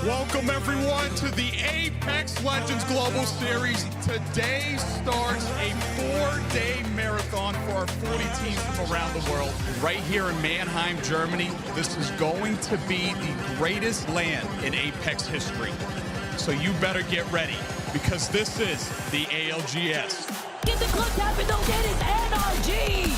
Welcome everyone to the Apex Legends Global Series. Today starts a 4-day marathon for our 40 teams from around the world. Right here in Mannheim, Germany, this is going to be the greatest land in Apex history. So you better get ready, because this is the ALGS. Get the club tap and don't get his NRG!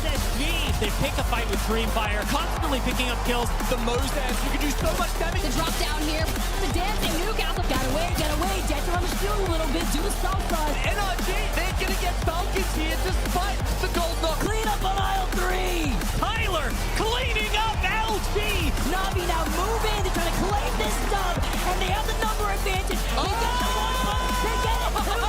SSG, they pick a fight with Dreamfire, constantly picking up kills. The Mozas, you can do so much damage. The drop down here, the dancing nuke out. Get away, Jetson on the shield a little bit, do the south side. NRG, they're gonna get Falcons here despite the gold knock. Clean up on aisle 3! Tyler cleaning up LG! Na'Vi now move in to try to claim this dub, and they have the number advantage. They got the 1 punch, they get it too,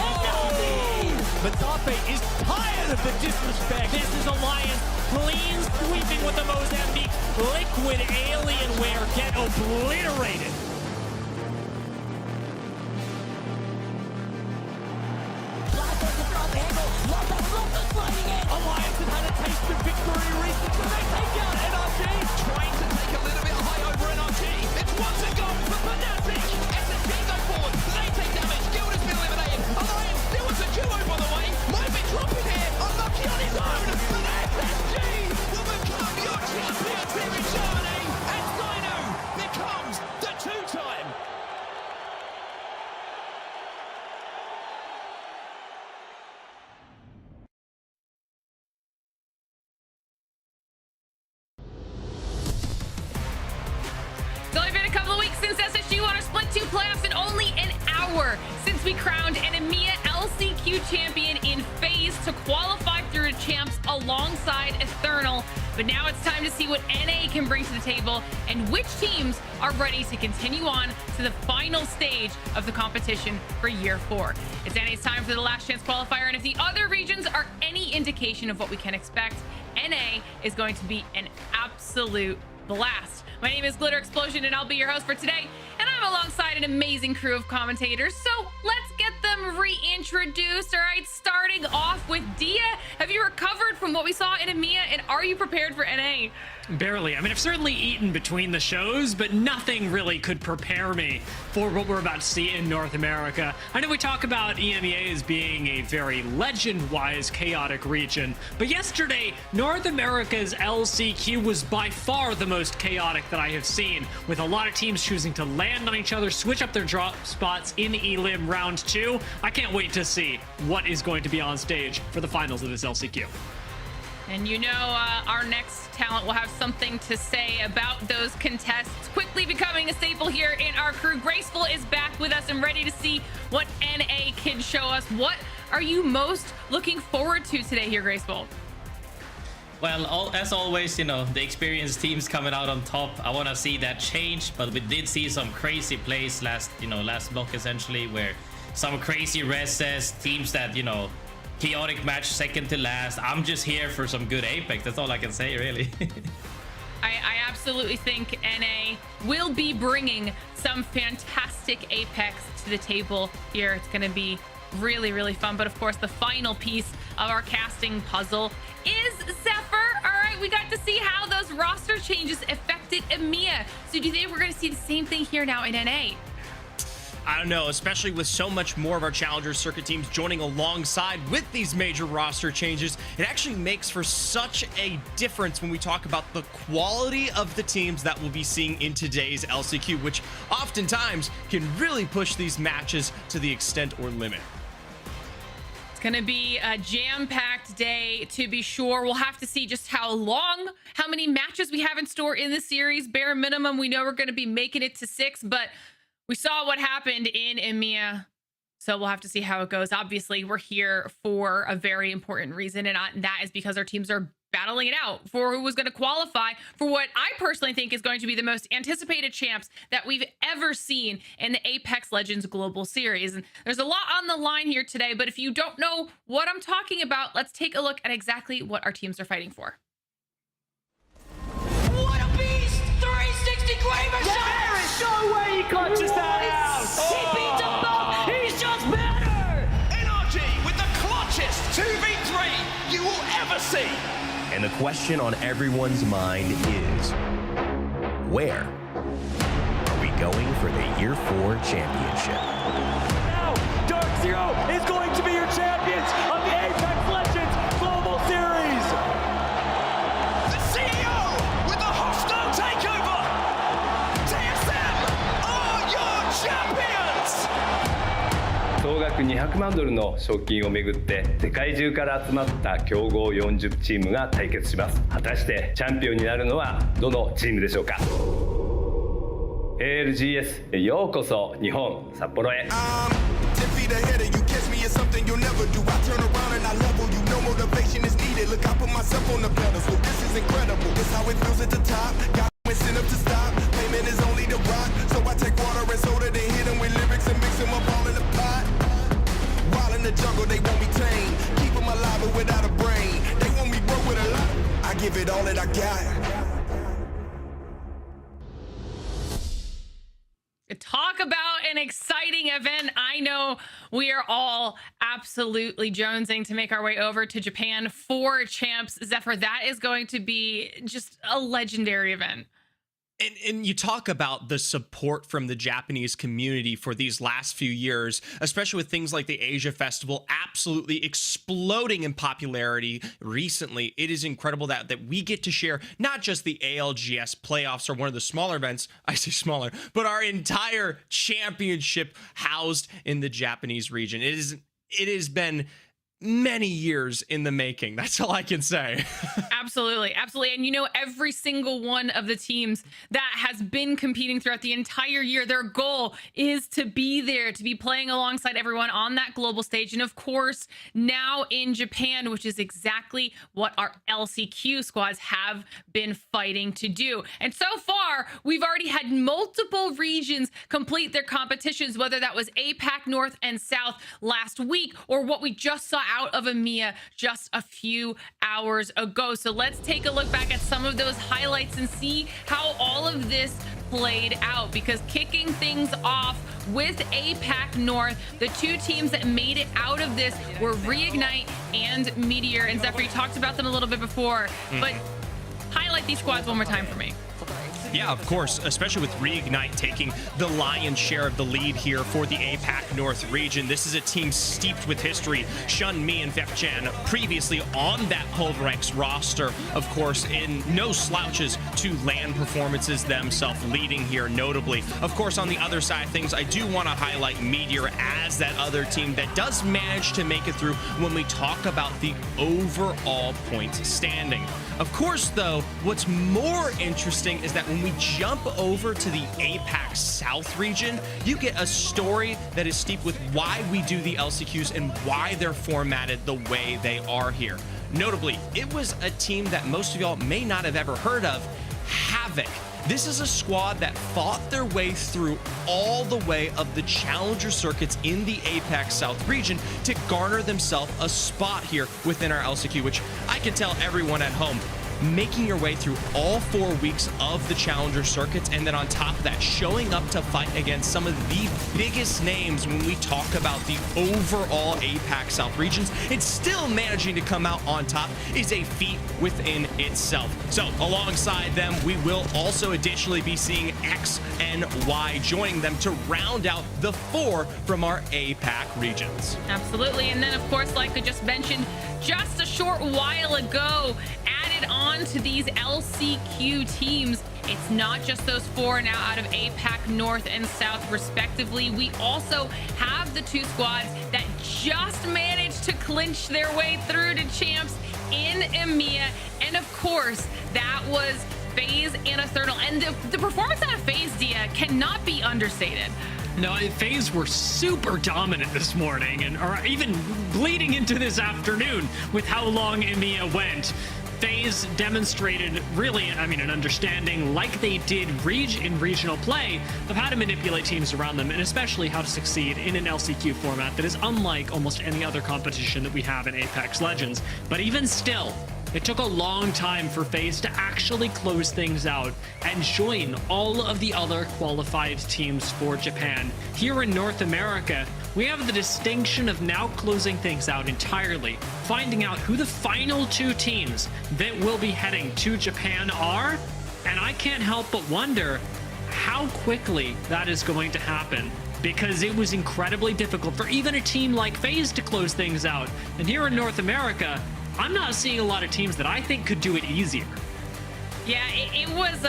and Na'Vi! Matape is tired of the disrespect. This is Alliance clean sweeping with the Mozambique. Liquid Alienware get obliterated. Alliance have had a taste of victory recently. They take out NRG. Trying to take a little bit high over NRG. It's once a goal for Fnatic. SSG go forward. They take damage. Guild has been eliminated. Alliance still has a duo, by the way. Might be dropping here. Unlucky on his own. But SSG will become your champions here in Germany. And Dino becomes the 2-time. It's only been a couple of weeks since SSG won our Split 2 playoffs and only an hour since we crowned an EMEA LCQ champion in FaZe to qualify through the champs alongside Eternal. But now it's time to see what NA can bring to the table and which teams are ready to continue on to the final stage of the competition for year 4. It's NA's time for the last chance qualifier, and if the other regions are any indication of what we can expect, NA is going to be an absolute blast. My name is Glitter Explosion, and I'll be your host for today, and I'm alongside an amazing crew of commentators, so let's get them reintroduced. All right, starting off with Dia. Have you recovered from what we saw in EMEA, and are you prepared for NA? Barely. I mean, I've certainly eaten between the shows, but nothing really could prepare me for what we're about to see in North America. I know we talk about EMEA as being a very legend-wise chaotic region, but yesterday, North America's LCQ was by far the most chaotic that I have seen, with a lot of teams choosing to land on each other, switch up their drop spots in Elim round 2. I can't wait to see what is going to be on stage for the finals of this LCQ. And you know, our next talent will have something to say about those contests. Quickly becoming a staple here in our crew, Graceful is back with us and ready to see what NA can show us. What are you most looking forward to today here, Graceful? Well, as always, you know, the experienced teams coming out on top. I want to see that change, but we did see some crazy plays last block essentially, where some crazy reses, teams that, you know, chaotic match second to last. I'm just here for some good Apex. That's all I can say, really. I absolutely think NA will be bringing some fantastic Apex to the table here. It's going to be really, really fun. But of course, the final piece of our casting puzzle is Zephyr. All right, we got to see how those roster changes affected EMEA. So do you think we're going to see the same thing here now in NA? I don't know, especially with so much more of our Challenger Circuit teams joining alongside with these major roster changes. It actually makes for such a difference when we talk about the quality of the teams that we'll be seeing in today's LCQ, which oftentimes can really push these matches to the extent or limit. It's going to be a jam-packed day, to be sure. We'll have to see just how many matches we have in store in this series. Bare minimum, we know we're going to be making it to 6, but we saw what happened in EMEA, so we'll have to see how it goes. Obviously, we're here for a very important reason, and that is because our teams are battling it out for who was going to qualify for what I personally think is going to be the most anticipated champs that we've ever seen in the Apex Legends Global Series. And there's a lot on the line here today, but if you don't know what I'm talking about, let's take a look at exactly what our teams are fighting for. What a beast! 360 Graver shot! There is no way he clutches that out! He beats them both! He's just better! NRG with the clutchest 2v3 you will ever see. And the question on everyone's mind is, where are we going for the Year 4 championship. Now, Dark Zero is going to be your champions of the Apex Legends Global Series. The CEO with the hostile takeover. TSM are your champions. 総額200万ドルの賞金をめぐって世界中から集まった強豪40チームが対決します。果たしてチャンピオンになるのはどのチームでしょうか。ALGS ようこそ日本札幌へ。The jungle, they won't be tamed. Keep them alive but without a brain. They want me broke with a lot. I give it all that I got. Talk about an exciting event. I know we are all absolutely jonesing to make our way over to Japan for Champs. Zephyr, that is going to be just a legendary event. And you talk about the support from the Japanese community for these last few years, especially with things like the Asia Festival absolutely exploding in popularity recently. It is incredible that we get to share not just the ALGS playoffs or one of the smaller events, I say smaller, but our entire championship housed in the Japanese region. It has been many years in the making. That's all I can say. Absolutely. Absolutely. And you know, every single one of the teams that has been competing throughout the entire year, their goal is to be there, to be playing alongside everyone on that global stage. And of course, now in Japan, which is exactly what our LCQ squads have been fighting to do. And so far, we've already had multiple regions complete their competitions, whether that was APAC North and South last week, or what we just saw out of EMEA just a few hours ago. So let's take a look back at some of those highlights and see how all of this played out, because kicking things off with APAC North, the two teams that made it out of this were Reignite and Meteor. And Zephyr, you talked about them a little bit before, but highlight these squads one more time for me. Yeah, of course, especially with Reignite taking the lion's share of the lead here for the APAC North region. This is a team steeped with history. Shun Mi and Vepchan previously on that Pulverex roster, of course, in no slouches to land performances themselves, leading here notably. Of course, on the other side of things, I do want to highlight Meteor as that other team that does manage to make it through when we talk about the overall point standing. Of course, though, what's more interesting is that when we jump over to the APAC South region, you get a story that is steeped with why we do the LCQs and why they're formatted the way they are here. Notably, it was a team that most of y'all may not have ever heard of, Havoc. This is a squad that fought their way through all the way of the challenger circuits in the APAC South region to garner themselves a spot here within our LCQ, which I can tell everyone at home, making your way through all 4 weeks of the challenger circuits, and then on top of that, showing up to fight against some of the biggest names when we talk about the overall APAC South regions, and still managing to come out on top is a feat within itself. So alongside them, we will also additionally be seeing X and Y joining them to round out the 4 from our APAC regions. Absolutely. And then, of course, like I just mentioned just a short while ago, added on to these LCQ teams, it's not just those 4 now out of APAC North and South respectively. We also have the 2 squads that just managed to clinch their way through to champs in EMEA. And of course, that was FaZe and Eternal. And the performance out of FaZe, Dia, cannot be understated. No, FaZe were super dominant this morning, and or even bleeding into this afternoon with how long EMEA went. FaZe demonstrated really, an understanding like they did in regional play of how to manipulate teams around them, and especially how to succeed in an LCQ format that is unlike almost any other competition that we have in Apex Legends. But even still, it took a long time for FaZe to actually close things out and join all of the other qualified teams for Japan. Here in North America, we have the distinction of now closing things out entirely, finding out who the final 2 teams that will be heading to Japan are, and I can't help but wonder how quickly that is going to happen, because it was incredibly difficult for even a team like FaZe to close things out. And here in North America, I'm not seeing a lot of teams that I think could do it easier. Yeah, it was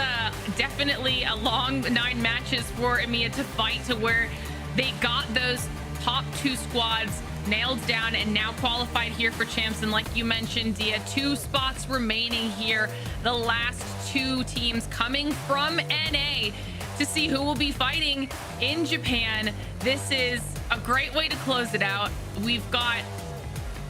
definitely a long 9 matches for EMEA to fight to where they got those top 2 squads nailed down and now qualified here for champs. And like you mentioned, Dia, 2 spots remaining here. The last 2 teams coming from NA to see who will be fighting in Japan. This is a great way to close it out. We've got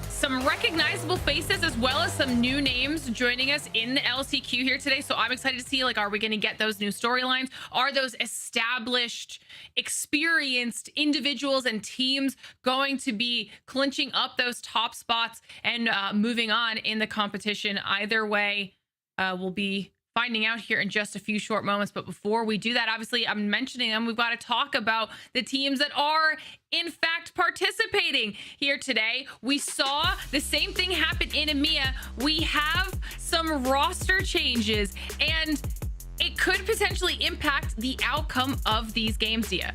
some recognizable faces as well as some new names joining us in the LCQ here today. So I'm excited to see, like, are we going to get those new storylines? Are those established, experienced individuals and teams going to be clinching up those top spots and moving on in the competition? Either way, we'll be finding out here in just a few short moments. But before we do that, obviously I'm mentioning them, we've got to talk about the teams that are in fact participating here today. We saw the same thing happen in EMEA. We have some roster changes and it could potentially impact the outcome of these games, Dia.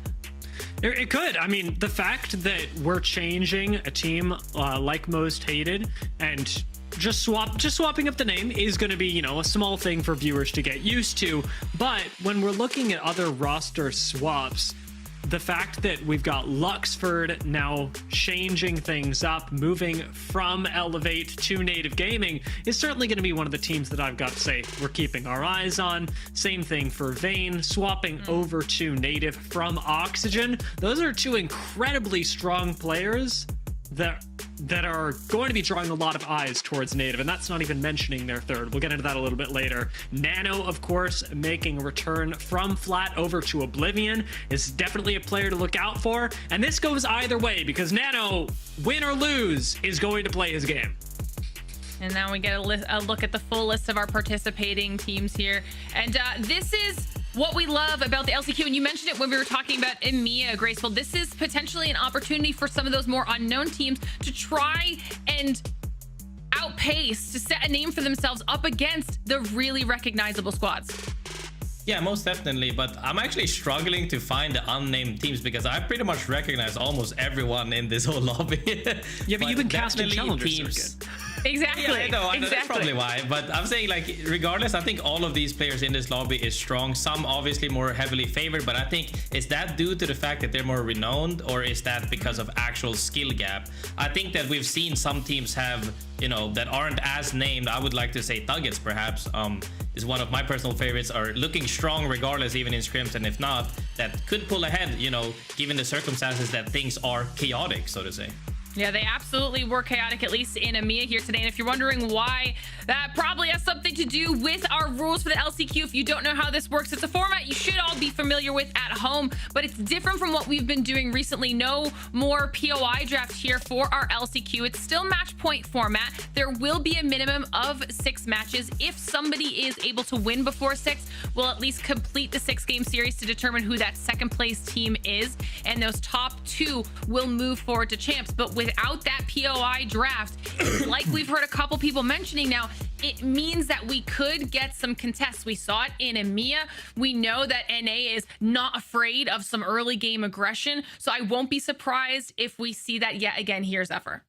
It could. I mean, the fact that we're changing a team like Most Hated and just swapping up the name is going to be, you know, a small thing for viewers to get used to. But when we're looking at other roster swaps, the fact that we've got Luxford now changing things up, moving from Elevate to Native Gaming, is certainly going to be one of the teams that I've got to say we're keeping our eyes on. Same thing for Vayne, swapping over to Native from Oxygen. Those are 2 incredibly strong players that are going to be drawing a lot of eyes towards Native, and that's not even mentioning their third. We'll get into that a little bit later. Nano, of course, making a return from Flat over to Oblivion, is definitely a player to look out for, and this goes either way because Nano, win or lose, is going to play his game. And now we get a look at the full list of our participating teams here. And this is what we love about the LCQ. And you mentioned it when we were talking about EMEA, Graceful. This is potentially an opportunity for some of those more unknown teams to try and outpace, to set a name for themselves up against the really recognizable squads. Yeah, most definitely, but I'm actually struggling to find the unnamed teams because I pretty much recognize almost everyone in this whole lobby. Yeah, but you've been casting Challenger Circuit. Exactly. Yeah, I know, exactly. That's probably why. But I'm saying, like, regardless, I think all of these players in this lobby is strong. Some obviously more heavily favored, but I think, is that due to the fact that they're more renowned, or is that because of actual skill gap? I think that we've seen some teams have, you know, that aren't as named. I would like to say Thuggets, perhaps, is one of my personal favorites, are looking strong regardless, even in scrims, and if not, that could pull ahead, you know, given the circumstances that things are chaotic, so to say. Yeah, they absolutely were chaotic, at least in EMEA here today. And if you're wondering why, that probably has something to do with our rules for the LCQ. If you don't know how this works, it's a format you should all be familiar with at home, but it's different from what we've been doing recently. No more POI draft here for our LCQ. It's still match point format. There will be a minimum of 6 matches. If somebody is able to win before 6, we'll at least complete the 6-game series to determine who that second place team is. And those top 2 will move forward to champs. But without that POI draft, like we've heard a couple people mentioning now, it means that we could get some contests. We saw it in EMEA. We know that NA is not afraid of some early game aggression. So I won't be surprised if we see that yet again here, Zephyr.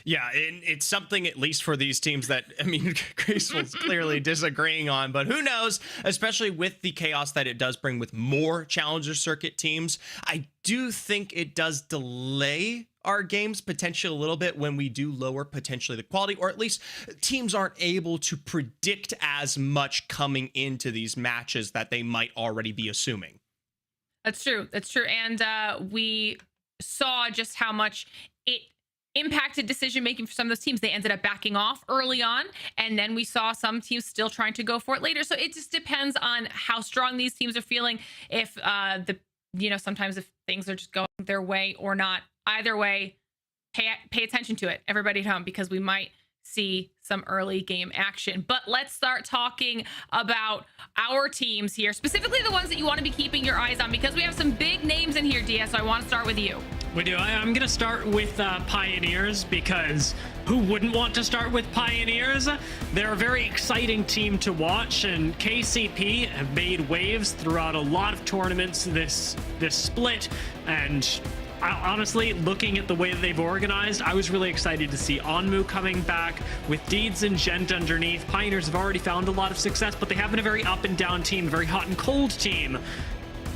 Yeah, and it's something, at least for these teams, that, I mean, Graceful's clearly disagreeing on, but who knows, especially with the chaos that it does bring with more Challenger Circuit teams. I do think it does delay our games potentially a little bit when we do lower potentially the quality, or at least teams aren't able to predict as much coming into these matches that they might already be assuming. That's true. That's true. And we saw just how much it impacted decision making for some of those teams. They ended up backing off early on, and then we saw some teams still trying to go for it later. So it just depends on how strong these teams are feeling. If sometimes if things are just going their way or not. Either way, pay attention to it, everybody at home, because we might see some early game action. But let's start talking about our teams here, specifically the ones that you want to be keeping your eyes on, because we have some big names in here, Dia, so I want to start with you. We do. I'm going to start with Pioneers, because who wouldn't want to start with Pioneers? They're a very exciting team to watch, and KCP have made waves throughout a lot of tournaments this split, and honestly, looking at the way that they've organized, I was really excited to see Onmu coming back with Deeds and Gent underneath. Pioneers have already found a lot of success, but they have been a very up and down team, a very hot and cold team.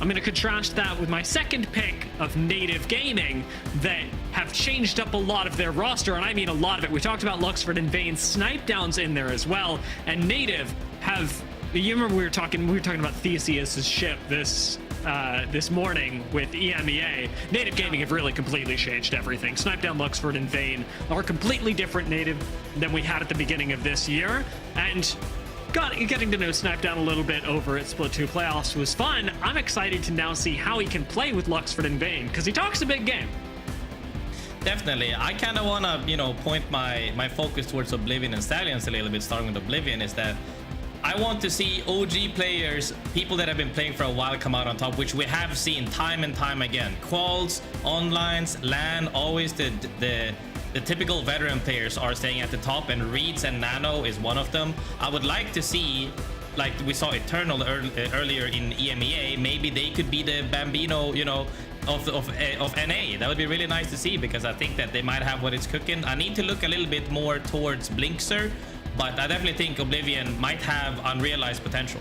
I'm going to contrast that with my second pick of Native Gaming that have changed up a lot of their roster, and I mean a lot of it. We talked about Luxford and Vayne, Snipe Down's in there as well, and Native have, you remember we were talking about Theseus's ship this morning with EMEA. Native Gaming have really completely changed everything. Snipe Down, Luxford, and Vayne are completely different Native than we had at the beginning of this year, and getting to know Snipe Down a little bit over at Split 2 Playoffs was fun. I'm excited to now see how he can play with Luxford and Vayne, because he talks a big game. Definitely. I kind of want to, point my focus towards Oblivion and Stallions a little bit, starting with Oblivion, is that I want to see OG players, people that have been playing for a while, come out on top, which we have seen time and time again. Quals, onlines, LAN, always the typical veteran players are staying at the top, and Reeds and Nano is one of them. I would like to see, like we saw Eternal earlier in EMEA, maybe they could be the Bambino, of NA. That would be really nice to see, because I think that they might have what it's cooking. I need to look a little bit more towards Blinkster, but I definitely think Oblivion might have unrealized potential.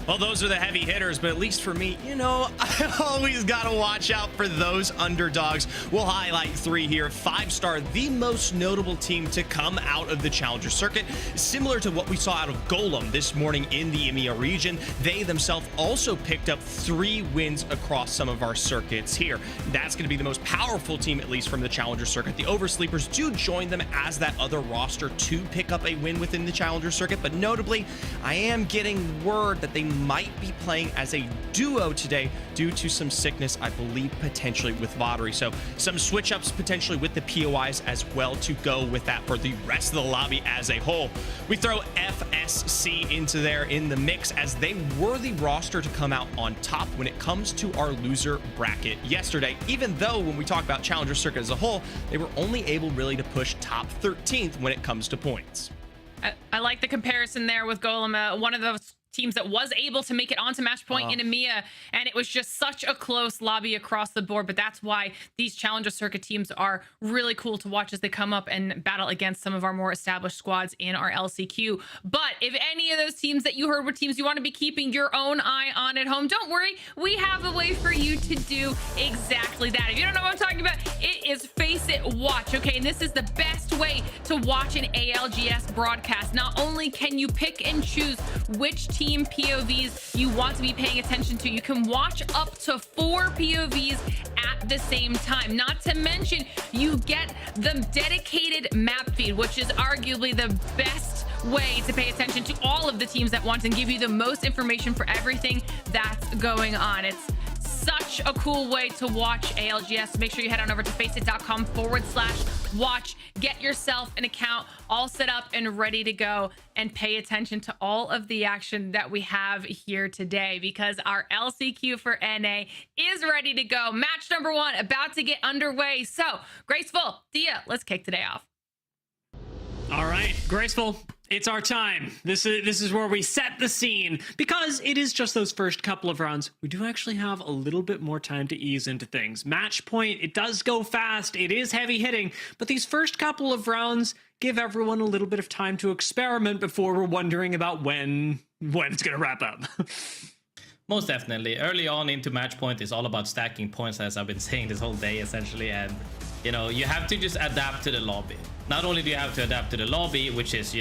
Well, those are the heavy hitters, but at least for me, I always got to watch out for those underdogs. We'll highlight 3 here. 5-star, the most notable team to come out of the Challenger Circuit. Similar to what we saw out of Golem this morning in the EMEA region, they themselves also picked up 3 wins across some of our circuits here. That's going to be the most powerful team, at least from the Challenger Circuit. The Oversleepers do join them as that other roster to pick up a win within the Challenger Circuit, but notably, I am getting word that they might be playing as a duo today due to some sickness, I believe, potentially with Vattery. So some switch ups potentially with the POIs as well to go with that for the rest of the lobby as a whole. We throw FSC into there in the mix, as they were the roster to come out on top when it comes to our loser bracket yesterday, even though when we talk about Challenger Circuit as a whole, they were only able really to push top 13th when it comes to points. I like the comparison there with Golem, one of those teams that was able to make it onto match point in EMEA, and it was just such a close lobby across the board. But that's why these Challenger Circuit teams are really cool to watch as they come up and battle against some of our more established squads in our LCQ. But if any of those teams that you heard were teams you want to be keeping your own eye on at home, don't worry, we have a way for you to do exactly that. If you don't know what I'm talking about, it is FACEIT Watch, okay? And this is the best way to watch an ALGS broadcast. Not only can you pick and choose which team POVs you want to be paying attention to, you can watch up to 4 POVs at the same time. Not to mention, you get the dedicated map feed, which is arguably the best way to pay attention to all of the teams at once and give you the most information for everything that's going on. It's such a cool way to watch ALGS. Make sure you head on over to faceit.com/watch. Get yourself an account all set up and ready to go, and pay attention to all of the action that we have here today, because our LCQ for NA is ready to go. Match number 1 about to get underway. So, Graceful, Dia, let's kick today off. All right, Graceful, it's our time. This is where we set the scene, because it is just those first couple of rounds. We do actually have a little bit more time to ease into things. Match point, it does go fast, it is heavy hitting, but these first couple of rounds give everyone a little bit of time to experiment before we're wondering about when it's going to wrap up. Most definitely. Early on into match point is all about stacking points, as I've been saying this whole day, essentially, and you have to just adapt to the lobby. Not only do you have to adapt to the lobby, which is,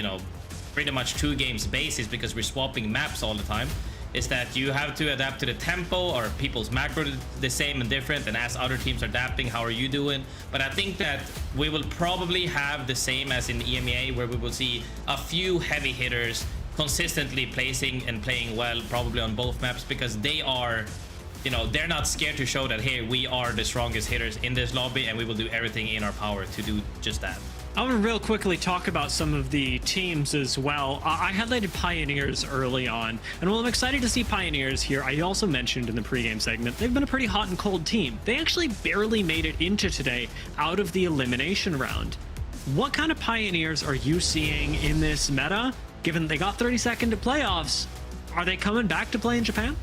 pretty much 2 games basis, because we're swapping maps all the time, is that you have to adapt to the tempo, or people's macro the same and different, and as other teams are adapting, how are you doing? But I think that we will probably have the same as in EMEA, where we will see a few heavy hitters consistently placing and playing well, probably on both maps, because they are, they're not scared to show that, hey, we are the strongest hitters in this lobby, and we will do everything in our power to do just that. I want to real quickly talk about some of the teams as well. I highlighted Pioneers early on, and while I'm excited to see Pioneers here, I also mentioned in the pregame segment, they've been a pretty hot and cold team. They actually barely made it into today out of the elimination round. what kind of pioneers are you seeing in this meta? Given they got 32nd to playoffs, are they coming back to play in Japan?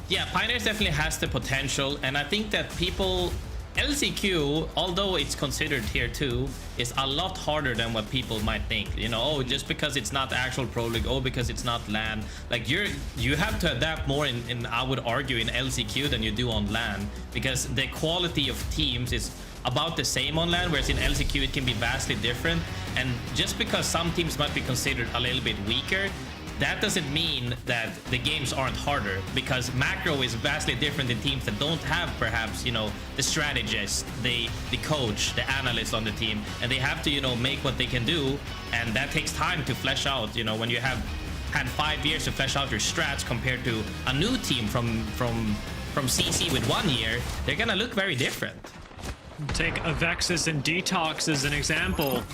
Yeah, Pioneers definitely has the potential, and I think that people, LCQ, although it's considered tier 2, is a lot harder than what people might think. You know, oh, just because it's not actual Pro League, oh, because it's not LAN. Like, you have to adapt more in I would argue, in LCQ than you do on LAN, because the quality of teams is about the same on LAN, whereas in LCQ it can be vastly different. And just because some teams might be considered a little bit weaker, that doesn't mean that the games aren't harder, because macro is vastly different in teams that don't have, perhaps, you know, the strategist, the coach, the analyst on the team, and they have to, you know, make what they can do, and that takes time to flesh out. You know, when you have had 5 years to flesh out your strats compared to a new team from CC with 1 year, they're gonna look very different. Take Avexis and Detox as an example.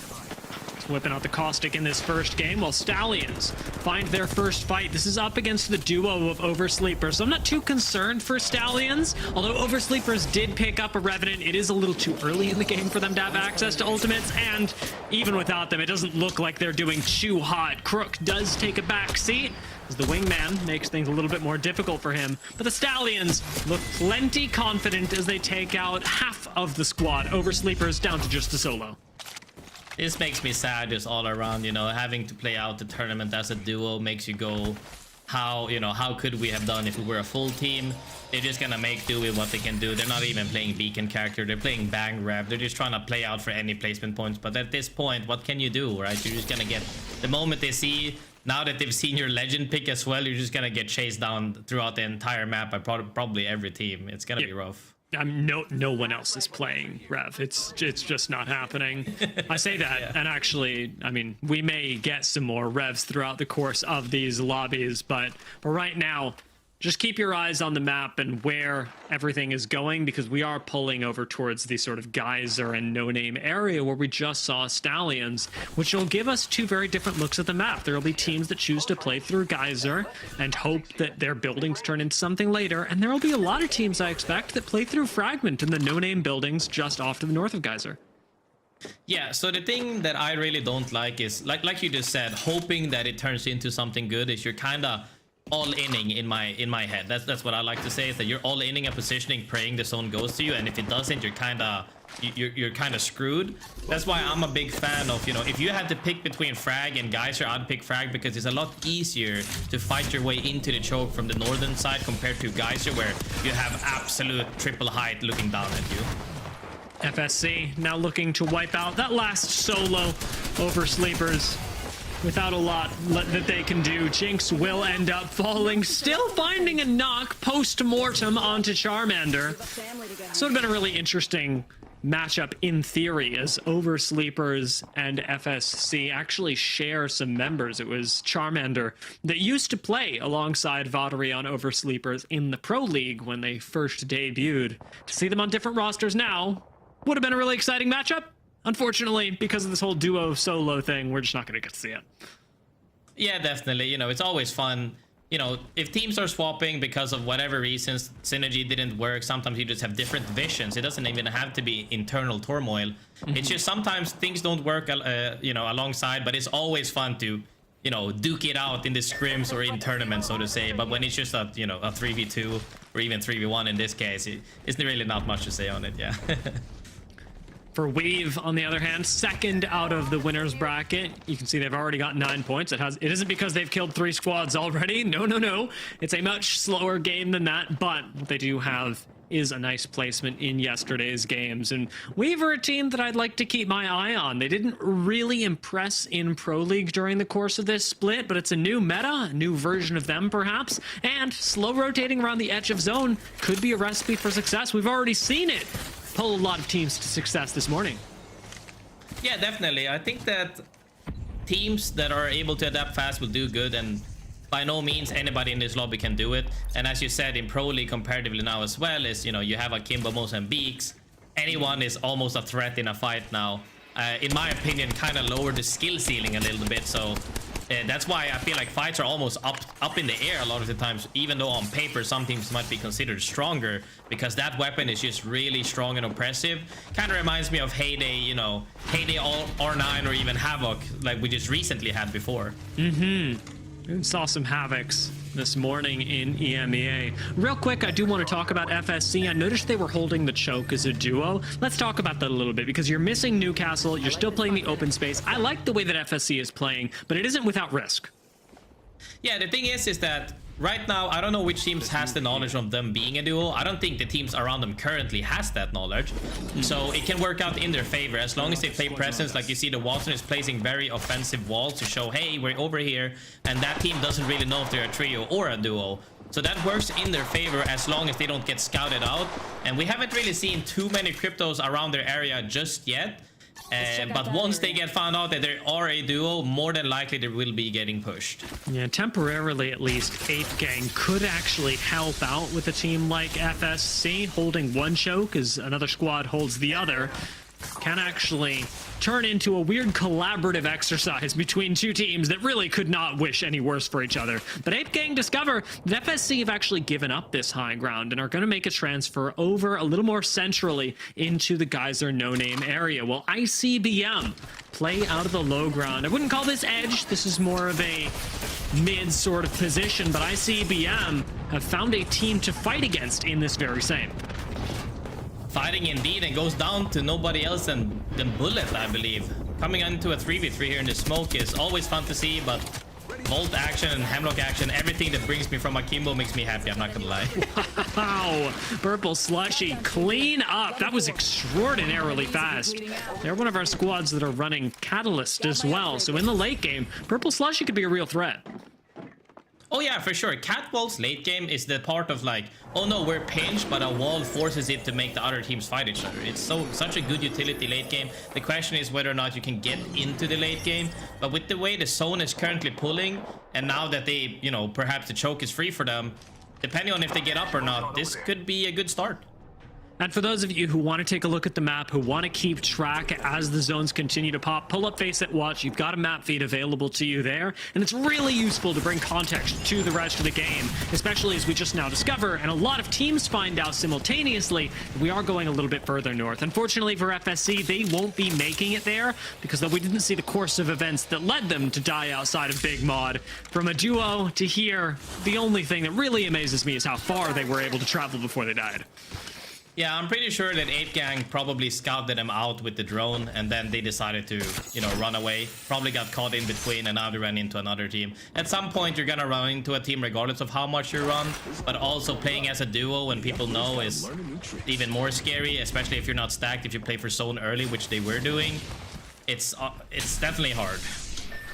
Whipping out the caustic in this first game, while Stallions find their first fight. This is up against the duo of Oversleepers, so I'm not too concerned for Stallions. Although Oversleepers did pick up a Revenant, it is a little too early in the game for them to have access to ultimates, and even without them, it doesn't look like they're doing too hot. Crook does take a back seat, as the wingman makes things a little bit more difficult for him. But the Stallions look plenty confident as they take out half of the squad. Oversleepers down to just a solo. This makes me sad just all around, you know, having to play out the tournament as a duo makes you go, how could we have done if we were a full team? They're just gonna make do with what they can do. They're not even playing beacon character, they're playing bang rev. They're just trying to play out for any placement points. But at this point, what can you do, right? You're just gonna get, the moment they see, now that they've seen your legend pick as well, you're just gonna get chased down throughout the entire map by probably every team. It's gonna be rough. No one else is playing Rev. It's just not happening. I say that, yeah. And actually, I mean, we may get some more Revs throughout the course of these lobbies, but right now, just keep your eyes on the map and where everything is going, because we are pulling over towards the sort of Geyser and No Name area where we just saw Stallions, which will give us two very different looks at the map. There will be teams that choose to play through Geyser and hope that their buildings turn into something later, and there will be a lot of teams, I expect, that play through Fragment in the No Name buildings just off to the north of Geyser. Yeah, so the thing that I really don't like is, like you just said, hoping that it turns into something good, is you're kind of all-inning in my head. That's what I like to say, is that you're all-inning a positioning, praying the zone goes to you, and if it doesn't, you're kind of screwed. That's why I'm a big fan of, you know, if you had to pick between Frag and Geyser, I'd pick Frag, because it's a lot easier to fight your way into the choke from the northern side compared to Geyser, where you have absolute triple height looking down at you. FSC now looking to wipe out that last solo Oversleepers. Without a lot that they can do, Jinx will end up falling, still finding a knock post-mortem onto Charmander. So it would have been a really interesting matchup in theory, as Oversleepers and FSC actually share some members. It was Charmander that used to play alongside Vatari on Oversleepers in the Pro League when they first debuted. To see them on different rosters now would have been a really exciting matchup. Unfortunately, because of this whole duo solo thing, we're just not going to get to see it. Yeah, definitely. You know, it's always fun. You know, if teams are swapping because of whatever reasons, synergy didn't work, sometimes you just have different visions. It doesn't even have to be internal turmoil. It's just sometimes things don't work, you know, alongside, but it's always fun to, you know, duke it out in the scrims or in tournaments, so to say. But when it's just a, you know, a 3v2 or even 3v1 in this case, it's really not much to say on it, yeah. For Weave, on the other hand, second out of the winner's bracket. You can see they've already got 9 points. It isn't because they've killed 3 squads already. No. It's a much slower game than that, but what they do have is a nice placement in yesterday's games. And Weave are a team that I'd like to keep my eye on. They didn't really impress in Pro League during the course of this split, but it's a new meta, a new version of them perhaps, and slow rotating around the edge of zone could be a recipe for success. We've already seen it pull a lot of teams to success this morning. Yeah, definitely. I think that teams that are able to adapt fast will do good, and by no means anybody in this lobby can do it. And as you said, in Pro League comparatively now as well, is, you know, you have Akimbo, Mozambiques. Anyone is almost a threat in a fight now. In my opinion, kind of lowered the skill ceiling a little bit. So That's why I feel like fights are almost up in the air a lot of the times, even though on paper some teams might be considered stronger, because that weapon is just really strong and oppressive. Kind of reminds me of Heyday, you know, Heyday R9 or even Havoc, like we just recently had before. We saw some Havocs this morning in EMEA. Real quick, I do want to talk about FSC. I noticed they were holding the choke as a duo. Let's talk about that a little bit, because you're missing Newcastle. You're still playing the open space. I like the way that FSC is playing, but it isn't without risk. Yeah, the thing is that right now, I don't know which teams has the knowledge of them being a duo. I don't think the teams around them currently has that knowledge. So it can work out in their favor as long as they play presence. Like you see, the Watson is placing very offensive walls to show, hey, we're over here. And that team doesn't really know if they're a trio or a duo. So that works in their favor as long as they don't get scouted out. And we haven't really seen too many cryptos around their area just yet. But once they get found out that they are a duo, more than likely they will be getting pushed. Yeah, temporarily at least, Ape Gang could actually help out with a team like FSC. Holding one choke as another squad holds the other can actually turn into a weird collaborative exercise between two teams that really could not wish any worse for each other. But Ape Gang discover that FSC have actually given up this high ground and are going to make a transfer over a little more centrally into the Geyser no-name area. Well, ICBM play out of the low ground. I wouldn't call this edge. This is more of a mid sort of position, but ICBM have found a team to fight against in this very same. Fighting indeed, and goes down to nobody else than Bullet, I believe. Coming into a 3v3 here in the smoke is always fun to see, but Volt action and Hemlock action, everything that brings me from Akimbo makes me happy, I'm not gonna lie. Wow, Purple Slushy, clean up. That was extraordinarily fast. They're one of our squads that are running Catalyst as well, so in the late game, Purple Slushy could be a real threat. Oh yeah, for sure. Catwall's late game is the part of like, oh no, we're pinched, but a wall forces it to make the other teams fight each other. It's such a good utility late game. The question is whether or not you can get into the late game. But with the way the zone is currently pulling, and now that they, you know, perhaps the choke is free for them, depending on if they get up or not, this could be a good start. And for those of you who want to take a look at the map, who want to keep track as the zones continue to pop, pull up FACEIT Watch. You've got a map feed available to you there, and it's really useful to bring context to the rest of the game, especially as we just now discover, and a lot of teams find out simultaneously, that we are going a little bit further north. Unfortunately for FSC, they won't be making it there, because though we didn't see the course of events that led them to die outside of Big Mod, from a duo to here, the only thing that really amazes me is how far they were able to travel before they died. Yeah, I'm pretty sure that Ape Gang probably scouted them out with the drone, and then they decided to, you know, run away. Probably got caught in between, and now they ran into another team. At some point, you're gonna run into a team regardless of how much you run, but also playing as a duo when people know is even more scary, especially if you're not stacked, if you play for zone early, which they were doing. It's definitely hard.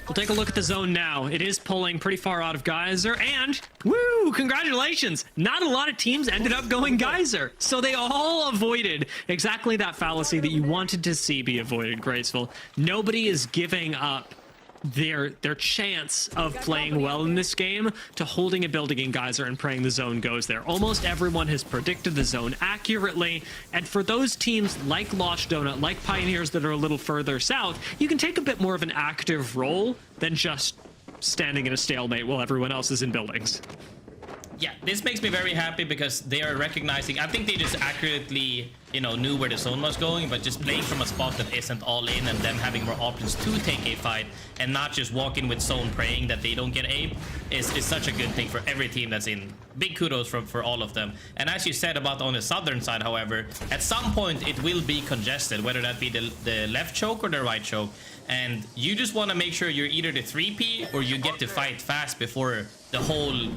We'll take a look at the zone now. It is pulling pretty far out of Geyser, and woo, congratulations! Not a lot of teams ended up going Geyser, so they all avoided exactly that fallacy that you wanted to see be avoided, Graceful. Nobody is giving up their chance of playing well in this game to holding a building in Geyser and praying the zone goes there. Almost everyone has predicted the zone accurately, and for those teams like Lost Donut, like Pioneers that are a little further south, you can take a bit more of an active role than just standing in a stalemate while everyone else is in buildings. Yeah, this makes me very happy because they are recognizing, I think they just accurately, you know, knew where the zone was going, but just playing from a spot that isn't all in and them having more options to take a fight and not just walk in with zone praying that they don't get ape is such a good thing for every team that's in. Big kudos for all of them. And as you said about on the southern side, however, at some point it will be congested, whether that be the left choke or the right choke. And you just want to make sure you're either the 3P or you get to fight fast before the whole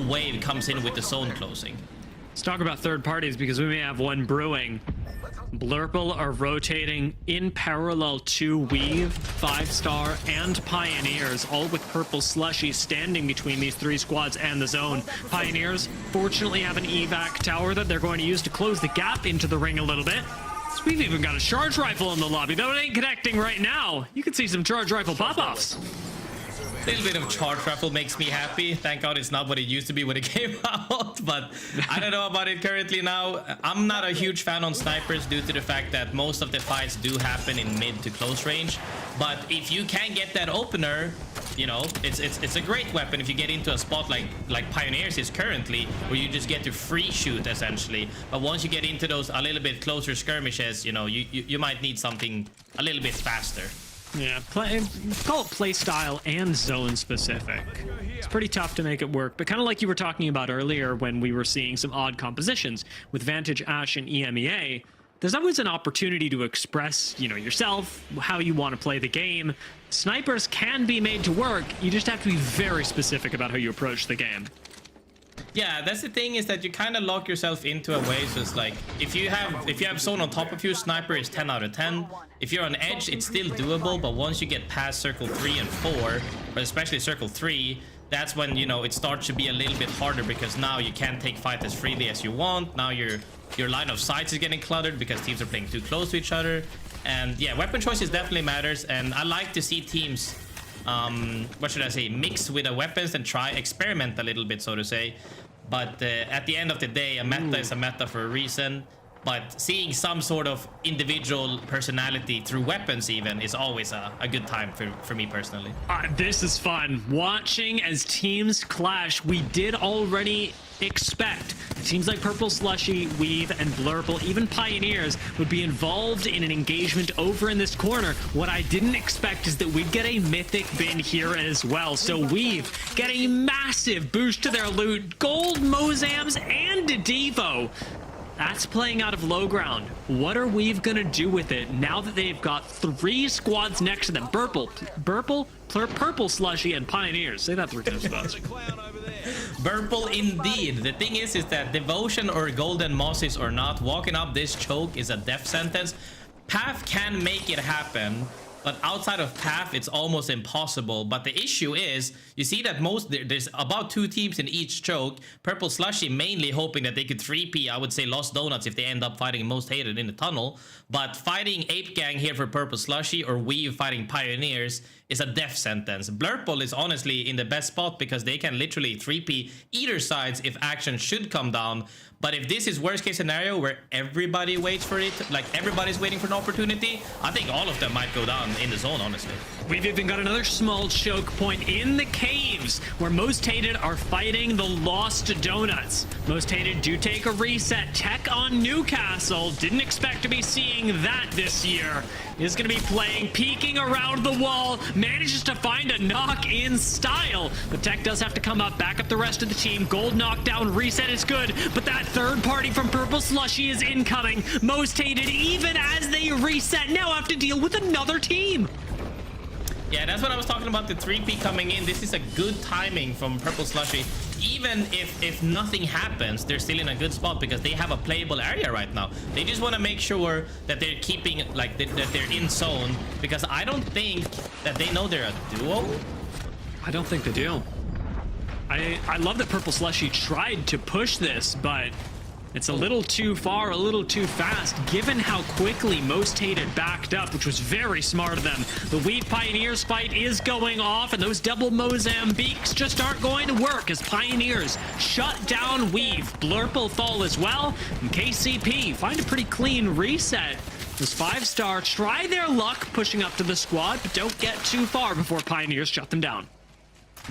wave comes in with the zone closing. Let's talk about third parties because we may have one brewing. Blurple are rotating in parallel to Weave, 5-star, and Pioneers, all with Purple Slushy standing between these three squads and the zone. Pioneers fortunately have an evac tower that they're going to use to close the gap into the ring a little bit. So we've even got a charge rifle in the lobby, though it ain't connecting right now. You can see some charge rifle pop-offs. little bit of charge raffle makes me happy. Thank God it's not what it used to be when it came out, but I don't know about it currently now. I'm not a huge fan on snipers due to the fact that most of the fights do happen in mid to close range. But if you can get that opener, you know, it's a great weapon if you get into a spot like Pioneers is currently, where you just get to free shoot essentially. But once you get into those a little bit closer skirmishes, you know, you might need something a little bit faster. Yeah, call it play style and zone specific. It's pretty tough to make it work, but kind of like you were talking about earlier when we were seeing some odd compositions with Vantage, Ashe, and EMEA, there's always an opportunity to express, you know, yourself, how you want to play the game. Snipers can be made to work, you just have to be very specific about how you approach the game. Yeah, that's the thing, is that you kind of lock yourself into a way. So it's like if you have someone on top of you, sniper is 10 out of 10. If you're on edge, it's still doable, but once you get past circle 3 and 4, but especially circle 3, that's when, you know, it starts to be a little bit harder, because now you can't take fight as freely as you want. Now your line of sight is getting cluttered because teams are playing too close to each other. And yeah, weapon choices definitely matters, and I like to see teams what should I say, mix with the weapons and try experiment a little bit, so to say. But at the end of the day, a meta is a meta for a reason. But seeing some sort of individual personality through weapons even is always a good time for me personally. This is fun. Watching as teams clash, we did already expect teams like Purple Slushy, Weave, and Blurple, even Pioneers, would be involved in an engagement over in this corner. What I didn't expect is that we'd get a mythic bin here as well. So Weave get a massive boost to their loot, gold Mozams and a Devo. That's playing out of low ground. What are Weave gonna do with it now that they've got 3 squads next to them? Purple, Slushy, and Pioneers. Say that 3 times fast. Purple indeed. The thing is that Devotion or Golden Mosses or not, walking up this choke is a death sentence. Path can make it happen, but outside of Path, it's almost impossible. But the issue is, you see that there's about 2 teams in each choke. Purple Slushy mainly hoping that they could 3P, I would say Lost Donuts, if they end up fighting Most Hated in the tunnel. But fighting Ape Gang here for Purple Slushy or Weave fighting Pioneers is a death sentence. Blurple is honestly in the best spot because they can literally 3P either sides if action should come down. But if this is worst case scenario where everybody waits for it, like everybody's waiting for an opportunity, I think all of them might go down in the zone, honestly. We've even got another small choke point in the caves where Most Hated are fighting the Lost Donuts. Most Hated do take a reset. Tech on Newcastle. Didn't expect to be seeing that this year. Is going to be playing, peeking around the wall, manages to find a knock in style. But Tech does have to come up, back up the rest of the team. Gold knockdown, reset is good, but that third party from Purple Slushy is incoming. Most Hated, even as they reset, now have to deal with another team. Yeah, that's what I was talking about, the 3P coming in. This is a good timing from Purple Slushy. Even if nothing happens, they're still in a good spot because they have a playable area right now. They just want to make sure that they're keeping, like, that they're in zone, because I don't think that they know they're a duo. I don't think they do. I love that Purple Slushy tried to push this, but it's a little too far, a little too fast, given how quickly Most Hated backed up, which was very smart of them. The Weave Pioneers fight is going off, and those double Mozambiques just aren't going to work as Pioneers shut down Weave. Blurple fall as well, and KCP find a pretty clean reset. Those 5-star try their luck pushing up to the squad, but don't get too far before Pioneers shut them down.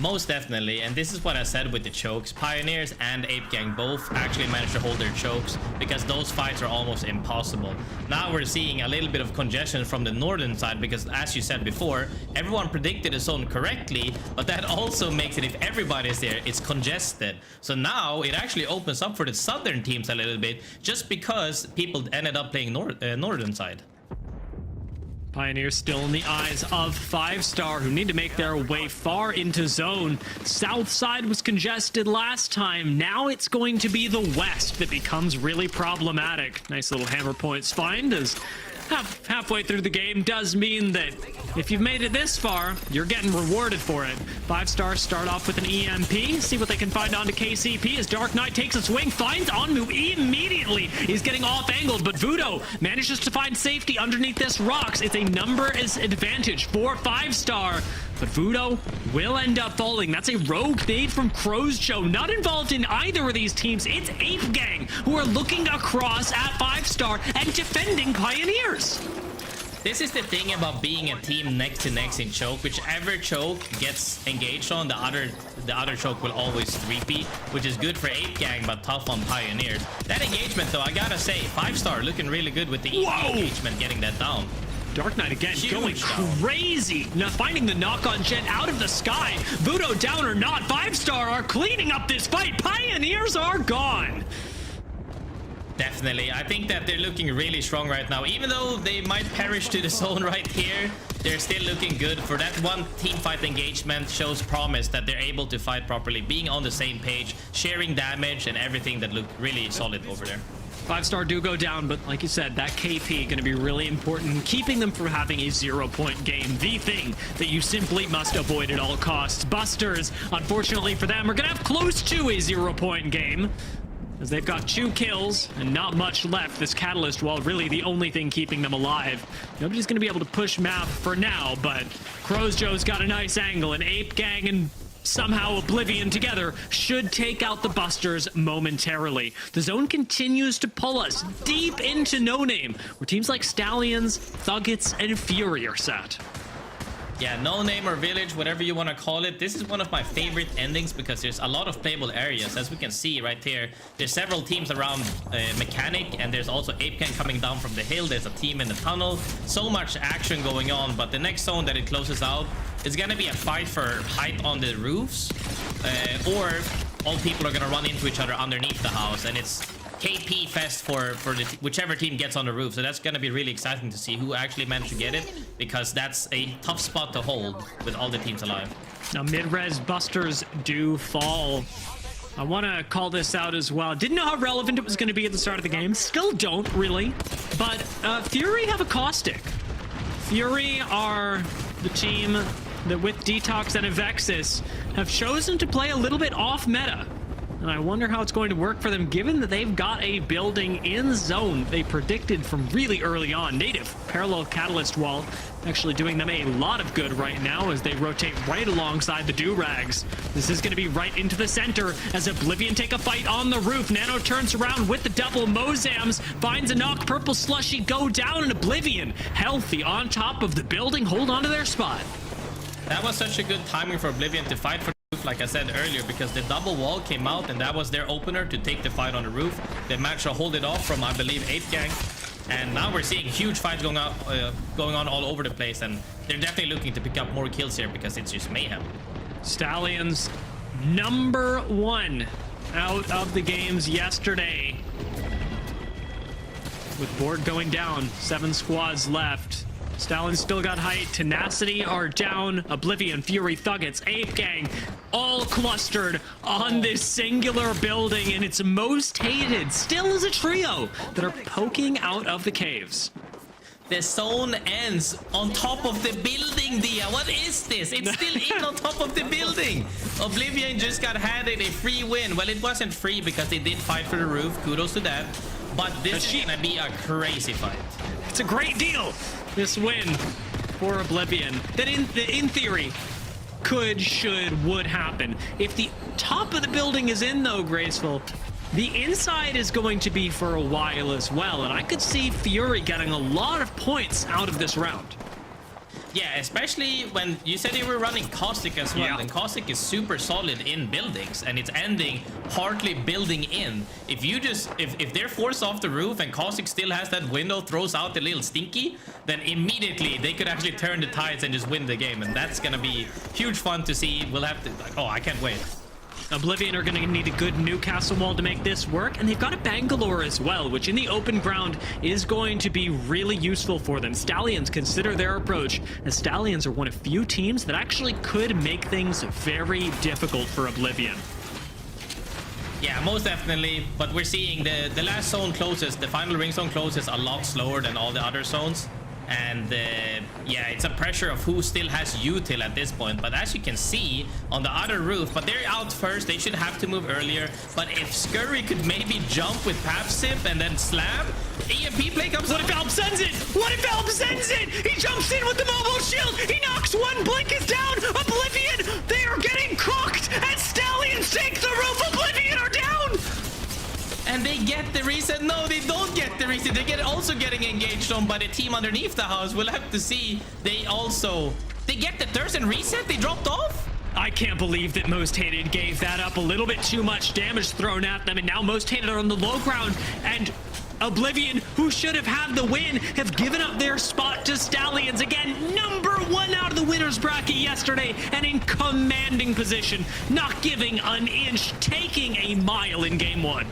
Most definitely, and this is what I said with the chokes. Pioneers and Ape Gang both actually managed to hold their chokes because those fights are almost impossible. Now we're seeing a little bit of congestion from the northern side because, as you said before, everyone predicted the zone correctly, but that also makes it, if everybody's there, it's congested. So now it actually opens up for the southern teams a little bit just because people ended up playing northern side. Pioneers still in the eyes of 5-star, who need to make their way far into zone. South side was congested last time. Now it's going to be the west that becomes really problematic. Nice little hammer points find, as halfway through the game does mean that if you've made it this far, you're getting rewarded for it. 5-star start off with an EMP, see what they can find onto KCP as Dark Knight takes a swing, finds Onmu immediately. immediately is getting off-angled, but Voodoo manages to find safety underneath this rocks. It's a numbers advantage for 5-star, but Voodoo will end up falling. That's a rogue nade from Crowsjoe, not involved in either of these teams. It's Ape Gang who are looking across at 5-star and defending Pioneers. This is the thing about being a team neck to neck in choke. Whichever choke gets engaged on, the other choke will always 3P, which is good for 8 Gang, but tough on Pioneers. That engagement, though, I gotta say, 5-star looking really good with the engagement, getting that down. Dark Knight again, Huge going crazy. Now finding the knock-on jet out of the sky. Voodoo down or not, 5-star are cleaning up this fight. Pioneers are gone. Definitely. I think that they're looking really strong right now. Even though they might perish to the zone right here, they're still looking good. For that one team fight engagement shows promise that they're able to fight properly, being on the same page, sharing damage and everything that looked really solid over there. 5-star do go down, but like you said, that KP going to be really important, keeping them from having a 0-point game. The thing that you simply must avoid at all costs. Busters, unfortunately for them, are going to have close to a 0-point game, as they've got 2 kills and not much left. This Catalyst wall really the only thing keeping them alive. Nobody's going to be able to push map for now, but Crowsjoe's got a nice angle, and Ape Gang and somehow Oblivion together should take out the Busters momentarily. The zone continues to pull us deep into No Name, where teams like Stallions, Thuggets, and Fury are set. Yeah, No Name or Village, whatever you want to call it. This is one of my favorite endings because there's a lot of playable areas. As we can see right here, there's several teams around Mechanic, and there's also Ape Gang coming down from the hill. There's a team in the tunnel. So much action going on, but the next zone that it closes out is going to be a fight for height on the roofs, or all people are going to run into each other underneath the house, and it's KP fest for whichever team gets on the roof. So that's going to be really exciting to see who actually managed to get it, because that's a tough spot to hold with all the teams alive. Now mid-res Busters do fall. I want to call this out as well. Didn't know how relevant it was going to be at the start of the game. Still don't really, but Fury have a caustic. Fury are the team that with Detox and Avexis have chosen to play a little bit off meta. And I wonder how it's going to work for them, given that they've got a building in zone they predicted from really early on. Native parallel Catalyst wall actually doing them a lot of good right now as they rotate right alongside the Do-Rags. This is going to be right into the center as Oblivion take a fight on the roof. Nano turns around with the double. Mozams finds a knock. Purple Slushy go down, and Oblivion healthy on top of the building. Hold on to their spot. That was such a good timing for Oblivion to fight for the roof, like I said earlier, because the double wall came out and that was their opener to take the fight on the roof. They managed to hold it off from, I believe, 8 Gang. And now we're seeing huge fights going on all over the place, and they're definitely looking to pick up more kills here because it's just mayhem. Stallions #1 out of the games yesterday. With board going down, 7 squads left. Stallions still got height. Tenacity are down. Oblivion, Fury, Thuggets, Ape Gang, all clustered on this singular building, and its most hated still is a trio that are poking out of the caves. The zone ends on top of the building, Dia. What is this? It's still in on top of the building. Oblivion just got handed a free win. Well, it wasn't free because they did fight for the roof. Kudos to that. But this is gonna be a crazy fight. It's a great deal, this win for Oblivion. That in theory could, should, would happen. If the top of the building is in, though, Graceful, the inside is going to be for a while as well, and I could see Fury getting a lot of points out of this round. Yeah, especially when you said you were running Caustic as well, Yeah. and Caustic is super solid in buildings, and it's ending partly building in. If they're forced off the roof and Caustic still has that window, throws out the little stinky, then immediately they could actually turn the tides and just win the game, and that's gonna be huge fun to see. We'll have to, oh, I can't wait. Oblivion are going to need a good Newcastle wall to make this work, and they've got a Bangalore as well, which in the open ground is going to be really useful for them. Stallions consider their approach, as Stallions are one of few teams that actually could make things very difficult for Oblivion. Yeah, most definitely, but we're seeing the last zone closes, the final ring zone closes a lot slower than all the other zones. And yeah, it's a pressure of who still has util at this point. But as you can see on the other roof, but they're out first, they should have to move earlier. But if Scurry could maybe jump with POVs and then slam, EMP play comes. What if Algs sends it? What if Algs sends it? He jumps in with the mobile shield. He knocks one. Blink is down. Oblivion, they are getting cooked. And Stallions take the roof. Oblivion are down. And they get the reset. No, they don't get the reset. They also getting engaged on by the team underneath the house. We'll have to see. They get the thirst and reset. They dropped off. I can't believe that Most Hated gave that up. A little bit too much damage thrown at them, and now Most Hated are on the low ground, and Oblivion, who should have had the win, have given up their spot to Stallions. Again, #1 out of the winner's bracket yesterday, and in commanding position, not giving an inch, taking a mile in game 1.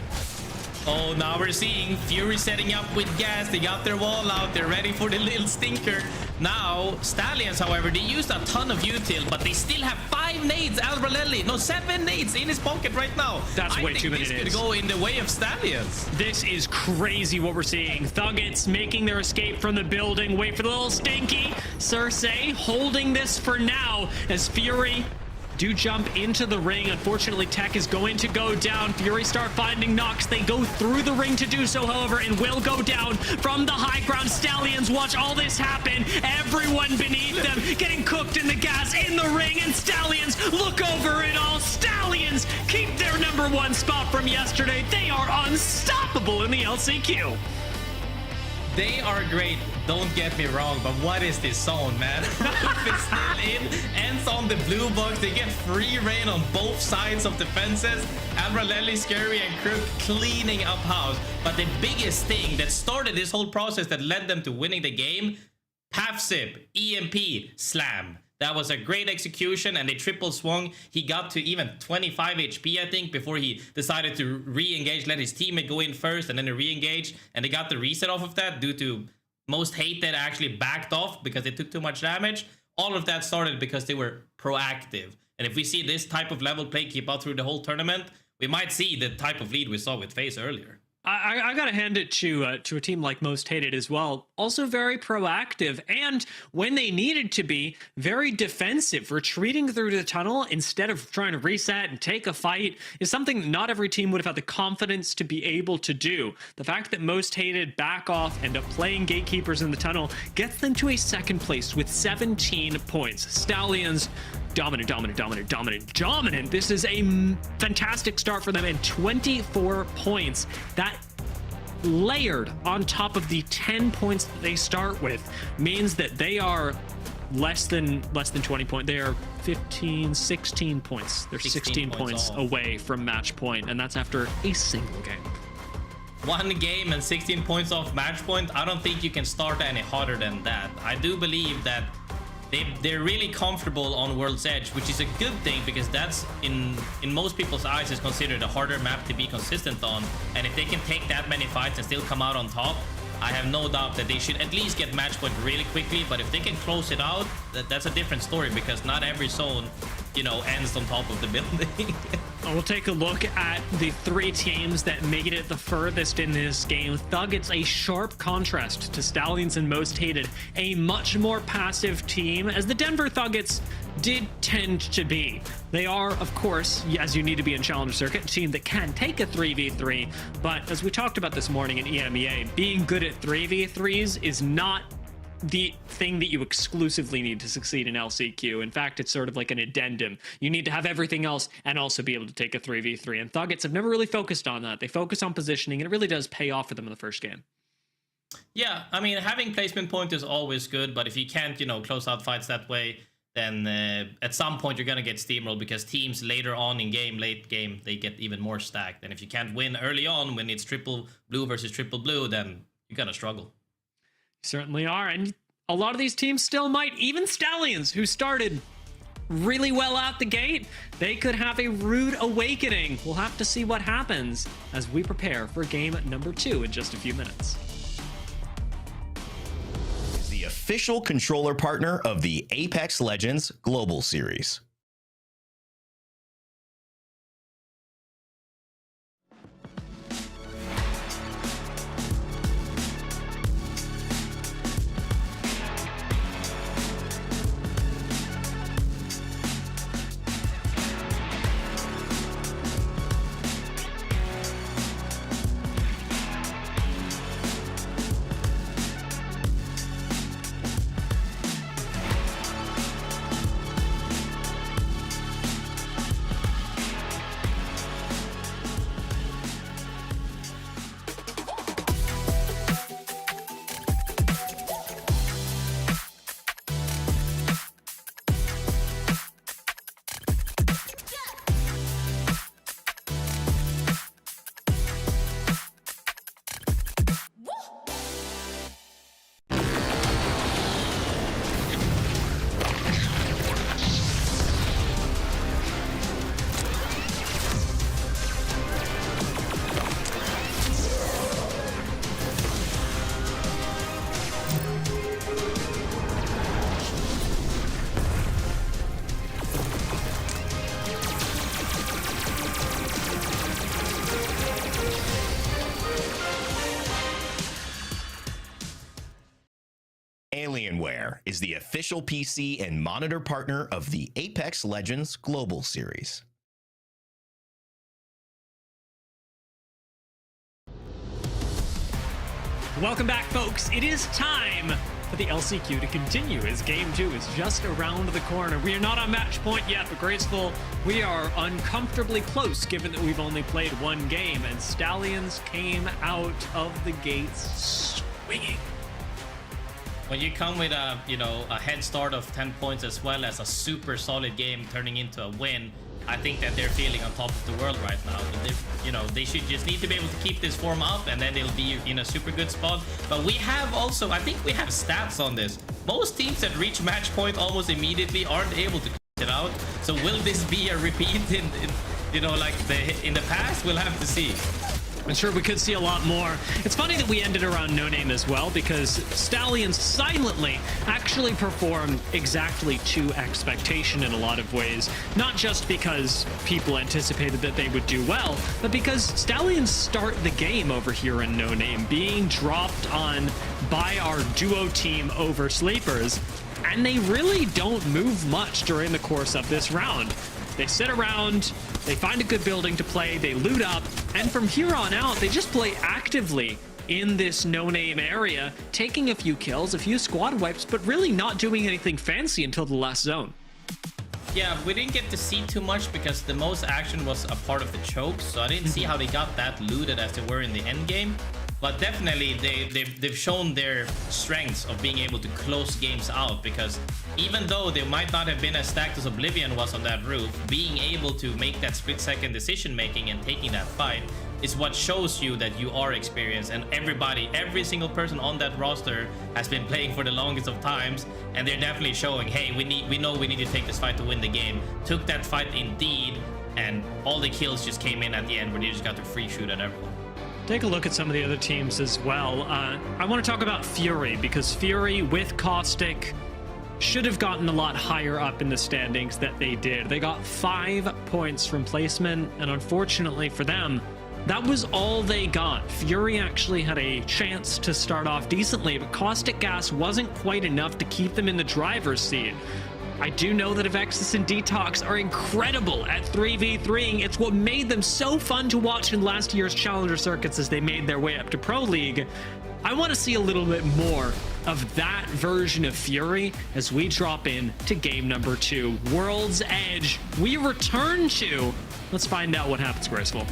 Oh, now we're seeing Fury setting up with gas. They got their wall out. They're ready for the little stinker. Now, Stallions, however, they used a ton of util, but they still have 5 nades. Albralelli, no, 7 nades in his pocket right now. That's way too many nades. This could go in the way of Stallions. This is crazy what we're seeing. Thuggets making their escape from the building. Wait for the little stinky. Cersei holding this for now as Fury do jump into the ring. Unfortunately, Tech is going to go down. Fury start finding knocks. They go through the ring to do so, however, and will go down from the high ground. Stallions watch all this happen. Everyone beneath them getting cooked in the gas in the ring, and Stallions look over it all. Stallions keep their #1 spot from yesterday. They are unstoppable in the LCQ. They are great, don't get me wrong, but what is this zone, man? Roof is still in, ends on the blue box. They get free reign on both sides of the fences. Albralelli, Scurry, and Crook cleaning up house. But the biggest thing that started this whole process that led them to winning the game, POVs, EMP, slam. That was a great execution, and they triple swung. He got to even 25 HP, I think, before he decided to re-engage, let his teammate go in first, and then to re-engage. And they got the reset off of that due to Most Hated actually backed off because they took too much damage. All of that started because they were proactive. And if we see this type of level play keep out through the whole tournament, we might see the type of lead we saw with FaCe earlier. I gotta hand it to a team like Most Hated as well. Also very proactive, and when they needed to be, very defensive. Retreating through the tunnel instead of trying to reset and take a fight is something not every team would have had the confidence to be able to do. The fact that Most Hated back off, end up playing gatekeepers in the tunnel, gets them to a 2nd place with 17 points. Stallions, dominant. This is a fantastic start for them, and 24 points. That layered on top of the 10 points that they start with means that they are less than 20 points. They are 16 points. They're 16 points away from match point, and that's after a single game. 1 game and 16 points off match point. I don't think you can start any harder than that. I do believe that they're really comfortable on World's Edge, which is a good thing because that's in most people's eyes is considered a harder map to be consistent on. And if they can take that many fights and still come out on top, I have no doubt that they should at least get match point really quickly. But if they can close it out, that's a different story because not every zone, you know, ends on top of the building. We'll take a look at the 3 teams that made it the furthest in this game. Thuggets, a sharp contrast to Stallions and Most Hated, a much more passive team, as the Denver Thuggets did tend to be. They are, of course, as you need to be in Challenger Circuit, a team that can take a 3v3, but as we talked about this morning in EMEA, being good at 3v3s is not the thing that you exclusively need to succeed in LCQ. In fact, it's sort of like an addendum. You need to have everything else and also be able to take a 3v3. And Thuggets have never really focused on that. They focus on positioning, and it really does pay off for them in the first game. Yeah, I mean, having placement point is always good, but if you can't, you know, close out fights that way, then at some point you're going to get steamrolled because teams later on in game, late game, they get even more stacked. And if you can't win early on when it's triple blue versus triple blue, then you're going to struggle. Certainly are, and a lot of these teams still might. Even Stallions, who started really well out the gate, they could have a rude awakening. We'll have to see what happens as we prepare for game number 2 in just a few minutes. The official controller partner of the Apex Legends Global Series. Alienware is the official PC and monitor partner of the Apex Legends Global Series. Welcome back, folks. It is time for the LCQ to continue as Game 2 is just around the corner. We are not on match point yet, but Graceful, we are uncomfortably close given that we've only played one game, and Stallions came out of the gates swinging. When you come with a head start of 10 points as well as a super solid game turning into a win, I think that they're feeling on top of the world right now. They should just need to be able to keep this form up, and then they'll be in a super good spot. But we have also, I think we have stats on this. Most teams that reach match point almost immediately aren't able to it out. So will this be a repeat in the past? We'll have to see. I'm sure we could see a lot more. It's funny that we ended around No Name as well, because Stallions silently actually performed exactly to expectation in a lot of ways. Not just because people anticipated that they would do well, but because Stallions start the game over here in No Name, being dropped on by our duo team over Sleepers, and they really don't move much during the course of this round. They sit around, they find a good building to play, they loot up, and from here on out, they just play actively in this no-name area, taking a few kills, a few squad wipes, but really not doing anything fancy until the last zone. Yeah, we didn't get to see too much because the most action was a part of the chokes, so I didn't see how they got that looted as they were in the end game. But definitely, they've shown their strengths of being able to close games out, because even though they might not have been as stacked as Oblivion was on that roof, being able to make that split-second decision-making and taking that fight is what shows you that you are experienced. And every single person on that roster has been playing for the longest of times, and they're definitely showing, hey, we know we need to take this fight to win the game. Took that fight indeed, and all the kills just came in at the end where they just got to free shoot at everyone. Take a look at some of the other teams as well. I want to talk about Fury, because Fury with Caustic should have gotten a lot higher up in the standings that they did. They got 5 points from placement, and unfortunately for them, that was all they got. Fury actually had a chance to start off decently, but Caustic Gas wasn't quite enough to keep them in the driver's seat. I do know that Avexis and Detox are incredible at 3v3ing. It's what made them so fun to watch in last year's Challenger circuits as they made their way up to Pro League. I want to see a little bit more of that version of Fury as we drop in to game number 2. World's Edge, we return to. Let's find out what happens, Graceful.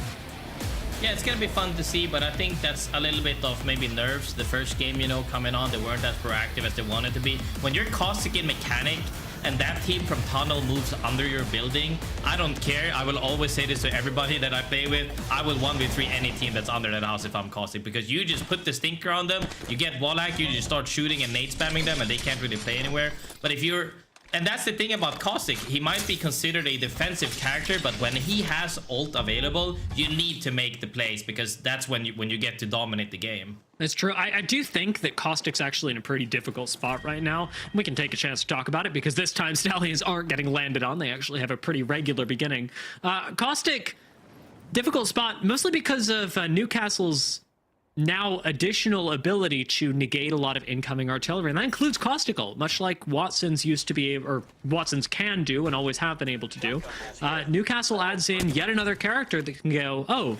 Yeah, it's gonna be fun to see, but I think that's a little bit of maybe nerves. The first game, coming on, they weren't as proactive as they wanted to be. When you're Caustic in Mechanic, and that team from Tunnel moves under your building, I don't care. I will always say this to everybody that I play with. I will 1v3 any team that's under that house if I'm Caustic, because you just put the stinker on them, you get wall hack, you just start shooting and nade spamming them, and they can't really play anywhere. But if you're... And that's the thing about Caustic. He might be considered a defensive character, but when he has ult available, you need to make the plays, because that's when you get to dominate the game. It's true. I do think that Caustic's actually in a pretty difficult spot right now. We can take a chance to talk about it, because this time Stallions aren't getting landed on. They actually have a pretty regular beginning. Caustic, difficult spot, mostly because of Newcastle's now additional ability to negate a lot of incoming artillery, and that includes Caustical, much like Watson's used to be, or Watson's can do and always have been able to do. Newcastle adds in yet another character that can go, oh,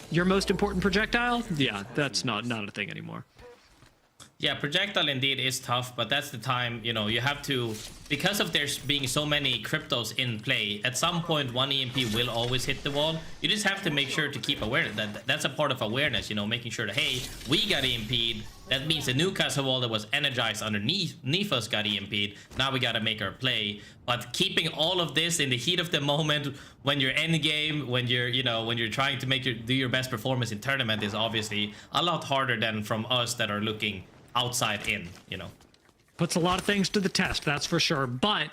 your most important projectile? Yeah, that's not a thing anymore. Yeah, projectile indeed is tough, but that's the time, you have to, because of there being so many cryptos in play, at some point one EMP will always hit the wall. You just have to make sure to keep awareness. That's a part of awareness, making sure that, hey, we got EMP'd. That means the Newcastle wall that was energized underneath us got EMP'd. Now we got to make our play. But keeping all of this in the heat of the moment, when you're end game, when you're, when you're trying to do your best performance in tournament, is obviously a lot harder than from us that are looking outside in, Puts a lot of things to the test, that's for sure. But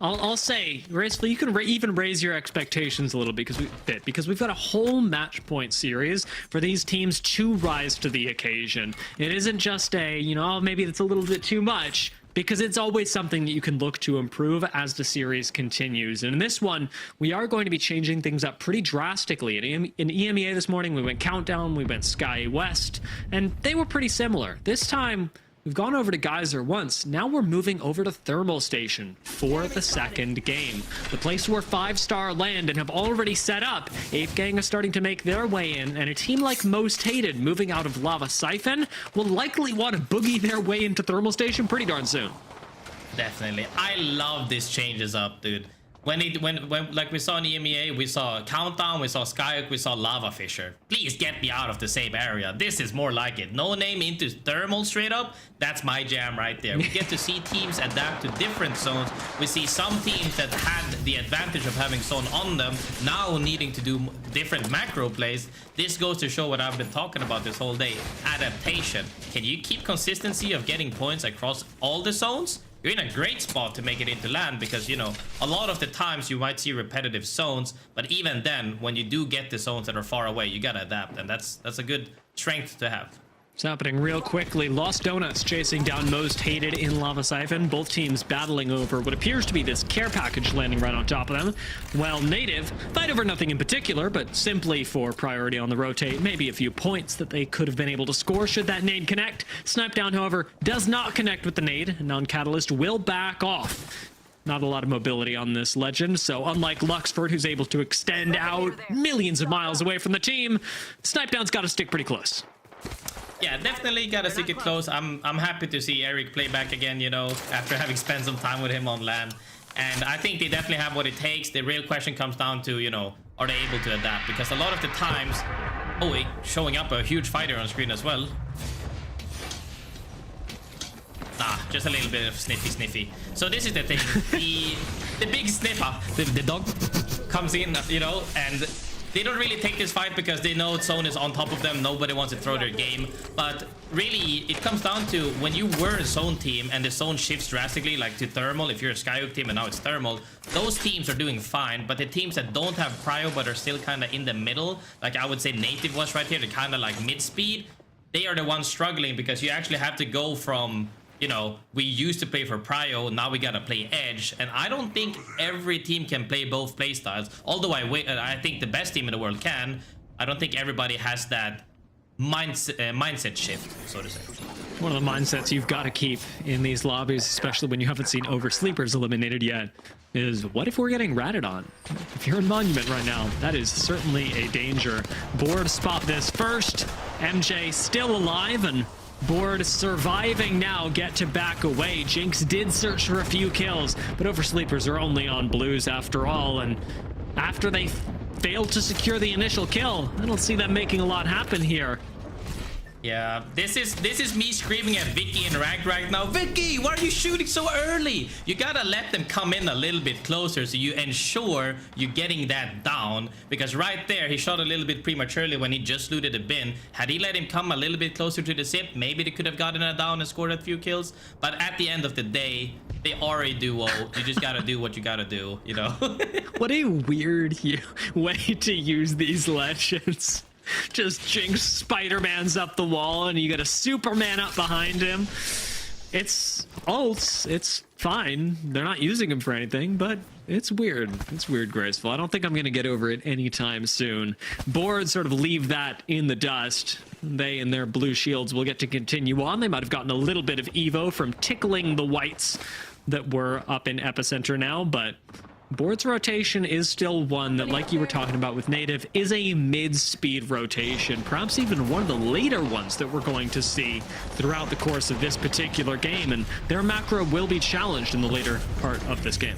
I'll say, Graceful, you can even raise your expectations a little bit, because we've got a whole match point series for these teams to rise to the occasion. It isn't just a, oh, maybe it's a little bit too much, because it's always something that you can look to improve as the series continues. And in this one, we are going to be changing things up pretty drastically. In EMEA this morning, we went Countdown, we went Sky West, and they were pretty similar. This time, We've gone over to Geyser once. Now we're moving over to Thermal Station for the second game. The place where 5-star land and have already set up. Ape Gang is starting to make their way in, and a team like Most Hated moving out of Lava Siphon will likely want to boogie their way into Thermal Station pretty darn soon. Definitely. I love these changes up, dude. When like we saw in EMEA, we saw Countdown, we saw Skyhook, we saw Lava Fisher. Please get me out of the same area. This is more like it. No name into Thermal straight up. That's my jam right there. We get to see teams adapt to different zones. We see some teams that had the advantage of having zone on them now needing to do different macro plays. This goes to show what I've been talking about this whole day. Adaptation. Can you keep consistency of getting points across all the zones? You're in a great spot to make it into land because, you know, a lot of the times you might see repetitive zones, but even then, when you do get the zones that are far away, you gotta adapt, and that's a good strength to have. It's happening real quickly. Lost Donuts chasing down Most Hated in Lava Siphon. Both teams battling over what appears to be this care package landing right on top of them. While Native fight over nothing in particular, but simply for priority on the rotate. Maybe a few points that they could have been able to score should that nade connect. Snipe Down, however, does not connect with the nade. Non-Catalyst will back off. Not a lot of mobility on this legend, so unlike Luxford, who's able to extend out millions of miles away from the team, Snipe Down's got to stick pretty close. Yeah, definitely gotta stick it close. I'm happy to see Eric play back again, you know, after having spent some time with him on land. And I think they definitely have what it takes. The real question comes down to, you know, are they able to adapt? Because a lot of the times... Oh, wait, showing up a huge fighter on screen as well. Nah, just a little bit of sniffy. So this is the thing. The big sniffer, the dog, comes in, you know, and... They don't really take this fight because they know zone is on top of them. Nobody wants to throw their game. But really, it comes down to when you were a zone team and the zone shifts drastically, like to Thermal, if you're a Skyhook team and now it's Thermal, those teams are doing fine. But the teams that don't have Prio but are still kind of in the middle, like I would say Native was right here, they're kind of like mid-speed, they are the ones struggling because you actually have to go from... You know, we used to play for Prio, now we gotta play Edge, and I don't think every team can play both playstyles. Although I think the best team in the world can, I don't think everybody has that mindset shift, so to say. One of the mindsets you've got to keep in these lobbies, especially when you haven't seen Oversleepers eliminated yet, is what if we're getting ratted on? If you're in Monument right now, that is certainly a danger. Board spot this first. MJ still alive, and Board surviving now, get to back away. Jinx did search for a few kills, but Oversleepers are only on blues after all, and after they failed to secure the initial kill, I don't see them making a lot happen here. Yeah, this is me screaming at Vicky in Ranked right now. Vicky, why are you shooting so early? You gotta let them come in a little bit closer so you ensure you're getting that down. Because right there, he shot a little bit prematurely when he just looted the bin. Had he let him come a little bit closer to the zip, maybe they could have gotten it down and scored a few kills. But at the end of the day, they are a duo. You just gotta do what you gotta do, you know? What a weird way to use these legends. Just Jinx Spider-Man's up the wall and you got a Superman up behind him. It's ults. It's fine. They're not using him for anything, but it's weird. It's weird, Graceful. I don't think I'm going to get over it anytime soon. Board sort of leave that in the dust. They and their blue shields will get to continue on. They might have gotten a little bit of Evo from tickling the whites that were up in Epicenter now, but... Board's rotation is still one that, like you were talking about with Native, is a mid-speed rotation, perhaps even one of the later ones that we're going to see throughout the course of this particular game, and their macro will be challenged in the later part of this game.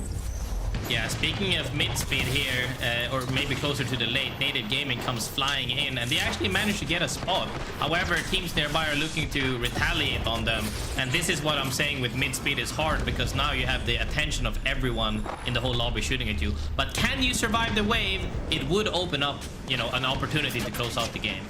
Yeah, speaking of mid-speed here, or maybe closer to the late, Native Gaming comes flying in, and they actually managed to get a spot. However, teams nearby are looking to retaliate on them, and this is what I'm saying with mid-speed is hard, because now you have the attention of everyone in the whole lobby shooting at you. But can you survive the wave? It would open up, you know, an opportunity to close out the game.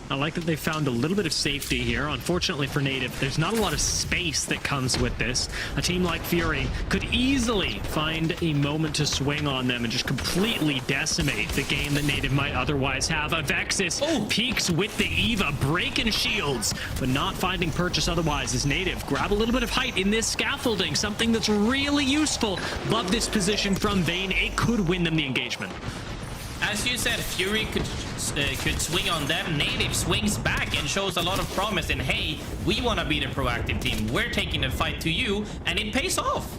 I like that they found a little bit of safety here. Unfortunately for Native, there's not a lot of space that comes with this. A team like Fury could easily find a moment to swing on them and just completely decimate the game that Native might otherwise have. Avexis peeks with the Eva, breaking shields, but not finding purchase otherwise as Native grab a little bit of height in this scaffolding, something that's really useful. Love this position from Vayne. It could win them the engagement. as you said, Fury could swing on them. Native swings back and shows a lot of promise in, hey, we want to be the proactive team. We're taking the fight to you, and it pays off.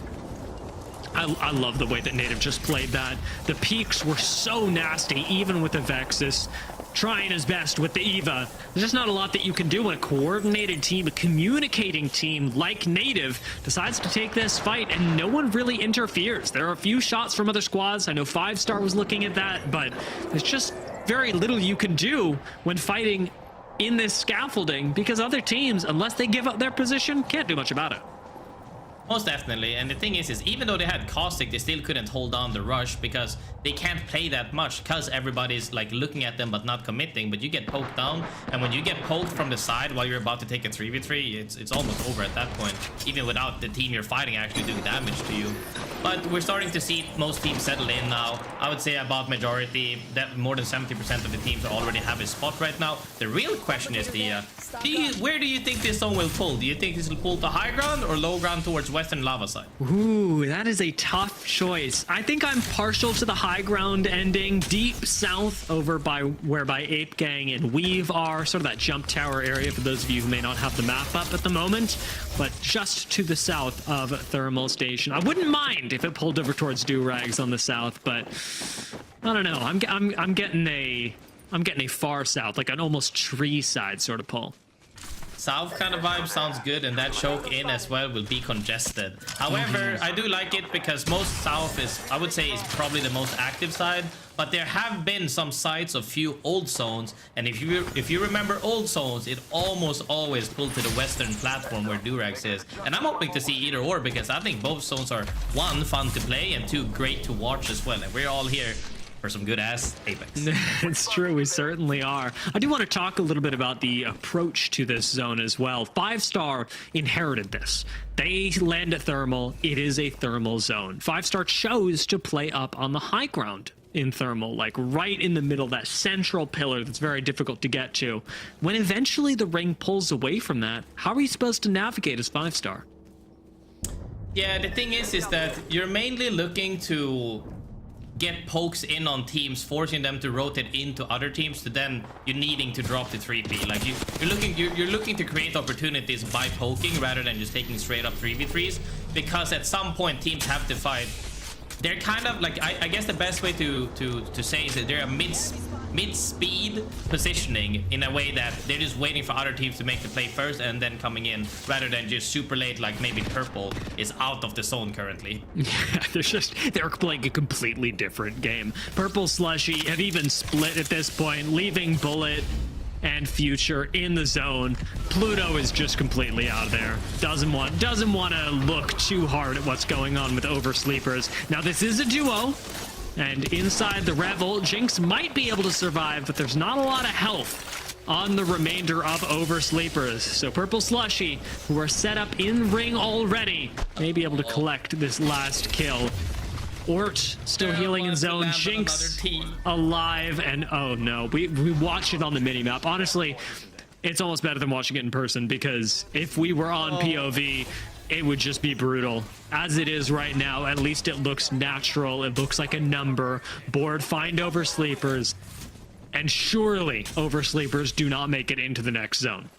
I love the way that Native just played that. The peaks were so nasty, even with the Vexus. Trying his best with the Eva. There's just not a lot that you can do when a coordinated team, a communicating team like Native decides to take this fight and no one really interferes. There are a few shots from other squads. I know 5-star was looking at that, but there's just very little you can do when fighting in this scaffolding because other teams, unless they give up their position, can't do much about it. Most definitely, and the thing is even though they had Caustic, they still couldn't hold down the rush because they can't play that much because everybody's like looking at them but not committing. But you get poked down, and when you get poked from the side while you're about to take a 3v3, it's almost over at that point, even without the team you're fighting actually doing damage to you. But we're starting to see most teams settle in now. I would say about majority, that more than 70% of the teams already have a spot right now. The real question is where do you think this zone will pull? Do you think this will pull to high ground or low ground towards western lava side? Ooh, that is a tough choice. I think I'm partial to the high ground ending deep south over by Ape Gang and Weave are, sort of that jump tower area for those of you who may not have the map up at the moment, but just to the south of Thermal Station. I wouldn't mind if it pulled over towards Durags on the south, but I don't know. I'm getting a far south, like an almost tree side sort of pull. South kind of vibe sounds good, and that choke in as well will be congested. However, I do like it because most south is, I would say, is probably the most active side, but there have been some sites of few old zones, and if you remember old zones, it almost always pulled to the western platform where Durags is. And I'm hoping to see either or because I think both zones are, one, fun to play, and two, great to watch as well. And we're all here for some good ass Apex. It's true, we certainly are. I do want to talk a little bit about the approach to this zone as well. 5-star inherited this. They land at Thermal. It is a thermal zone. 5-star chose to play up on the high ground in Thermal, like right in the middle, that central pillar that's very difficult to get to. When eventually the ring pulls away from that, how are you supposed to navigate as 5-star? Yeah, the thing is that you're mainly looking to get pokes in on teams, forcing them to rotate into other teams, to then you needing to drop the 3P. Like you're looking to create opportunities by poking rather than just taking straight up 3v3s, because at some point teams have to fight. They're kind of like, I guess the best way to say is that they're a mid-speed positioning in a way that they're just waiting for other teams to make the play first and then coming in, rather than just super late like maybe Purple is out of the zone currently. Yeah, they're playing a completely different game. Purple Slushy have even split at this point, leaving Bullet and Future in the zone. Pluto is just completely out of there. Doesn't want to look too hard at what's going on with Oversleepers. Now this is a duo, and inside the Revel, Jinx might be able to survive, but there's not a lot of health on the remainder of Oversleepers. So Purple Slushy, who are set up in ring already, may be able to collect this last kill. Ort still healing in zone. Jinx alive, and oh no, we watch it on the minimap. Honestly, it's almost better than watching it in person, because if we were on POV, it would just be brutal. As it is right now, at least it looks natural. It looks like a number. Board find Oversleepers, and surely Oversleepers do not make it into the next zone.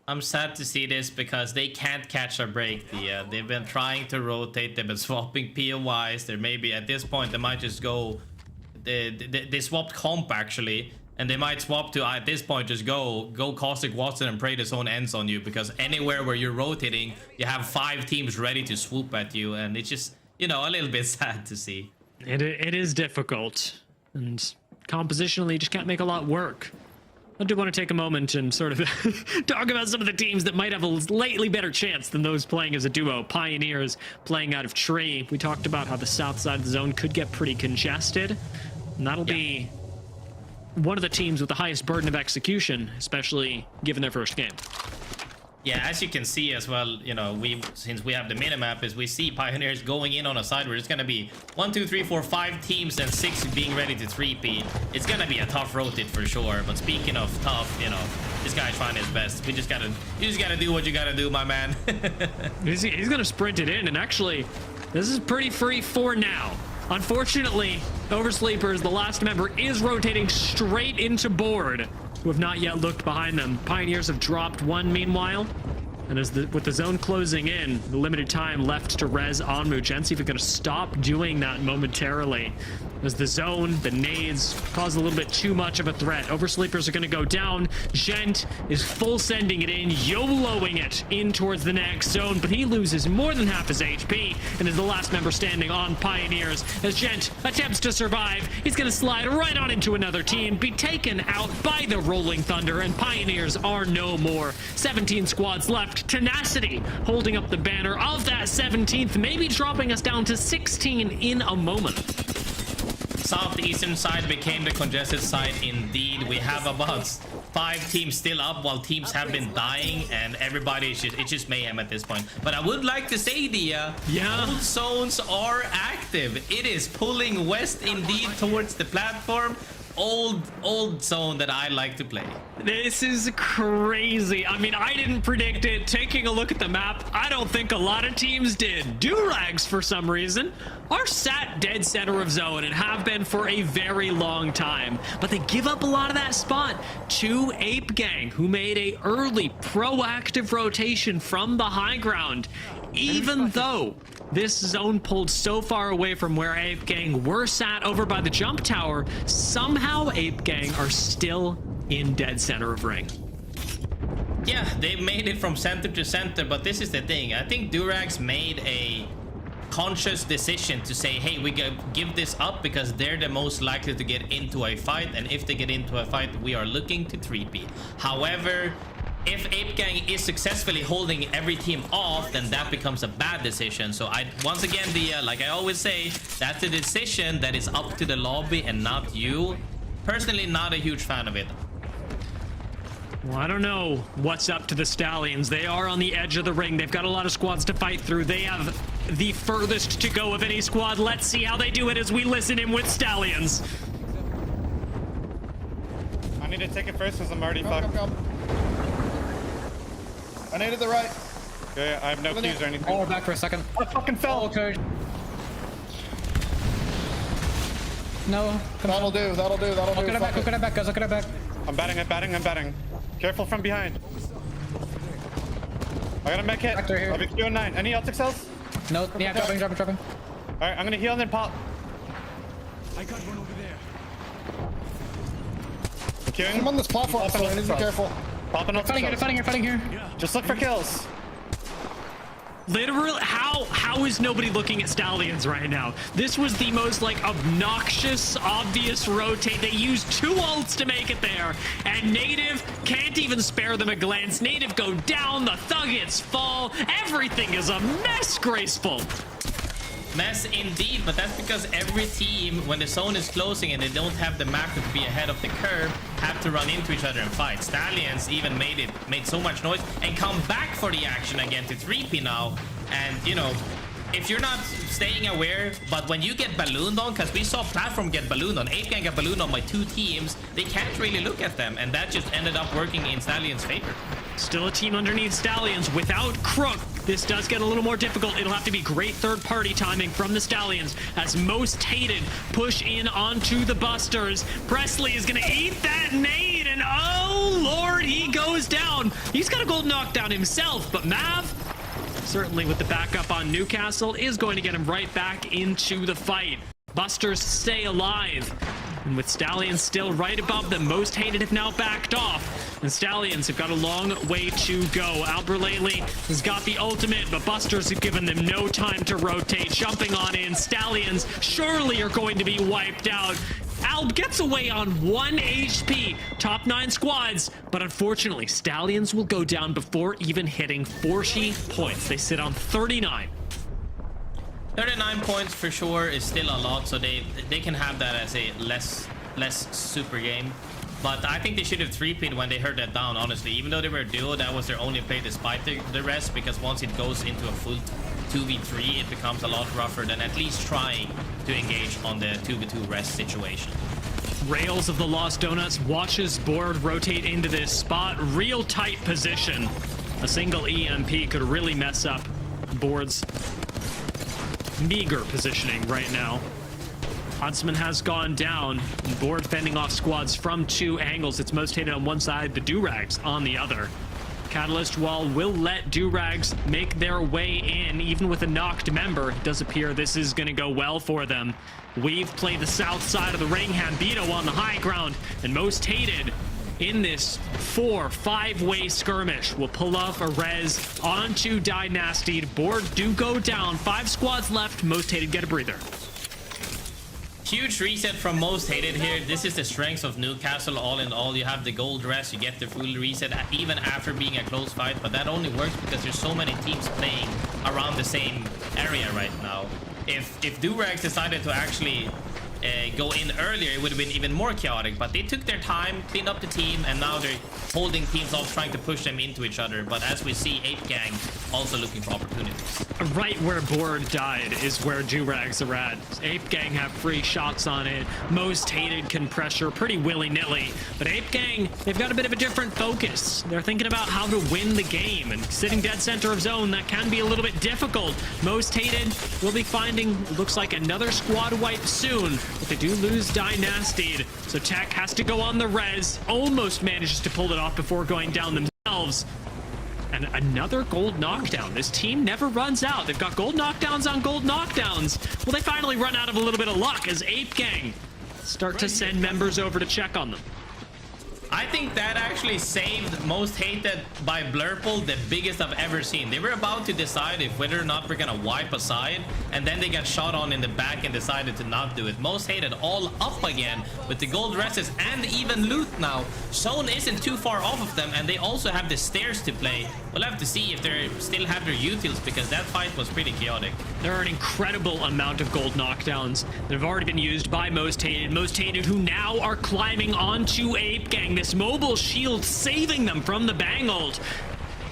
I'm sad to see this because they can't catch a break. They've been trying to rotate. They've been swapping POIs. There maybe at this point they might just go. They swapped comp actually, and they might swap to at this point just go Caustic Watson and pray the zone ends on you, because anywhere where you're rotating, you have 5 teams ready to swoop at you, and it's just, you know, a little bit sad to see. It is difficult, and compositionally you just can't make a lot work. I do want to take a moment and sort of talk about some of the teams that might have a slightly better chance than those playing as a duo. Pioneers playing out of Tree. We talked about how the south side of the zone could get pretty congested, and that'll be one of the teams with the highest burden of execution, especially given their first game. Yeah, as you can see as well, you know, since we have the minimap, is we see Pioneers going in on a side where it's gonna be 1, 2, 3, 4, 5 teams and 6 being ready to 3P. It's gonna be a tough rotate for sure. But speaking of tough, you know, this guy's trying his best. You just gotta do what you gotta do, my man. He's gonna sprint it in, and actually, this is pretty free for now. Unfortunately, Oversleepers, the last member, is rotating straight into board, who have not yet looked behind them. Pioneers have dropped one meanwhile. And with the zone closing in, the limited time left to res Onmu, Gent's even going to stop doing that momentarily. As the zone, the nades, cause a little bit too much of a threat. Oversleepers are going to go down. Gent is full sending it in, YOLOing it in towards the next zone, but he loses more than half his HP and is the last member standing on Pioneers. As Gent attempts to survive, he's going to slide right on into another team, be taken out by the Rolling Thunder, and Pioneers are no more. 17 squads left. Tenacity holding up the banner of that 17th, maybe dropping us down to 16 in a moment. Southeastern side became the congested side indeed. We have about 5 teams still up while teams have been dying, and everybody is it's just mayhem at this point. But I would like to say the old zones are active. It is pulling west indeed towards the platform. Old zone that I like to play. This is crazy. I mean, I didn't predict it. Taking a look at the map, I don't think a lot of teams did. Durags, for some reason, are sat dead center of zone and have been for a very long time. But they give up a lot of that spot to Ape Gang, who made a early proactive rotation from the high ground. Even though this zone pulled so far away from where Ape Gang were sat over by the jump tower, somehow Ape Gang are still in dead center of ring. Yeah, they made it from center to center, but this is the thing. I think Durags made a conscious decision to say, hey, we give this up because they're the most likely to get into a fight, and if they get into a fight, we are looking to 3P. However, if Ape Gang is successfully holding every team off, then that becomes a bad decision. So once again, like I always say, that's a decision that is up to the lobby and not you. Personally, not a huge fan of it. Well, I don't know what's up to the Stallions. They are on the edge of the ring. They've got a lot of squads to fight through. They have the furthest to go of any squad. Let's see how they do it as we listen in with Stallions. I need to take it first because I'm already fucked. I needed the right. Okay, I have no keys or anything. Oh, back for a second. I fucking fell. Okay. No. That'll do. That'll do. That'll do. Look at it back, guys. Look at it back. I'm batting. Careful from behind. I got a mech hit. I'll be doing 9. Any Celtic cells? No. Yeah, dropping. All right, I'm gonna heal and then pop. I got one over there. Queuing. I'm on this platform, so I need to be careful. Popping up. Fighting here. Just look for kills. Literally, how is nobody looking at Stallions right now? This was the most like obnoxious, obvious rotate. They used 2 ults to make it there, and Native can't even spare them a glance. Native go down, the Thuggets fall. Everything is a mess, Graceful. Mess indeed, but that's because every team, when the zone is closing and they don't have the macro to be ahead of the curve, have to run into each other and fight. Stallions even made so much noise and come back for the action again to 3P now. And you know, if you're not staying aware, but when you get ballooned on, because we saw platform get ballooned on, Ape Gang got ballooned on by 2 teams, they can't really look at them, and that just ended up working in Stallions' favor. Still a team underneath Stallions without Crook. This does get a little more difficult. It'll have to be great third-party timing from the Stallions as Most Hated push in onto the Busters. Presley is going to eat that nade, and oh, Lord, he goes down. He's got a gold knockdown himself, but Mav, certainly with the backup on Newcastle, is going to get him right back into the fight. Busters stay alive. And with Stallions still right above them, Most Hated have now backed off. And Stallions have got a long way to go. Alberlele has got the ultimate, but Busters have given them no time to rotate. Jumping on in, Stallions surely are going to be wiped out. Alb gets away on 1 HP. Top 9 squads, but unfortunately, Stallions will go down before even hitting 40 points. They sit on 39. 39 points for sure is still a lot, so they can have that as a less super game. But I think they should have 3P'd when they heard that down, honestly. Even though they were a duo, that was their only play despite the rest, because once it goes into a full 2v3, it becomes a lot rougher than at least trying to engage on the 2v2 rest situation. Rails of the Lost Donuts watches board rotate into this spot. Real tight position. A single EMP could really mess up board's meager positioning right now. Huntsman has gone down. Board fending off squads from 2 angles. It's most hated on one side, the Durags on the other. Catalyst Wall will let Durags make their way in, even with a knocked member. It does appear this is going to go well for them. We've played the south side of the ring, Hambito on the high ground, and most hated in this 4-5-way skirmish will pull off a res onto Dynasty. Board do go down. 5 squads left. Most hated get a breather. Huge reset from most hated here. This is the strength of Newcastle. All in all, you have the gold dress, you get the full reset even after being a close fight, but that only works because there's so many teams playing around the same area right now. If Durags decided to actually go in earlier, it would have been even more chaotic, but they took their time, cleaned up the team, and now they're holding teams off, trying to push them into each other. But as we see, Ape Gang also looking for opportunities. Right where Board died is where Durags are at. Ape Gang have free shots on it. Most hated can pressure pretty willy-nilly, but Ape Gang, they've got a bit of a different focus. They're thinking about how to win the game, and sitting dead center of zone, that can be a little bit difficult. Most hated will be finding, looks like, another squad wipe soon. But they do lose Dynasty, so Tech has to go on the res. Almost manages to pull it off before going down themselves. And another gold knockdown. This team never runs out. They've got gold knockdowns on gold knockdowns. Well, they finally run out of a little bit of luck as Ape Gang start to send members over to check on them. I think that actually saved most hated by Blurple, the biggest I've ever seen. They were about to decide if whether or not we're gonna wipe aside, and then they got shot on in the back and decided to not do it. Most hated all up again with the gold dresses and even loot now. Zone isn't too far off of them, and they also have the stairs to play. We'll have to see if they still have their utils, because that fight was pretty chaotic. There are an incredible amount of gold knockdowns that have already been used by Most Hated, who now are climbing onto Ape Gang. This mobile shield saving them from the bang ult.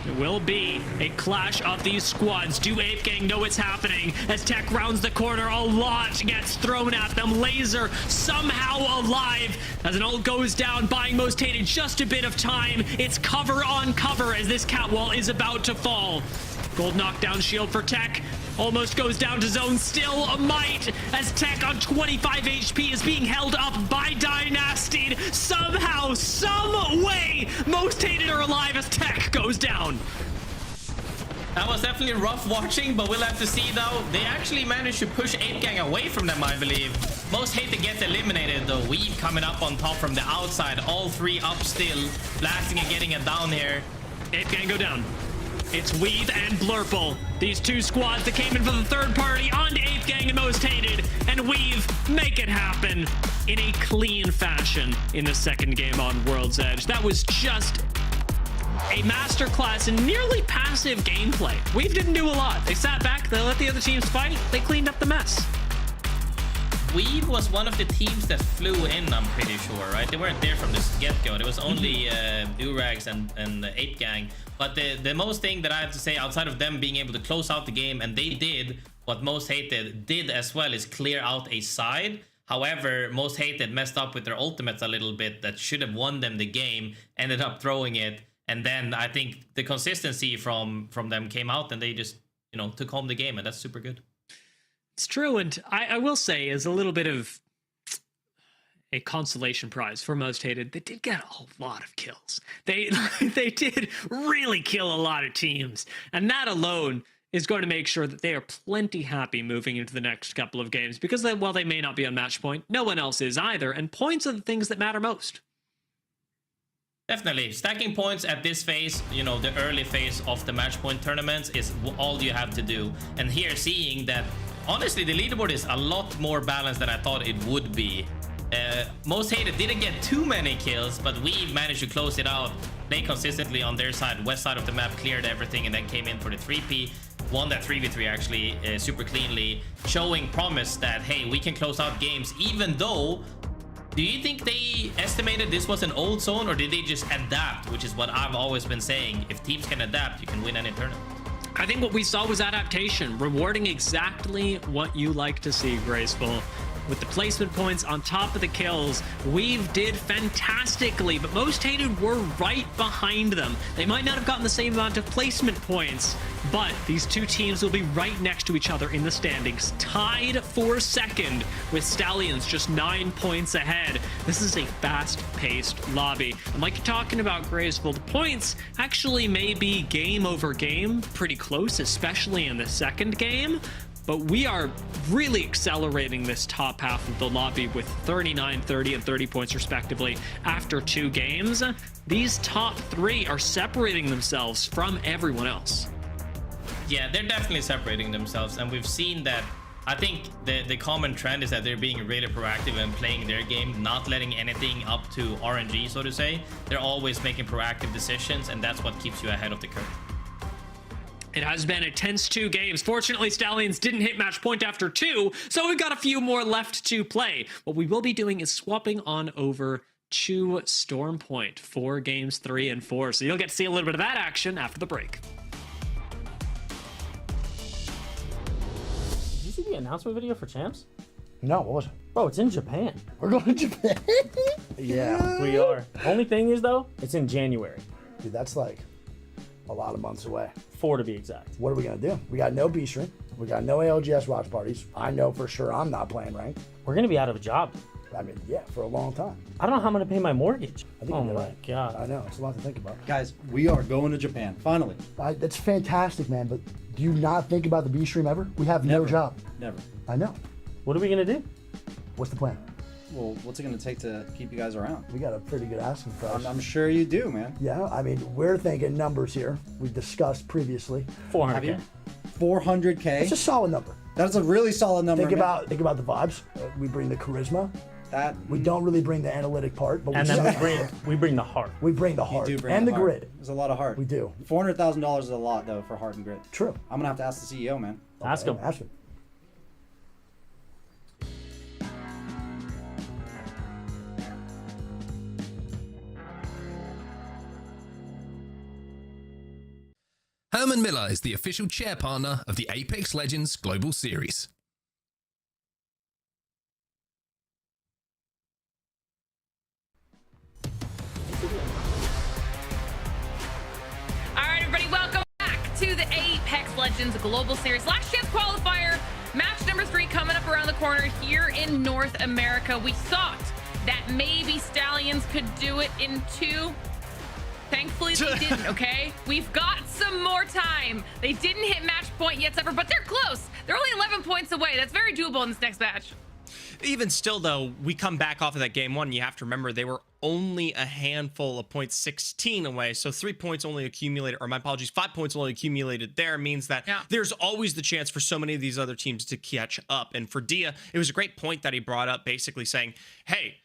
There will be a clash of these squads. Do Ape Gang know it's happening? As Tech rounds the corner, a lot gets thrown at them. Laser somehow alive as an ult goes down, buying Most Hated just a bit of time. It's cover on cover as this catwall is about to fall. Gold knockdown shield for Tech. Almost goes down to zone, still a might, as Tech on 25 HP is being held up by Dynasty. Somehow, some way, Most Hated are alive as Tech goes down. That was definitely rough watching, but we'll have to see though. They actually managed to push Ape Gang away from them, I believe. Most hated gets eliminated though. Weave coming up on top from the outside. All 3 up still, blasting and getting it down here. Ape Gang go down. It's Weave and Blurple. These 2 squads that came in for the third party on to Ape Gang and Most Hated. And Weave make it happen in a clean fashion in the second game on World's Edge. That was just a masterclass in nearly passive gameplay. Weave didn't do a lot. They sat back, they let the other teams fight, they cleaned up the mess. Weave was one of the teams that flew in, I'm pretty sure, right? They weren't there from the get-go. There was only Durags and the Ape Gang. But the most thing that I have to say, outside of them being able to close out the game, and they did what Most Hated did as well, is clear out a side. However, Most Hated messed up with their ultimates a little bit that should have won them the game, ended up throwing it. And then I think the consistency from them came out, and they just, you know, took home the game, and that's super good. It's true, and I will say, is a little bit of a consolation prize for Most Hated. They did get a lot of kills. They did really kill a lot of teams, and that alone is going to make sure that they are plenty happy moving into the next couple of games, because while they may not be on match point, no one else is either, and points are the things that matter most. Definitely. Stacking points at this phase, you know, the early phase of the match point tournaments, is all you have to do. And here, seeing that, honestly, the leaderboard is a lot more balanced than I thought it would be. Most Hated didn't get too many kills, but we managed to close it out. They consistently on their side, west side of the map, cleared everything and then came in for the 3P. Won that 3v3 actually super cleanly, showing promise that, hey, we can close out games, even though... Do you think they estimated this was an old zone, or did they just adapt, which is what I've always been saying? If teams can adapt, you can win any tournament. I think what we saw was adaptation, rewarding exactly what you like to see, Graceful. with the placement points on top of the kills. We've did fantastically, but Most Hated were right behind them. They might not have gotten the same amount of placement points, but these two teams will be right next to each other in the standings, tied for second, with Stallions just 9 points ahead. This is a fast-paced lobby. And like you're talking about, Graceful, the points actually may be game over game, pretty close, especially in the second game. But we are really accelerating this top half of the lobby with 39, 30, and 30 points respectively after 2 games. These top 3 are separating themselves from everyone else. Yeah, they're definitely separating themselves, and we've seen that. I think the common trend is that they're being really proactive and playing their game, not letting anything up to RNG, so to say. They're always making proactive decisions, and that's what keeps you ahead of the curve. It has been a tense 2 games. Fortunately, Stallions didn't hit match point after 2, so we've got a few more left to play. What we will be doing is swapping on over to Storm Point for games 3 and 4. So you'll get to see a little bit of that action after the break. Did you see the announcement video for Champs? No, what was it? Bro, it's in Japan. We're going to Japan? Yeah. We are. Only thing is, though, it's in January. Dude, that's like a lot of months away. 4 to be exact. What are we going to do? We got no B-Stream. We got no ALGS watch parties. I know for sure I'm not playing ranked. We're going to be out of a job. I mean, yeah, for a long time. I don't know how I'm going to pay my mortgage. I think oh you're my right. God. I know, it's a lot to think about. Guys, we are going to Japan, finally. That's fantastic, man, but do you not think about the B-Stream ever? We have Never. no job. Never. I know. What are we going to do? What's the plan? Well, what's it going to take to keep you guys around? We got a pretty good asking price. I'm sure you do, man. Yeah, I mean, we're thinking numbers here. We discussed previously. 400K. 400K? It's a solid number. That's a really solid number. Think about the vibes. We bring the charisma. We don't really bring the analytic part, but we bring the heart. We bring the heart You do bring and the heart. grid. There's a lot of heart. We do. $400,000 is a lot though for heart and grit. True. I'm gonna have to ask the CEO, man. Ask him. Ask him. Herman Miller is the official chair partner of the Apex Legends Global Series. All right, everybody, welcome back to the Apex Legends Global Series. Last chance qualifier, match number 3 coming up around the corner here in North America. We thought that maybe Stallions could do it in 2. Thankfully, they didn't, okay? We've got some more time. They didn't hit match point yet, Zephyr, but they're close. They're only 11 points away. That's very doable in this next match. Even still, though, we come back off of that game 1. You have to remember they were only a handful of points, 16 away. So 3 points only accumulated, or my apologies, 5 points only accumulated there means that there's always the chance for so many of these other teams to catch up. And for Dia, it was a great point that he brought up, basically saying, hey,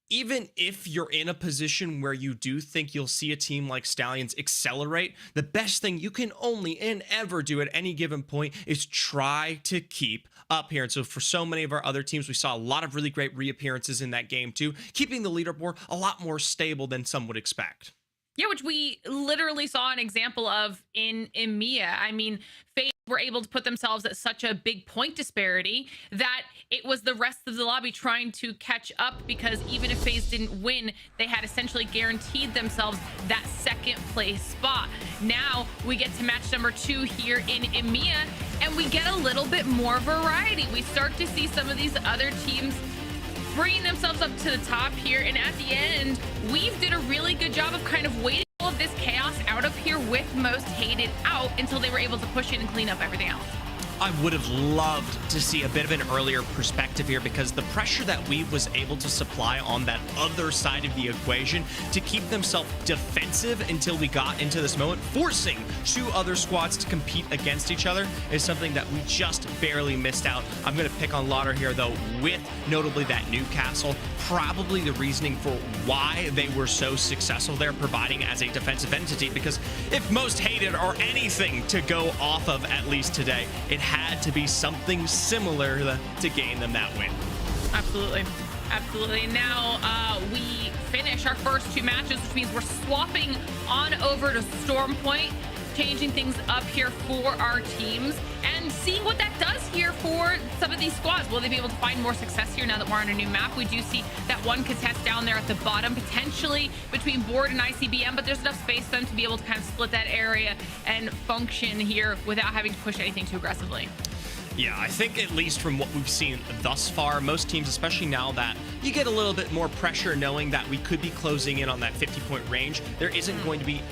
even if you're in a position where you do think you'll see a team like Stallions accelerate, the best thing you can only and ever do at any given point is try to keep up here. And so for so many of our other teams, we saw a lot of really great reappearances in that game too, keeping the leaderboard a lot more stable than some would expect. Yeah, which we literally saw an example of in EMEA. I mean, FACEIT were able to put themselves at such a big point disparity that it was the rest of the lobby trying to catch up, because even if FaZe didn't win, they had essentially guaranteed themselves that second place spot. Now we get to match number 2 here in EMEA, and we get a little bit more variety. We start to see some of these other teams bringing themselves up to the top here, and at the end, Weave did a really good job of kind of waiting all of this chaos out up here with Most Hated out until they were able to push in and clean up everything else. I would have loved to see a bit of an earlier perspective here, because the pressure that Weave was able to supply on that other side of the equation to keep themselves defensive until we got into this moment, forcing 2 other squads to compete against each other, is something that we just barely missed out. I'm going to pick on Lauder here, though, with notably that Newcastle, probably the reasoning for why they were so successful there, providing as a defensive entity, because if Most Hated are anything to go off of, at least today, it had to be something similar to gain them that win. Absolutely. Absolutely. And now we finish our first 2 matches, which means we're swapping on over to Storm Point. changing things up here for our teams and seeing what that does here for some of these squads. Will they be able to find more success here now that we're on a new map? We do see that one contest down there at the bottom, potentially between board and ICBM, but there's enough space for them to be able to kind of split that area and function here without having to push anything too aggressively. Yeah, I think at least from what we've seen thus far, most teams, especially now that you get a little bit more pressure knowing that we could be closing in on that 50-point range, there isn't going to be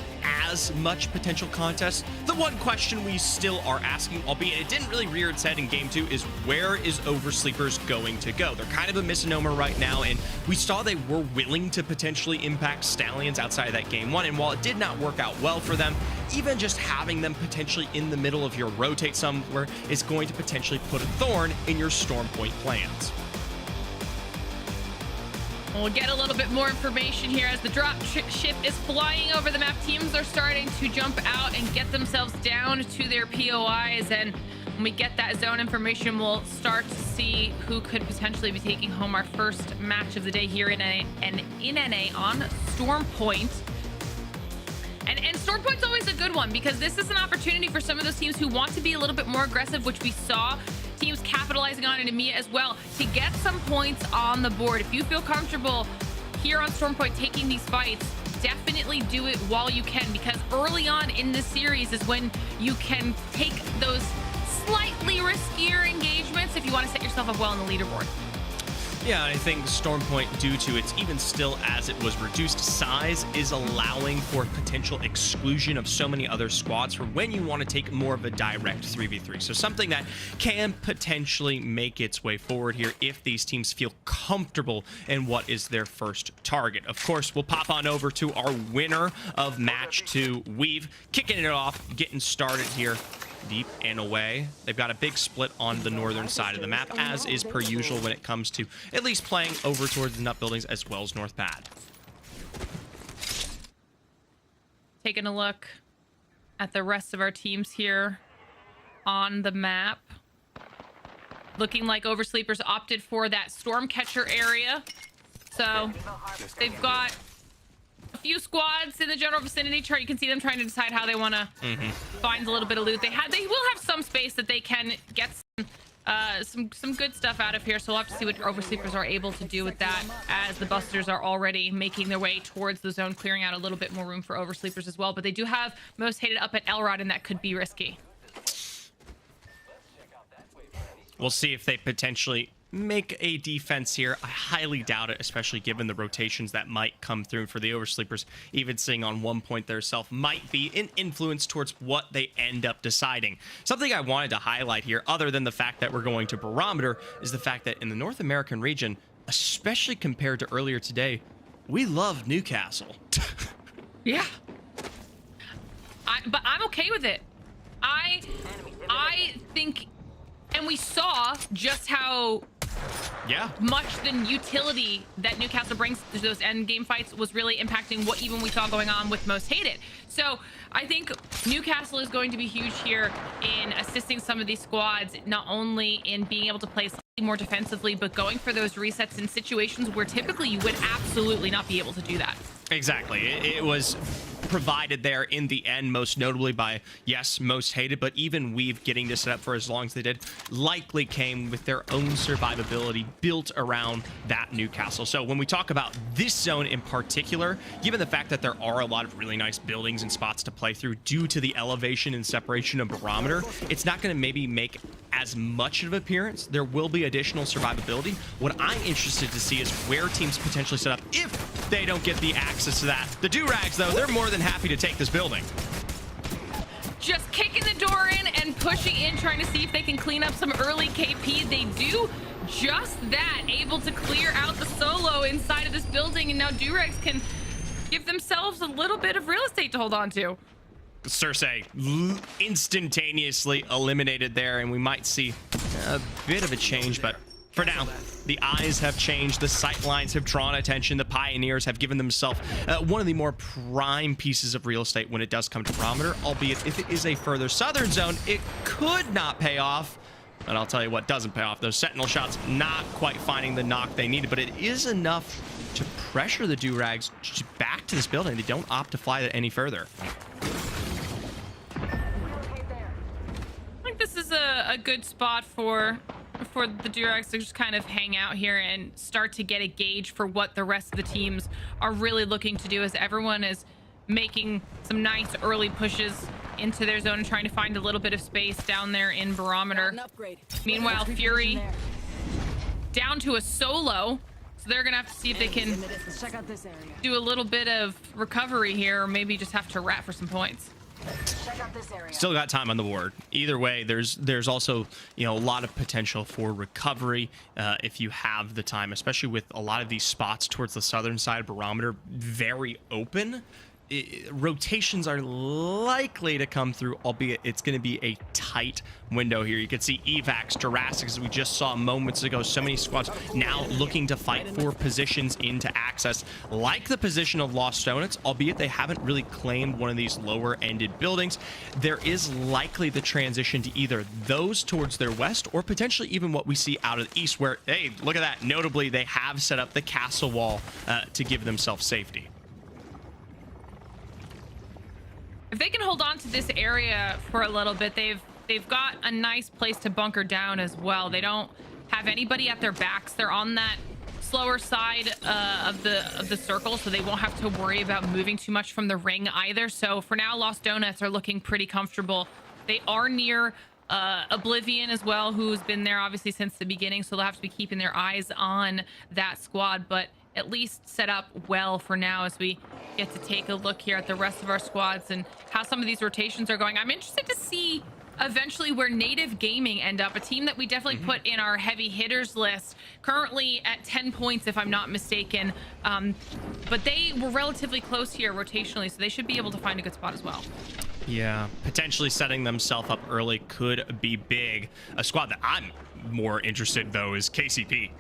as much potential contest. The one question we still are asking, albeit it didn't really rear its head in Game 2, is where is Oversleepers going to go? They're kind of a misnomer right now, and we saw they were willing to potentially impact Stallions outside of that Game 1, and while it did not work out well for them, even just having them potentially in the middle of your rotate somewhere is going to potentially put a thorn in your Storm Point plans. We'll get a little bit more information here as the drop ship is flying over the map. Teams are starting to jump out and get themselves down to their POIs, and when we get that zone information, we'll start to see who could potentially be taking home our first match of the day here in NA on Storm Point. And Storm Point's always a good one because this is an opportunity for some of those teams who want to be a little bit more aggressive, which we saw teams capitalizing on in EMEA as well, to get some points on the board. If you feel comfortable here on Storm Point taking these fights, definitely do it while you can, because early on in this series is when you can take those slightly riskier engagements if you want to set yourself up well on the leaderboard. Yeah, I think Storm Point, due to its even still as it was reduced size, is allowing for potential exclusion of so many other squads for when you want to take more of a direct 3v3. So something that can potentially make its way forward here if these teams feel comfortable in what is their first target. Of course, we'll pop on over to our winner of match 2, Weave, kicking it off, getting started here. Deep and away. They've got a big split on the northern side of the map, as is per usual when it comes to at least playing over towards the nut buildings as well as North Pad. Taking a look at the rest of our teams here on the map. Looking like Oversleepers opted for that Stormcatcher area. So they've got a few squads in the general vicinity chart. You can see them trying to decide how they want to find a little bit of loot. They will have some space that they can get some good stuff out of here. So we'll have to see what Oversleepers are able to do with that, as the Busters are already making their way towards the zone, clearing out a little bit more room for Oversleepers as well. But they do have Most Hated up at Elrod, and that could be risky. We'll see if they potentially make a defense here. I highly doubt it, especially given the rotations that might come through for the Oversleepers. Even sitting on 1 point theirself might be an influence towards what they end up deciding. Something I wanted to highlight here, other than the fact that we're going to Barometer, is the fact that in the North American region, especially compared to earlier today, we love Newcastle. Yeah. But I'm okay with it. I think, and we saw just how much the utility that Newcastle brings to those end game fights was really impacting what even we saw going on with Most Hated. So I think Newcastle is going to be huge here in assisting some of these squads, not only in being able to play slightly more defensively, but going for those resets in situations where typically you would absolutely not be able to do that. Exactly. It was provided there in the end, most notably by, yes, Most Hated, but even Weave getting to set up for as long as they did likely came with their own survivability built around that Newcastle. So when we talk about this zone in particular, given the fact that there are a lot of really nice buildings and spots to play through due to the elevation and separation of Barometer, it's not going to maybe make as much of an appearance. There will be additional survivability. What I'm interested to see is where teams potentially set up if they don't get the access to that. The Do-Rags, though, they're more than happy to take this building. Just kicking the door in and pushing in, trying to see if they can clean up some early KP. They do just that, able to clear out the solo inside of this building, and now Do-Rags can give themselves a little bit of real estate to hold on to. Cersei instantaneously eliminated there, and we might see a bit of a change, but for now, the eyes have changed, the sight lines have drawn attention, the Pioneers have given themselves one of the more prime pieces of real estate when it does come to Barometer, albeit if it is a further southern zone, it could not pay off. And I'll tell you what doesn't pay off. Those Sentinel shots not quite finding the knock they needed, but it is enough to pressure the Do-Rags back to this building. They don't opt to fly it any further. a good spot for the Durags to just kind of hang out here and start to get a gauge for what the rest of the teams are really looking to do, as everyone is making some nice early pushes into their zone and trying to find a little bit of space down there in Barometer. Meanwhile, Fury down to a solo, so they're gonna have to see if they can do a little bit of recovery here, or maybe just have to rat for some points. Still got time on the board. Either way, there's also, you know, a lot of potential for recovery if you have the time, especially with a lot of these spots towards the southern side of Barometer very open. Rotations are likely to come through, albeit it's going to be a tight window here. You can see evacs, Jurassics, as we just saw moments ago. So many squads now looking to fight for positions into access, like the position of Lost Donuts, albeit they haven't really claimed one of these lower-ended buildings. There is likely the transition to either those towards their west, or potentially even what we see out of the east, where, hey, look at that. Notably, they have set up the castle wall to give themselves safety. If they can hold on to this area for a little bit, they've got a nice place to bunker down as well. They don't have anybody at their backs. They're on that slower side of the circle, so they won't have to worry about moving too much from the ring either. So for now, Lost Donuts are looking pretty comfortable. They are near Oblivion as well, who's been there obviously since the beginning, so they'll have to be keeping their eyes on that squad, but at least set up well for now as we get to take a look here at the rest of our squads and how some of these rotations are going. I'm interested to see eventually where Native Gaming end up, a team that we definitely put in our heavy hitters list, currently at 10 points if I'm not mistaken, but they were relatively close here rotationally, so they should be able to find a good spot as well. Yeah, potentially setting themselves up early could be big. A squad that I'm more interested, though, is KCP.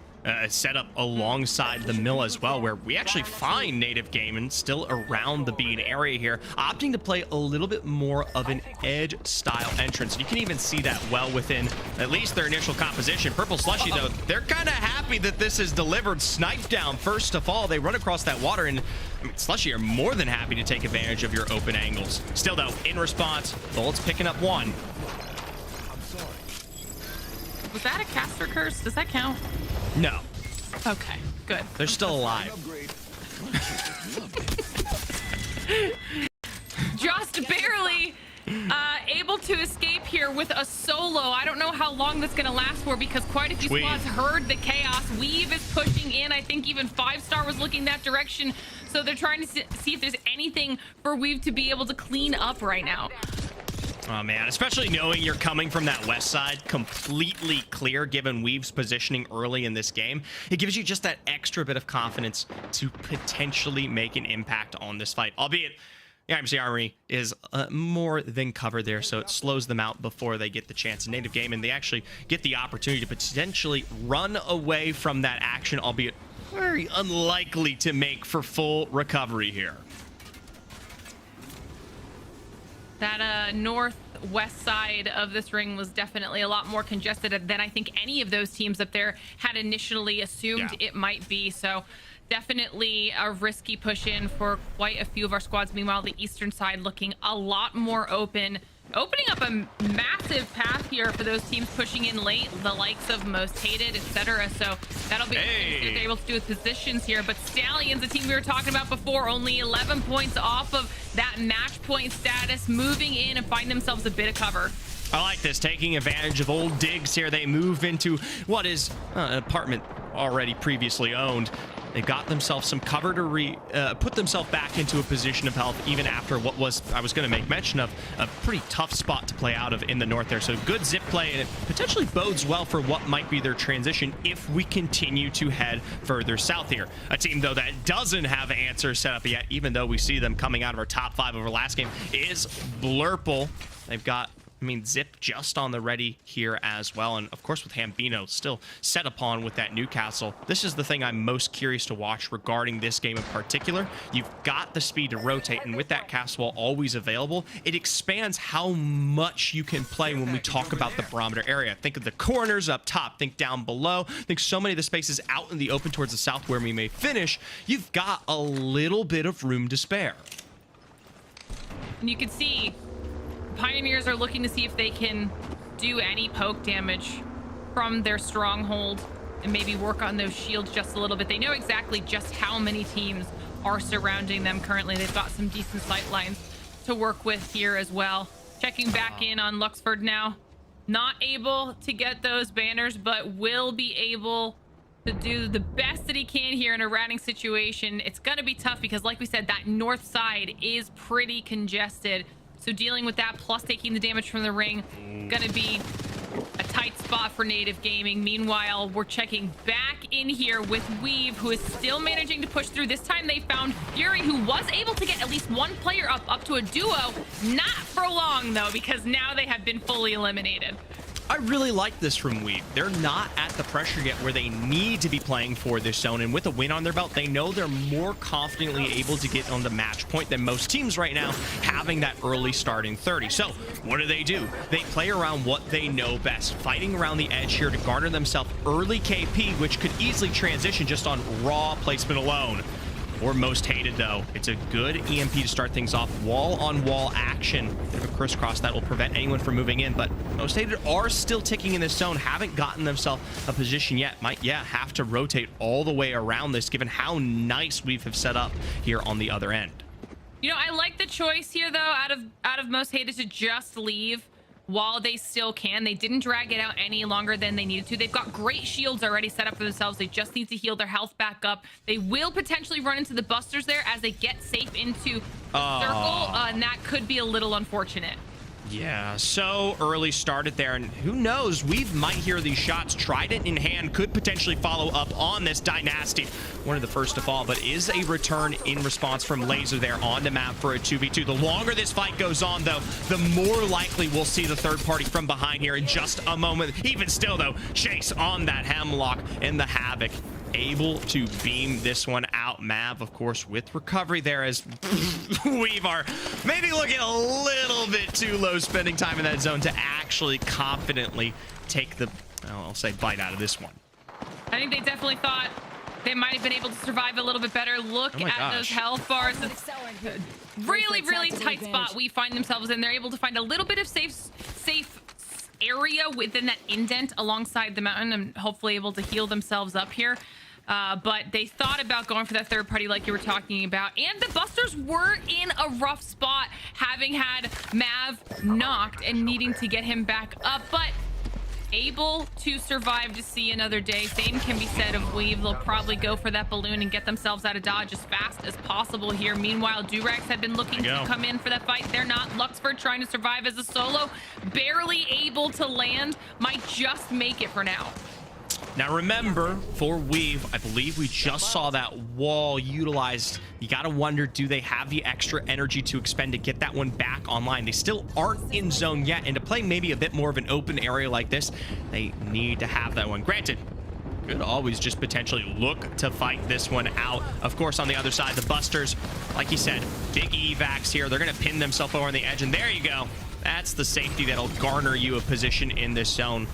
Set up alongside the mill as well, where we actually find Native Gaming still around the bean area here, opting to play a little bit more of an edge style entrance. You can even see that well within at least their initial composition. Purple Slushy, though, they're kind of happy that this is delivered. Snipe down first of all. They run across that water, and I mean, Slushy are more than happy to take advantage of your open angles. Still, though, in response, Bullets picking up one. Was that a caster curse? Does that count? No. Okay, good. They're still alive. Just barely able to escape here with a solo. I don't know how long that's going to last for, because quite a few squads heard the chaos. Weave is pushing in. I think even 5-star was looking that direction. So they're trying to see if there's anything for Weave to be able to clean up right now. Oh man, especially knowing you're coming from that west side completely clear, given Weave's positioning early in this game. It gives you just that extra bit of confidence to potentially make an impact on this fight. Albeit, the IMC Armory is more than covered there, so it slows them out before they get the chance. In Native Gaming, they actually get the opportunity to potentially run away from that action, albeit very unlikely to make for full recovery here. That northwest side of this ring was definitely a lot more congested than I think any of those teams up there had initially assumed it might be. So definitely a risky push in for quite a few of our squads. Meanwhile, the eastern side looking a lot more open, opening up a massive path here for those teams pushing in late, the likes of Most Hated, etc. So that'll be what they're able to do with positions here. But Stallions, the team we were talking about before, only 11 points off of that match point status, moving in and find themselves a bit of cover. I like this, taking advantage of old digs here. They move into what is an apartment already previously owned. They got themselves some cover to put themselves back into a position of health, even after what was, I was going to make mention of, a pretty tough spot to play out of in the north there. So good zip play, and it potentially bodes well for what might be their transition if we continue to head further south here. A team, though, that doesn't have answers set up yet, even though we see them coming out of our top 5 over last game, is Blurple. They've got, I mean, Zip just on the ready here as well. And of course, with Hambino still set upon with that Newcastle. This is the thing I'm most curious to watch regarding this game in particular. You've got the speed to rotate, and with that castle wall always available, it expands how much you can play when we talk about the Barometer area. Think of the corners up top, think down below, think so many of the spaces out in the open towards the south where we may finish. You've got a little bit of room to spare. And you can see Pioneers are looking to see if they can do any poke damage from their stronghold and maybe work on those shields just a little bit. They know exactly just how many teams are surrounding them currently. They've got some decent sight lines to work with here as well. Checking back in on Luxford now. Not able to get those banners, but will be able to do the best that he can here in a routing situation. It's going to be tough because, like we said, that north side is pretty congested. So dealing with that plus taking the damage from the ring, going to be a tight spot for Native Gaming. Meanwhile, we're checking back in here with Weave, who is still managing to push through. This time they found Fury, who was able to get at least one player up to a duo. Not for long, though, because now they have been fully eliminated. I really like this from Weave. They're not at the pressure yet where they need to be playing for this zone, and with a win on their belt, they know they're more confidently able to get on the match point than most teams right now, having that early starting 30. So what do? They play around what they know best, fighting around the edge here to garner themselves early KP, which could easily transition just on raw placement alone. Or most hated, though. It's a good EMP to start things off. Wall-on-wall action. Bit of a crisscross that will prevent anyone from moving in, but most hated are still ticking in this zone. Haven't gotten themselves a position yet. Might, have to rotate all the way around this, given how nice we have set up here on the other end. You know, I like the choice here, though, out of most hated to just leave while they still can. They didn't drag it out any longer than they needed to. They've got great shields already set up for themselves. They just need to heal their health back up. They will potentially run into the busters there as they get safe into the circle, and that could be a little unfortunate. Yeah, so early started there, and who knows, we might hear these shots. Trident in hand could potentially follow up on this. Dynasty, one of the first to fall, but is a return in response from Laser there on the map for a 2v2. The longer this fight goes on, though, the more likely we'll see the third party from behind here in just a moment. Even still, though, Chase on that Hemlock and the Havoc able to beam this one out. Mav, of course, with recovery there, as Weave are maybe looking a little bit too low, spending time in that zone to actually confidently take the, I'll say, bite out of this one. I think they definitely thought they might have been able to survive a little bit better. Look at those health bars. It's really, really tight spot we find themselves in. They're able to find a little bit of safe area within that indent alongside the mountain and hopefully able to heal themselves up here. But they thought about going for that third party like you were talking about, and the Busters were in a rough spot, having had Mav knocked and needing to get him back up, but able to survive to see another day. Same can be said of Weave. They'll probably go for that balloon and get themselves out of dodge as fast as possible here. Meanwhile, Durax had been looking to come in for that fight. They're not. Luxford trying to survive as a solo, barely able to land, might just make it for now. Now remember, for Weave, I believe we just saw that wall utilized. You gotta wonder, do they have the extra energy to expend to get that one back online? They still aren't in zone yet, and to play maybe a bit more of an open area like this, they need to have that one. Granted, could always just potentially look to fight this one out. Of course, on the other side, the Busters, like you said, big evacs here. They're gonna pin themselves over on the edge, and there you go. That's the safety that'll garner you a position in this zone.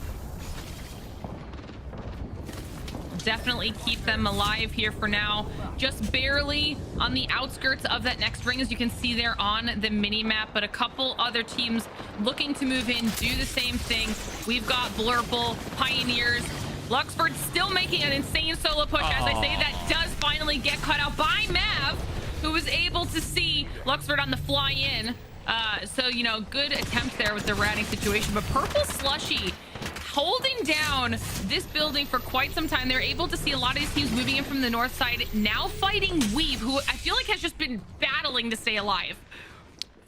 Definitely keep them alive here for now. Just barely on the outskirts of that next ring, as you can see there on the mini map, but a couple other teams looking to move in, do the same thing. We've got Blurple, Pioneers, Luxford still making an insane solo push. As I say, that does finally get cut out by Mav, who was able to see Luxford on the fly in. So, you know, good attempt there with the routing situation, but Purple Slushy holding down this building for quite some time. They're able to see a lot of these teams moving in from the north side, now fighting Weave, who I feel like has just been battling to stay alive.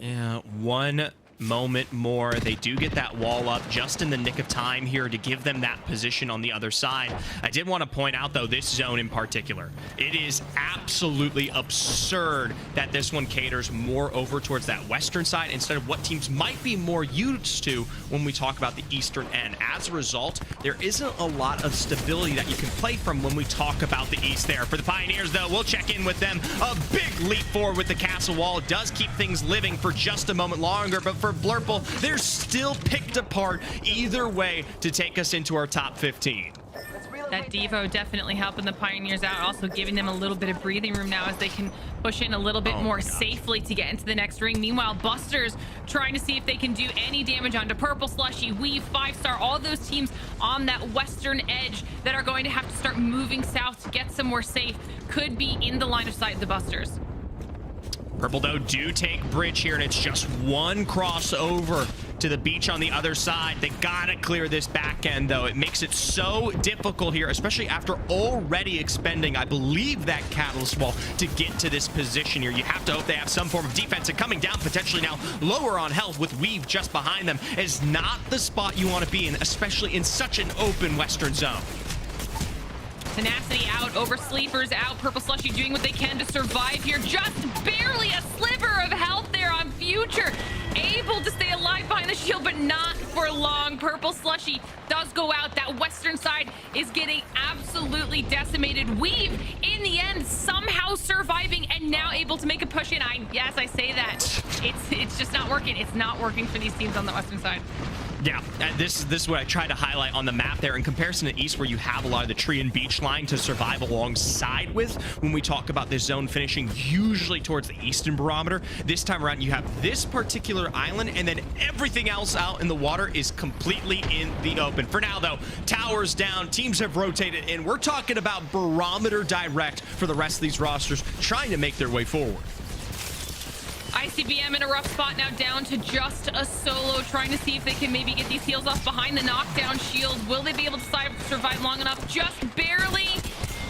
Yeah, one moment more. They do get that wall up just in the nick of time here to give them that position on the other side. I did want to point out, though, this zone in particular. It is absolutely absurd that this one caters more over towards that western side instead of what teams might be more used to when we talk about the eastern end. As a result, there isn't a lot of stability that you can play from when we talk about the east there. For the Pioneers, though, we'll check in with them. A big leap forward with the castle wall. It does keep things living for just a moment longer, but for Blurple, they're still picked apart either way to take us into our top 15. That Devo definitely helping the Pioneers out, also giving them a little bit of breathing room now as they can push in a little bit more safely to get into the next ring. Meanwhile, Busters trying to see if they can do any damage onto Purple Slushy, Weave, 5-star, all those teams on that western edge that are going to have to start moving south to get somewhere safe. Could be in the line of sight of the Busters. Purple, though, do take bridge here, and it's just one crossover to the beach on the other side. They gotta clear this back end, though. It makes it so difficult here, especially after already expending, I believe, that catalyst wall to get to this position here. You have to hope they have some form of defense, and coming down potentially now lower on health with Weave just behind them is not the spot you want to be in, especially in such an open western zone. Tenacity out, Oversleepers out, Purple Slushy doing what they can to survive here. Just barely a sliver of health there on Future. Able to stay alive behind the shield, but not for long. Purple Slushy does go out. That western side is getting absolutely decimated. Weave, in the end, somehow surviving and now able to make a push in. Yes, I say that. It's just not working. It's not working for these teams on the western side. Yeah, this is what I tried to highlight on the map there in comparison to East, where you have a lot of the tree and beach line to survive alongside with when we talk about this zone finishing usually towards the eastern barometer. This time around, you have this particular island, and then everything else out in the water is completely in the open. For now, though, towers down, teams have rotated in. We're talking about barometer direct for the rest of these rosters trying to make their way forward. ICBM in a rough spot now, down to just a solo, trying to see if they can maybe get these heals off behind the knockdown shield. Will they be able to survive long enough? Just barely.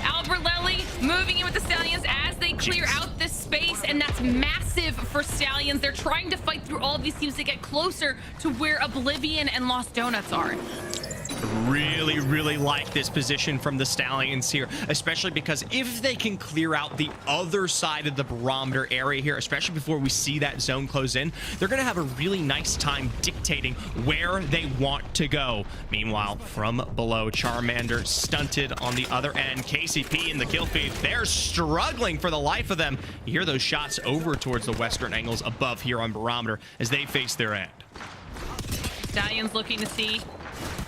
Albert Lely moving in with the Stallions as they clear out this space, and that's massive for Stallions. They're trying to fight through all of these teams to get closer to where Oblivion and Lost Donuts are. Really like this position from the Stallions here, especially because if they can clear out the other side of the barometer area here, especially before we see that zone close in, they're going to have a really nice time dictating where they want to go. Meanwhile, from below, Charmander stunted on the other end. KCP in the kill feed, they're struggling for the life of them. You hear those shots over towards the western angles above here on barometer as they face their end. Stallions looking to see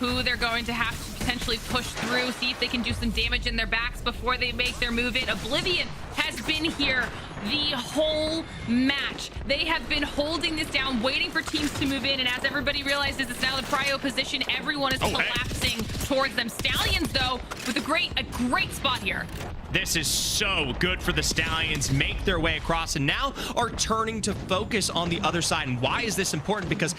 who they're going to have to potentially push through, see if they can do some damage in their backs before they make their move in. Oblivion has been here the whole match. They have been holding this down, waiting for teams to move in, and as everybody realizes it's now the prio position, everyone is collapsing towards them. Stallions, though, with a great spot here. This is so good for the Stallions. Make their way across and now are turning to focus on the other side. And why is this important? Because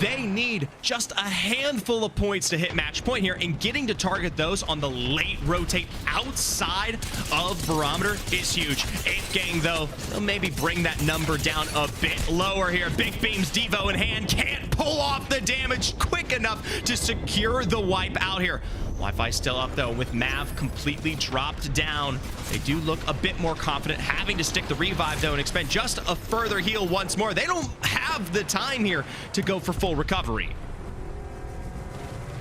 they need just a handful of points to hit match point here, and getting to target those on the late rotate outside of barometer is huge. 8th gang, though, they'll maybe bring that number down a bit lower here. Big Beams, Devo in hand, can't pull off the damage quick enough to secure the wipe out here. Wi-Fi still up, though, with Mav completely dropped down. They do look a bit more confident, having to stick the revive, though, and expend just a further heal once more. They don't have the time here to go for full recovery.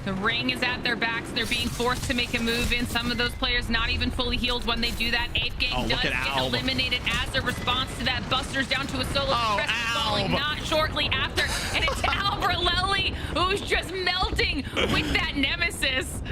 The ring is at their backs. They're being forced to make a move in. Some of those players not even fully healed when they do that. 8th gang does get eliminated as a response to that. Buster's down to a solo. Falling not shortly after. And it's Albrelelli who's just melting with that nemesis.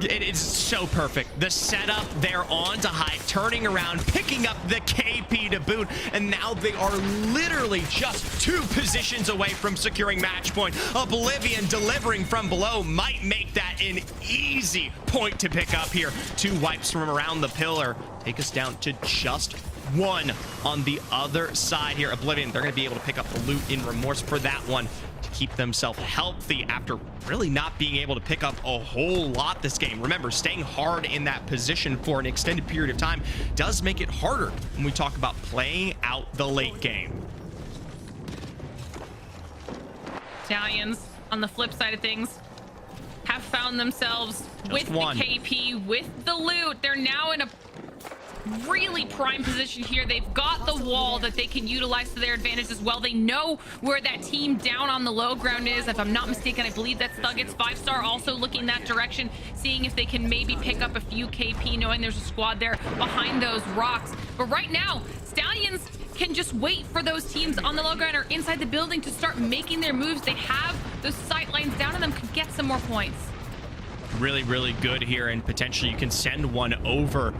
It is so perfect. The setup there on to Hyde, turning around, picking up the KP to boot, and now they are literally just 2 positions away from securing match point. Oblivion delivering from below might make that an easy point to pick up here. 2 wipes from around the pillar take us down to just 1 on the other side here. Oblivion, they're going to be able to pick up the loot in remorse for that one to keep themselves healthy after really not being able to pick up a whole lot this game. Remember, staying hard in that position for an extended period of time does make it harder when we talk about playing out the late game. Stallions, on the flip side of things, have found themselves with the KP, with the loot. They're now in a really prime position here. They've got the wall that they can utilize to their advantage as well. They know where that team down on the low ground is. If I'm not mistaken, I believe that's Thugget's 5-star also looking that direction, seeing if they can maybe pick up a few KP, knowing there's a squad there behind those rocks. But right now, Stallions can just wait for those teams on the low ground or inside the building to start making their moves. They have those sight lines down on them, could get some more points. really, really good here, and potentially you can send one over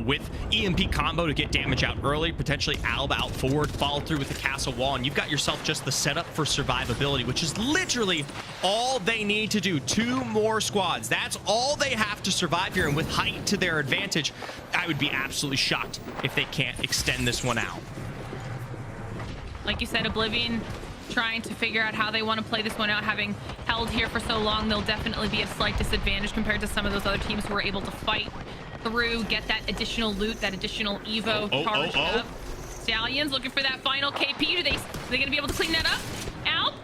with EMP combo to get damage out early, potentially Alb out forward, follow through with the castle wall, and you've got yourself just the setup for survivability, which is literally all they need to do. 2 more squads. That's all they have to survive here, and with height to their advantage, I would be absolutely shocked if they can't extend this one out. Like you said, Oblivion trying to figure out how they want to play this one out. Having held here for so long, they'll definitely be at a slight disadvantage compared to some of those other teams who are able to fight through, get that additional loot, that additional Evo charged up. Stallions looking for that final KP. Are they going to be able to clean that up? Al?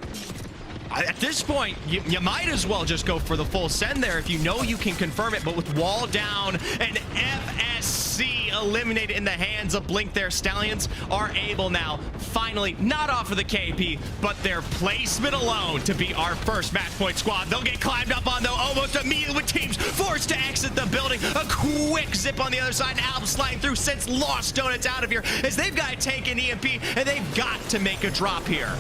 At this point, you might as well just go for the full send there if you know you can confirm it, but with wall down and FSC eliminated in the hands of Blink there, Stallions are able now, finally, not off of the KP, but their placement alone to be our first match point squad. They'll get climbed up on, though, almost immediately with teams forced to exit the building. A quick zip on the other side, and Alb sliding through, sends Lost Donuts out of here as they've got to take an EMP, and they've got to make a drop here.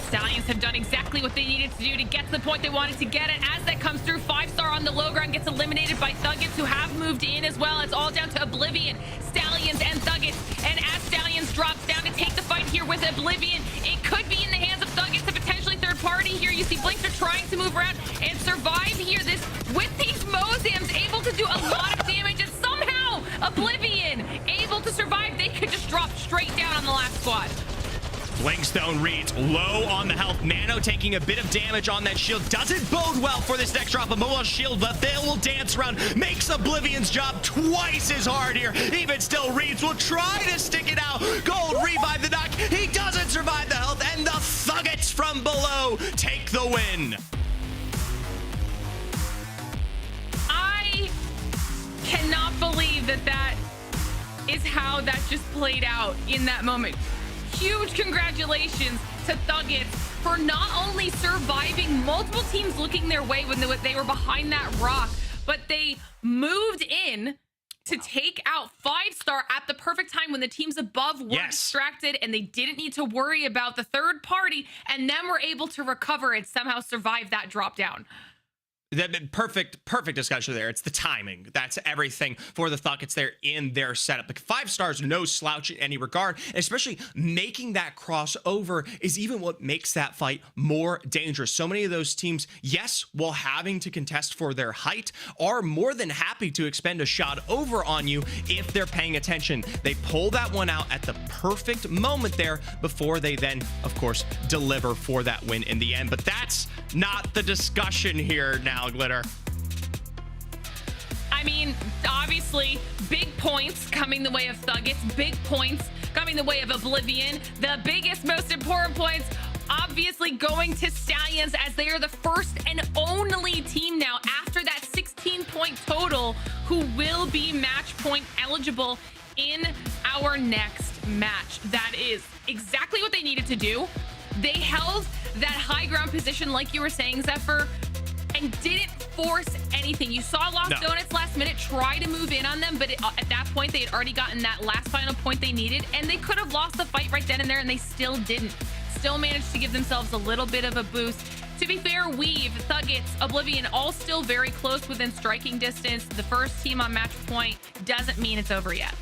Stallions have done exactly what they needed to do to get to the point they wanted to get it. As that comes through, 5-star on the low ground gets eliminated by Thuggets, who have moved in as well. It's all down to Oblivion, Stallions, and Thuggets. And as Stallions drops down to take the fight here with Oblivion, it could be in the hands of Thuggets, a potentially third party here. You see Blinks are trying to move around and survive here. This with these Mozams able to do a lot of damage, and somehow Oblivion able to survive. They could just drop straight down on the last squad. Blinkstone reads low on the health. Nano taking a bit of damage on that shield. Doesn't bode well for this next drop. A mobile shield, but they will dance around. Makes Oblivion's job twice as hard here. Even still, Reeds will try to stick it out. Gold revive the knock. He doesn't survive the health, and the Thuggets from below take the win. I cannot believe that is how that just played out in that moment. Huge congratulations to Thuggets for not only surviving multiple teams looking their way when they were behind that rock, but they moved in to take out 5-star at the perfect time when the teams above were distracted and they didn't need to worry about the third party, and then were able to recover and somehow survive that drop down. That perfect discussion there. It's the timing. That's everything for the Thuggets there in their setup. Like 5 stars, no slouch in any regard, and especially making that crossover is even what makes that fight more dangerous. So many of those teams, yes, while having to contest for their height, are more than happy to expend a shot over on you if they're paying attention. They pull that one out at the perfect moment there before they then, of course, deliver for that win in the end. But that's not the discussion here now, Glitter. I mean, obviously, big points coming the way of Thuggets, big points coming the way of Oblivion. The biggest, most important points, obviously, going to Stallions, as they are the first and only team now after that 16-point total who will be match point eligible in our next match. That is exactly what they needed to do. They held that high ground position, like you were saying, Zephyr, and didn't force anything. You saw Lost Donuts last minute try to move in on them, but at that point, they had already gotten that last final point they needed, and they could have lost the fight right then and there, and they still didn't. Still managed to give themselves a little bit of a boost. To be fair, Weave, Thuggets, Oblivion, all still very close within striking distance. The first team on match point doesn't mean it's over yet.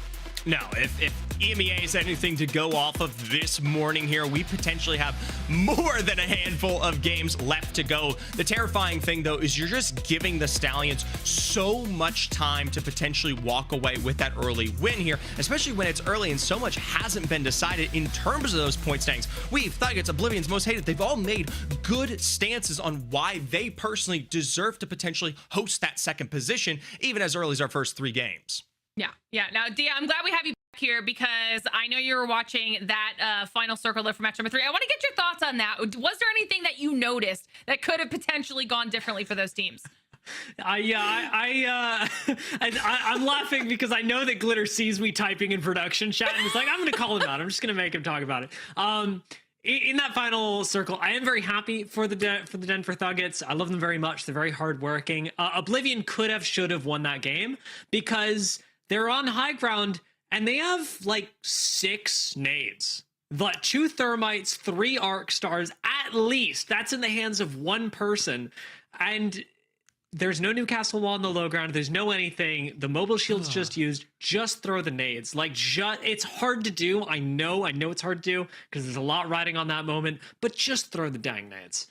No, if EMEA is anything to go off of this morning here, we potentially have more than a handful of games left to go. The terrifying thing, though, is you're just giving the Stallions so much time to potentially walk away with that early win here, especially when it's early and so much hasn't been decided in terms of those point standings. Weave, Thuggets, Oblivion's most hated, they've all made good stances on why they personally deserve to potentially host that second position, even as early as our first 3 games. Yeah. Now, Dia, I'm glad we have you back here because I know you were watching that final circle for match number 3. I want to get your thoughts on that. Was there anything that you noticed that could have potentially gone differently for those teams? I'm laughing because I know that Glitter sees me typing in production chat and he's like, I'm going to call him out. I'm just going to make him talk about it. In that final circle, I am very happy for the Denver Thuggets. I love them very much. They're very hardworking. Oblivion could have, should have won that game because they're on high ground and they have like 6 nades, like 2 thermites, 3 arc stars at least. That's in the hands of one person, and there's no Newcastle wall in the low ground. There's no anything. The mobile shield's just used. Just throw the nades. Like, it's hard to do. I know it's hard to do because there's a lot riding on that moment, but just throw the dang nades.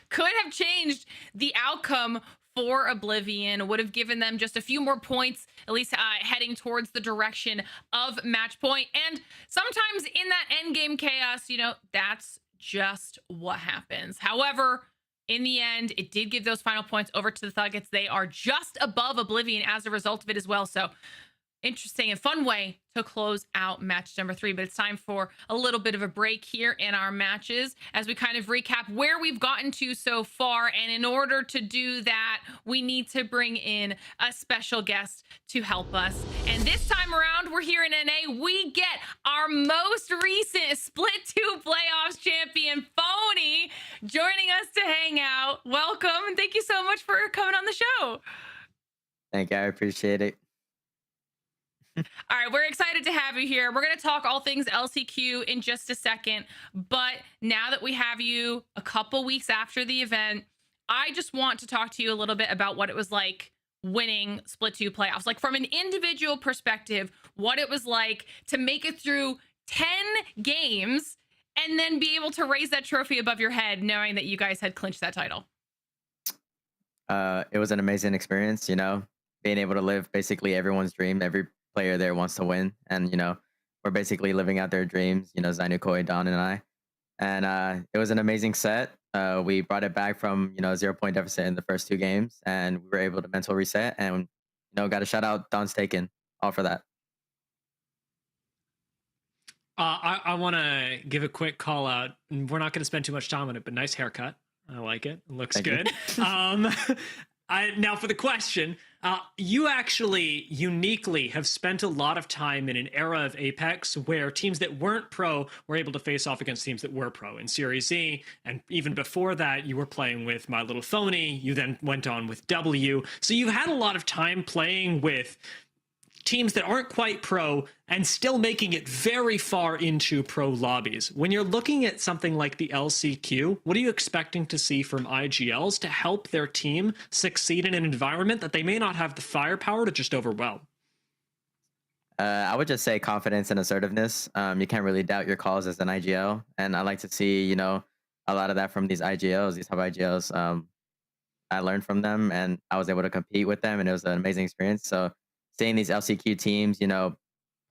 Could have changed the outcome for Oblivion, would have given them just a few more points, at least heading towards the direction of match point. And sometimes in that end game chaos, you know, that's just what happens. However, in the end, it did give those final points over to the Thuggets. They are just above Oblivion as a result of it as well. So interesting and fun way to close out match number 3. But it's time for a little bit of a break here in our matches as we kind of recap where we've gotten to so far. And in order to do that, we need to bring in a special guest to help us. And this time around, we're here in NA. We get our most recent Split 2 playoffs champion, Phony, joining us to hang out. Welcome, and thank you so much for coming on the show. Thank you. I appreciate it. All right, we're excited to have you here. We're going to talk all things LCQ in just a second. But now that we have you a couple weeks after the event, I just want to talk to you a little bit about what it was like winning Split 2 playoffs. Like from an individual perspective, what it was like to make it through 10 games and then be able to raise that trophy above your head knowing that you guys had clinched that title. It was an amazing experience, you know, being able to live basically everyone's dream. Every player there wants to win, and you know, we're basically living out their dreams, you know, Zainu, Koi, Don, and I. And it was an amazing set. We brought it back from, you know, 0-point deficit in the first 2 games, and we were able to mental reset, and you know, got to shout out Don's Taken all for that. I want to give a quick call out, and we're not going to spend too much time on it, but nice haircut. I like it. It looks good. Now for the question, you actually uniquely have spent a lot of time in an era of Apex where teams that weren't pro were able to face off against teams that were pro in Series Z. And even before that, you were playing with My Little Phony. You then went on with W. So you've had a lot of time playing with teams that aren't quite pro and still making it very far into pro lobbies. When you're looking at something like the LCQ, what are you expecting to see from IGLs to help their team succeed in an environment that they may not have the firepower to just overwhelm? I would just say confidence and assertiveness. You can't really doubt your calls as an IGL. And I like to see, you know, a lot of that from these IGLs, these top IGLs. I learned from them and I was able to compete with them, and it was an amazing experience. So seeing these LCQ teams, you know,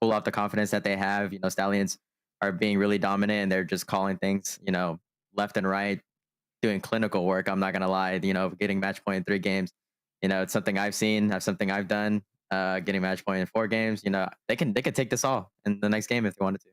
pull off the confidence that they have, you know, Stallions are being really dominant and they're just calling things, you know, left and right, doing clinical work. I'm not going to lie, you know, getting match point in 3 games, you know, it's something I've seen, something I've done, getting match point in 4 games, you know, they can take this all in the next game if they wanted to.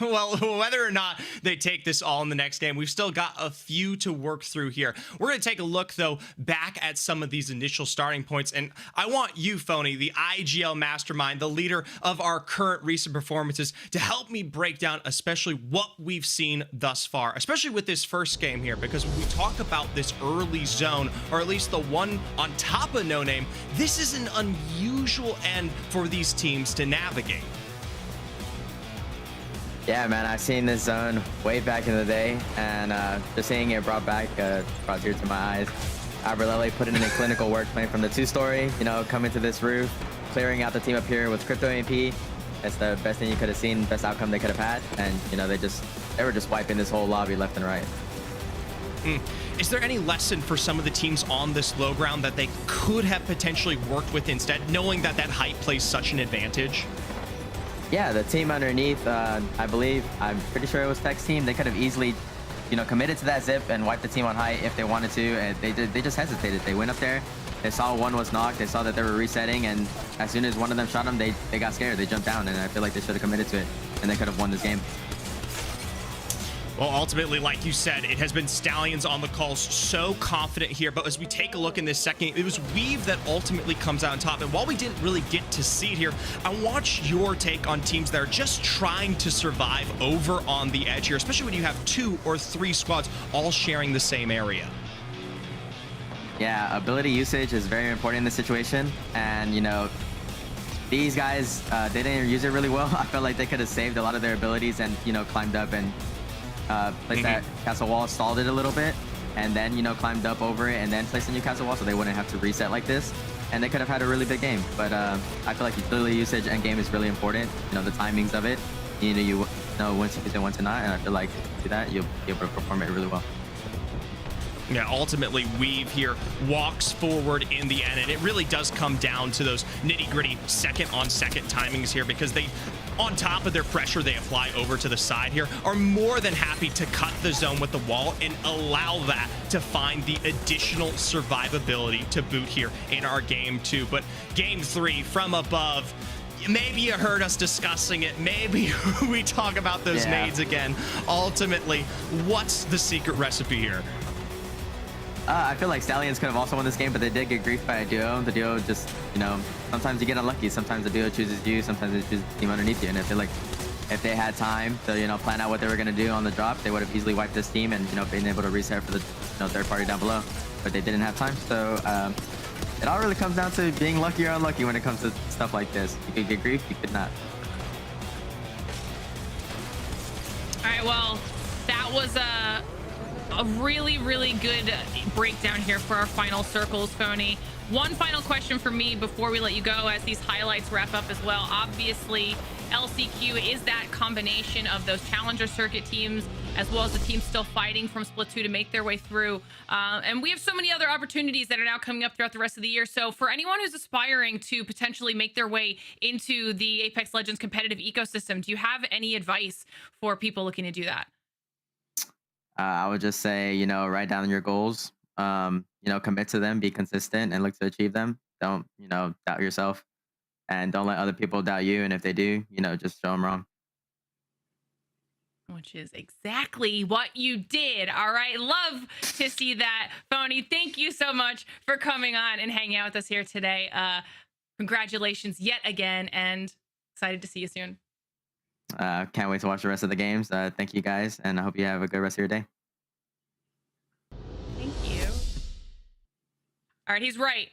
Well, whether or not they take this all in the next game, we've still got a few to work through here. We're going to take a look, though, back at some of these initial starting points. And I want you, Phony, the IGL mastermind, the leader of our current recent performances, to help me break down especially what we've seen thus far, especially with this first game here, because when we talk about this early zone, or at least the one on top of No Name, this is an unusual end for these teams to navigate. Yeah, man, I've seen this zone way back in the day, and just seeing it brought tears to my eyes. Abrelele put in a clinical work playing from the 2-story, you know, coming to this roof, clearing out the team up here with Crypto MP. That's the best thing you could have seen, best outcome they could have had, and you know, they were just wiping this whole lobby left and right. Is there any lesson for some of the teams on this low ground that they could have potentially worked with instead, knowing that height plays such an advantage? Yeah, the team underneath, I'm pretty sure it was Tech's team. They could have easily, you know, committed to that zip and wiped the team on height if they wanted to. And they just hesitated. They went up there, they saw one was knocked, they saw that they were resetting, and as soon as one of them shot them, they got scared. They jumped down, and I feel like they should have committed to it, and they could have won this game. Well, ultimately, like you said, it has been Stallions on the calls, so confident here. But as we take a look in this second, it was Weave that ultimately comes out on top. And while we didn't really get to see it here, I want your take on teams that are just trying to survive over on the edge here, especially when you have 2 or 3 squads all sharing the same area. Yeah, ability usage is very important in this situation. And, you know, these guys, they didn't use it really well. I felt like they could have saved a lot of their abilities and, you know, climbed up and placed that castle wall, stalled it a little bit. and then, you know, climbed up over it and then placed a Newcastle wall so they wouldn't have to reset like this. And they could have had a really big game. But I feel like utility usage and game is really important. You know, the timings of it. You know when to use it, when to not. And I feel like if you do that, you'll be able to perform it really well. Yeah, ultimately, Weave here walks forward in the end, and it really does come down to those nitty-gritty second-on-second timings here, because they, on top of their pressure they apply over to the side here, are more than happy to cut the zone with the wall and allow that to find the additional survivability to boot here in our game 2. But game 3 from above, maybe you heard us discussing it. Maybe we talk about those nades again. Ultimately, what's the secret recipe here? I feel like Stallions could have also won this game, but they did get griefed by a duo. The duo just, you know, sometimes you get unlucky. Sometimes the duo chooses you, sometimes they choose the team underneath you. And I feel like if they had time to, you know, plan out what they were going to do on the drop, they would have easily wiped this team and, you know, been able to reset for the, you know, third party down below. But they didn't have time. So it all really comes down to being lucky or unlucky when it comes to stuff like this. You could get griefed, you could not. All right, well, that was a really, really good breakdown here for our final circles, Phony. One final question for me before we let you go as these highlights wrap up as well. Obviously, LCQ is that combination of those challenger circuit teams as well as the teams still fighting from Split 2 to make their way through. And we have so many other opportunities that are now coming up throughout the rest of the year. So for anyone who's aspiring to potentially make their way into the Apex Legends competitive ecosystem, do you have any advice for people looking to do that? I would just say, you know, write down your goals, you know, commit to them, be consistent and look to achieve them. Don't, you know, doubt yourself and don't let other people doubt you. And if they do, you know, just show them wrong. Which is exactly what you did. All right. Love to see that. Phony, thank you so much for coming on and hanging out with us here today. Congratulations yet again and excited to see you soon. Can't wait to watch the rest of the games. Thank you guys, and I hope you have a good rest of your day. Thank you. All right, he's right.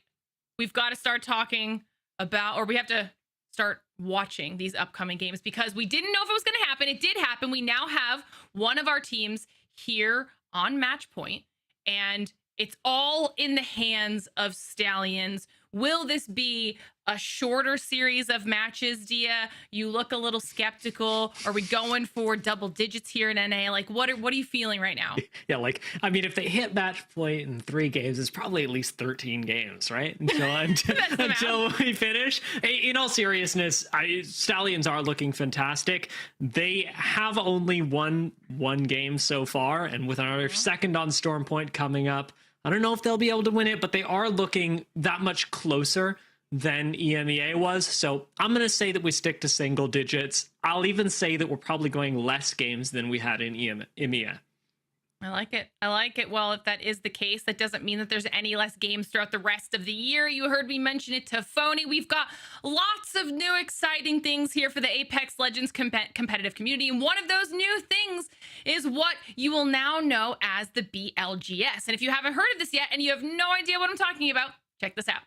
We've got to start talking about, or we have to start watching these upcoming games because we didn't know if it was going to happen. It did happen. We now have one of our teams here on match point, and it's all in the hands of Stallions. Will this be a shorter series of matches, Dia? You look a little skeptical. Are we going for double digits here in NA? Like, what are you feeling right now? Yeah, like, I mean, if they hit match point in 3 games, it's probably at least 13 games, right? Until we finish. In all seriousness, Stallions are looking fantastic. They have only won 1 game so far, and with our second on Storm Point coming up, I don't know if they'll be able to win it, but they are looking that much closer than EMEA was. So I'm going to say that we stick to single digits. I'll even say that we're probably going less games than we had in EMEA. I like it. I like it. Well, if that is the case, that doesn't mean that there's any less games throughout the rest of the year. You heard me mention it to Phony. We've got lots of new exciting things here for the Apex Legends competitive community. And one of those new things is what you will now know as the BLGS. And if you haven't heard of this yet and you have no idea what I'm talking about, check this out.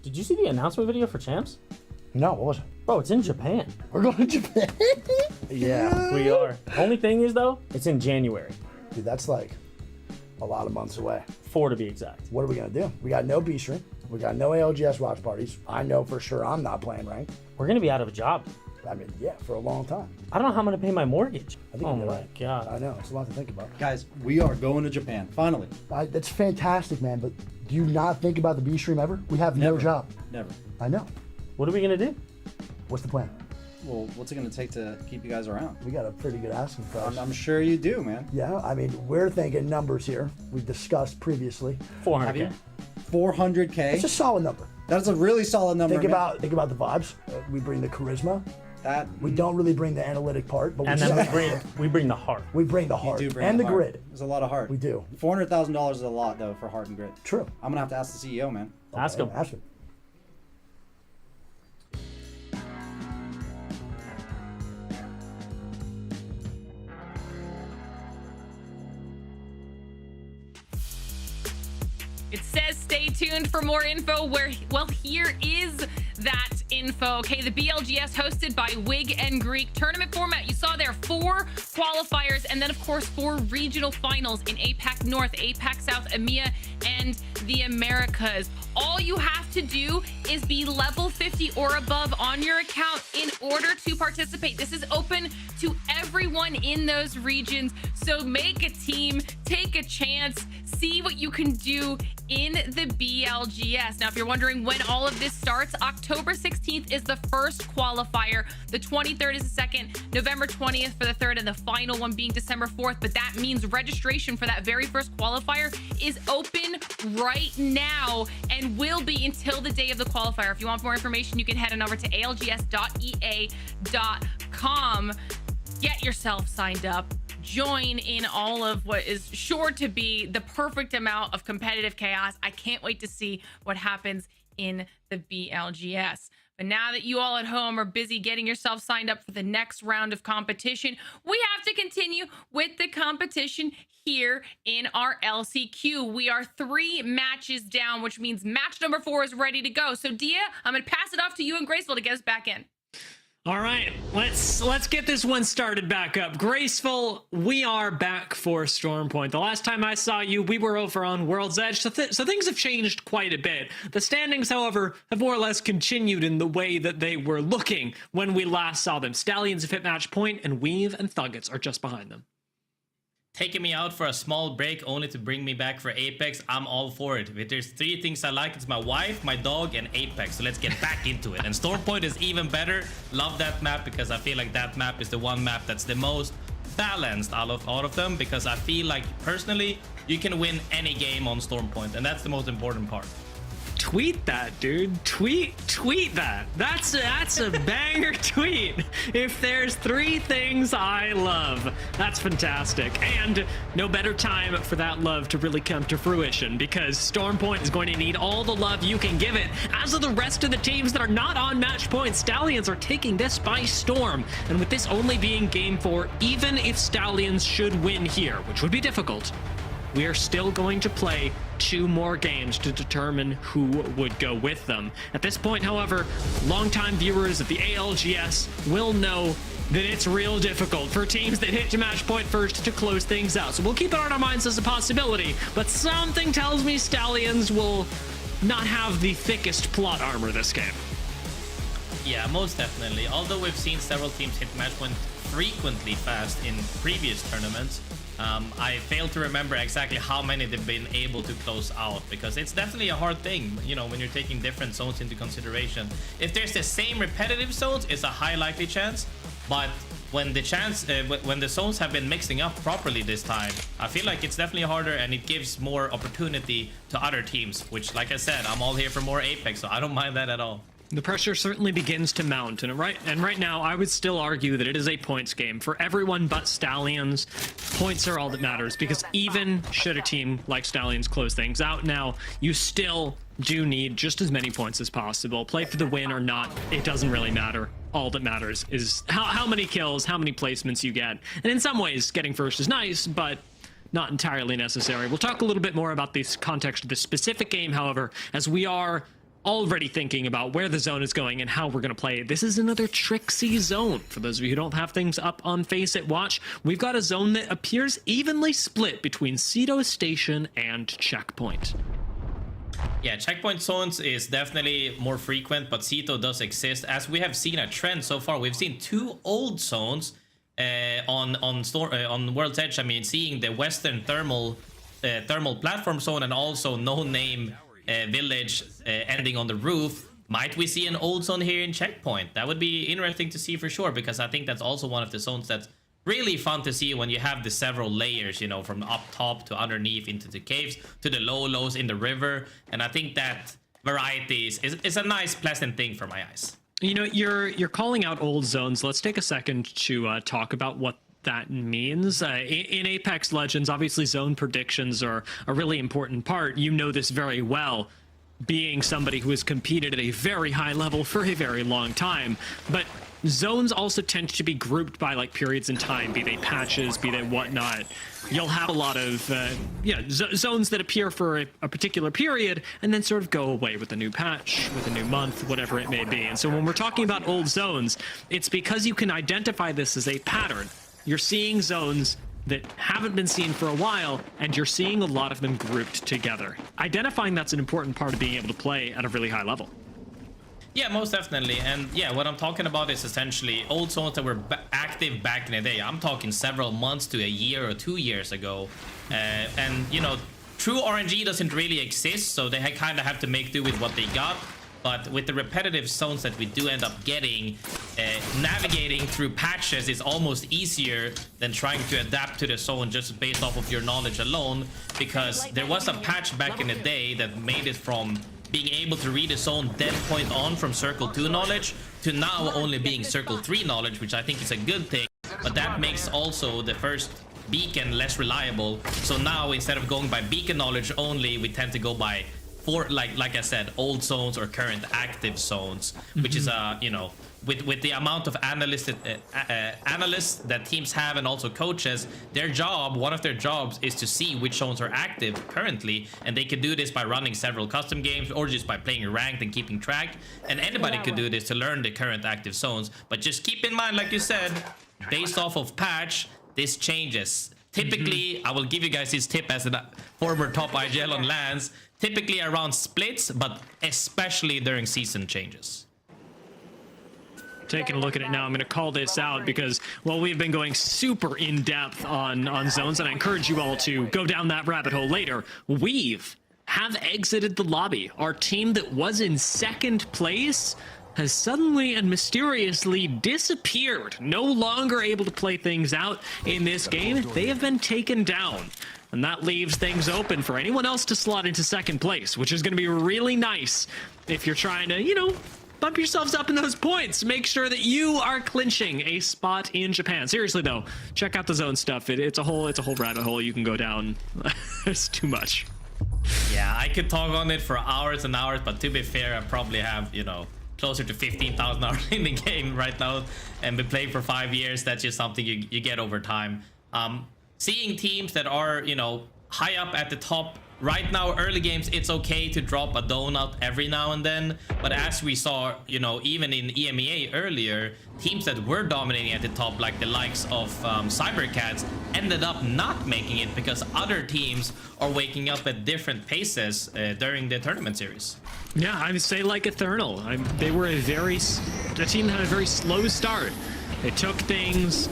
Did you see the announcement video for Champs? No, what was it? Bro, it's in Japan. We're going to Japan? Yeah, we are. Only thing is, though, it's in January. Dude, that's like a lot of months away. 4 to be exact. What are we going to do? We got no B stream. We got no ALGS watch parties. I know for sure I'm not playing ranked. We're going to be out of a job. I mean, yeah, for a long time. I don't know how I'm going to pay my mortgage. I think oh you're my right. God. I know, it's a lot to think about. Guys, we are going to Japan, finally. That's fantastic, man, but do you not think about the B stream ever? We have no job. Never. I know. What are we going to do? What's the plan? Well, what's it going to take to keep you guys around? We got a pretty good asking price. I'm sure you do, man. Yeah, I mean, we're thinking numbers here. We've discussed previously. 400K. 400K? It's a solid number. That's a really solid number. Think about the vibes. We bring the charisma. We don't really bring the analytic part, but and then we bring the heart. We bring the heart. You do bring and the heart. grid. There's a lot of heart. We do. $400,000 is a lot, though, for heart and grit. True. I'm going to have to ask the CEO, man. Ask him. Ask him. It says stay tuned for more info. Well, here is that info. Okay, the BLGS hosted by Wig and Greek. Tournament format, you saw there 4 qualifiers and then of course 4 regional finals in APAC North, APAC South, EMEA, and the Americas. All you have to do is be level 50 or above on your account in order to participate. This is open to everyone in those regions. So make a team, take a chance, see what you can do in the BLGS. Now, if you're wondering when all of this starts, October 16th is the first qualifier. The 23rd is the second, November 20th for the third, and the final one being December 4th. But that means registration for that very first qualifier is open right now and will be until the day of the qualifier. If you want more information, you can head on over to algs.ea.com. Get yourself signed up. Join in all of what is sure to be the perfect amount of competitive chaos. I can't wait to see what happens in the BLGS. But now that you all at home are busy getting yourself signed up for the next round of competition, we have to continue with the competition here in our LCQ. We are 3 matches down, which means match number 4 is ready to go. So Dia, I'm going to pass it off to you and Graceful to get us back in. All right, let's get this one started back up. Graceful, we are back for Storm Point. The last time I saw you, we were over on World's Edge, so things have changed quite a bit. The standings, however, have more or less continued in the way that they were looking when we last saw them. Stallions have hit match point, and Weave and Thuggets are just behind them. Taking me out for a small break only to bring me back for Apex, I'm all for it. If there's 3 things I like, it's my wife, my dog, and Apex. So let's get back into it. And Stormpoint is even better. Love that map because I feel like that map is the one map that's the most balanced out of all of them, because I feel like personally you can win any game on Stormpoint, and that's the most important part. Tweet that, dude. Tweet that. That's a banger tweet. If there's 3 things I love, that's fantastic. And no better time for that love to really come to fruition, because Stormpoint is going to need all the love you can give it. As of the rest of the teams that are not on match point, Stallions are taking this by storm. And with this only being game 4, even if Stallions should win here, which would be difficult, we are still going to play 2 more games to determine who would go with them. At this point, however, longtime viewers of the ALGS will know that it's real difficult for teams that hit to match point first to close things out. So we'll keep it on our minds as a possibility, but something tells me Stallions will not have the thickest plot armor this game. Yeah, most definitely. Although we've seen several teams hit match point frequently fast in previous tournaments, I fail to remember exactly how many they've been able to close out, because it's definitely a hard thing, you know, when you're taking different zones into consideration. If there's the same repetitive zones, it's a high likely chance, but when the zones have been mixing up properly this time, I feel like it's definitely harder, and it gives more opportunity to other teams, which, like I said, I'm all here for more Apex, so I don't mind that at all. The pressure certainly begins to mount, and right now I would still argue that it is a points game for everyone but Stallions. Points are all that matters, because even should a team like Stallions close things out now, you still do need just as many points as possible. Play for the win or not, it doesn't really matter. All that matters is how many kills, how many placements you get. And in some ways, getting first is nice, but not entirely necessary. We'll talk a little bit more about the context of this specific game, however, as we are already thinking about where the zone is going and how we're going to play. This is another tricksy zone. For those of you who don't have things up on FACEIT Watch, we've got a zone that appears evenly split between Cedo Station and Checkpoint. Yeah, checkpoint zones is definitely more frequent, but Cedo does exist. As we have seen a trend so far, we've seen 2 old zones on World's Edge. I mean, seeing the Western Thermal Platform Zone and also No Name Village ending on the roof. Might we see an old zone here in Checkpoint? That would be interesting to see for sure, because I think that's also one of the zones that's really fun to see when you have the several layers, you know, from up top to underneath into the caves to the lows in the river. And I think that variety is a nice, pleasant thing for my eyes. You know, you're calling out old zones. Let's take a second to talk about what that means. In Apex Legends, obviously zone predictions are a really important part. You know this very well, being somebody who has competed at a very high level for a very long time. But zones also tend to be grouped by like periods in time, be they patches, be they whatnot. You'll have a lot of zones that appear for a particular period and then sort of go away with a new patch, with a new month, whatever it may be. And so when we're talking about old zones, it's because you can identify this as a pattern. You're seeing zones that haven't been seen for a while, and you're seeing a lot of them grouped together. Identifying that's an important part of being able to play at a really high level. Yeah, most definitely. And yeah, what I'm talking about is essentially old zones that were active back in the day. I'm talking several months to a year or 2 years ago. And, you know, true RNG doesn't really exist, so they kind of have to make do with what they got. But with the repetitive zones that we do end up getting, navigating through patches is almost easier than trying to adapt to the zone just based off of your knowledge alone, because there was a patch back in the day that made it from being able to read a zone dead point on from circle 2 knowledge to now only being circle 3 knowledge, which I think is a good thing, but that makes also the first beacon less reliable. So now instead of going by beacon knowledge only, we tend to go by like I said, old zones or current active zones, which is you know, with the amount of analysts that teams have and also coaches, one of their jobs is to see which zones are active currently, and they can do this by running several custom games or just by playing ranked and keeping track. And anybody could do this to learn the current active zones, but just keep in mind, like you said, based off of patch, this changes. Typically, I will give you guys this tip as a former top IGL on LANs, typically around splits, but especially during season changes. Taking a look at it now, I'm going to call this out because, well, we've been going super in-depth on zones, and I encourage you all to go down that rabbit hole later. Have exited the lobby. Our team that was in second place has suddenly and mysteriously disappeared. No longer able to play things out in this game. They have been taken down. And that leaves things open for anyone else to slot into second place, which is going to be really nice if you're trying to, you know, bump yourselves up in those points. Make sure that you are clinching a spot in Japan. Seriously, though, check out the zone stuff. It's a whole rabbit hole you can go down. It's too much. Yeah, I could talk on it for hours and hours, but to be fair, I probably have, you know, closer to 15,000 hours in the game right now and been playing for 5 years. That's just something you get over time. Seeing teams that are, you know, high up at the top right now, early games, it's okay to drop a donut every now and then, but as we saw, you know, even in EMEA earlier, teams that were dominating at the top, like the likes of Cybercats, ended up not making it because other teams are waking up at different paces during the tournament series. Yeah, I would say like Eternal. They were the team had a very slow start. They took things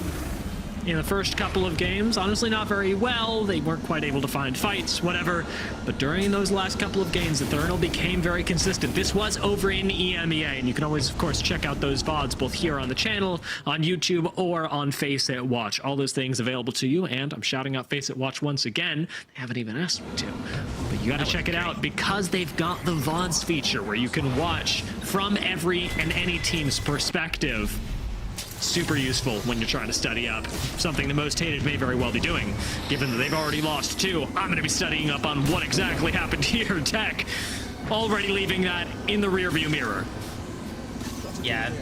in the first couple of games, honestly not very well. They weren't quite able to find fights, whatever. But during those last couple of games, Eternal became very consistent. This was over in EMEA, and you can always, of course, check out those VODs both here on the channel, on YouTube, or on FACEIT Watch. All those things available to you, and I'm shouting out FACEIT Watch once again. They haven't even asked me to. But you gotta check it out because they've got the VODs feature where you can watch from every and any team's perspective. Super useful when you're trying to study up. Something the most hated may very well be doing. Given that they've already lost 2, I'm going to be studying up on what exactly happened here. Tech already leaving that in the rearview mirror. Yeah,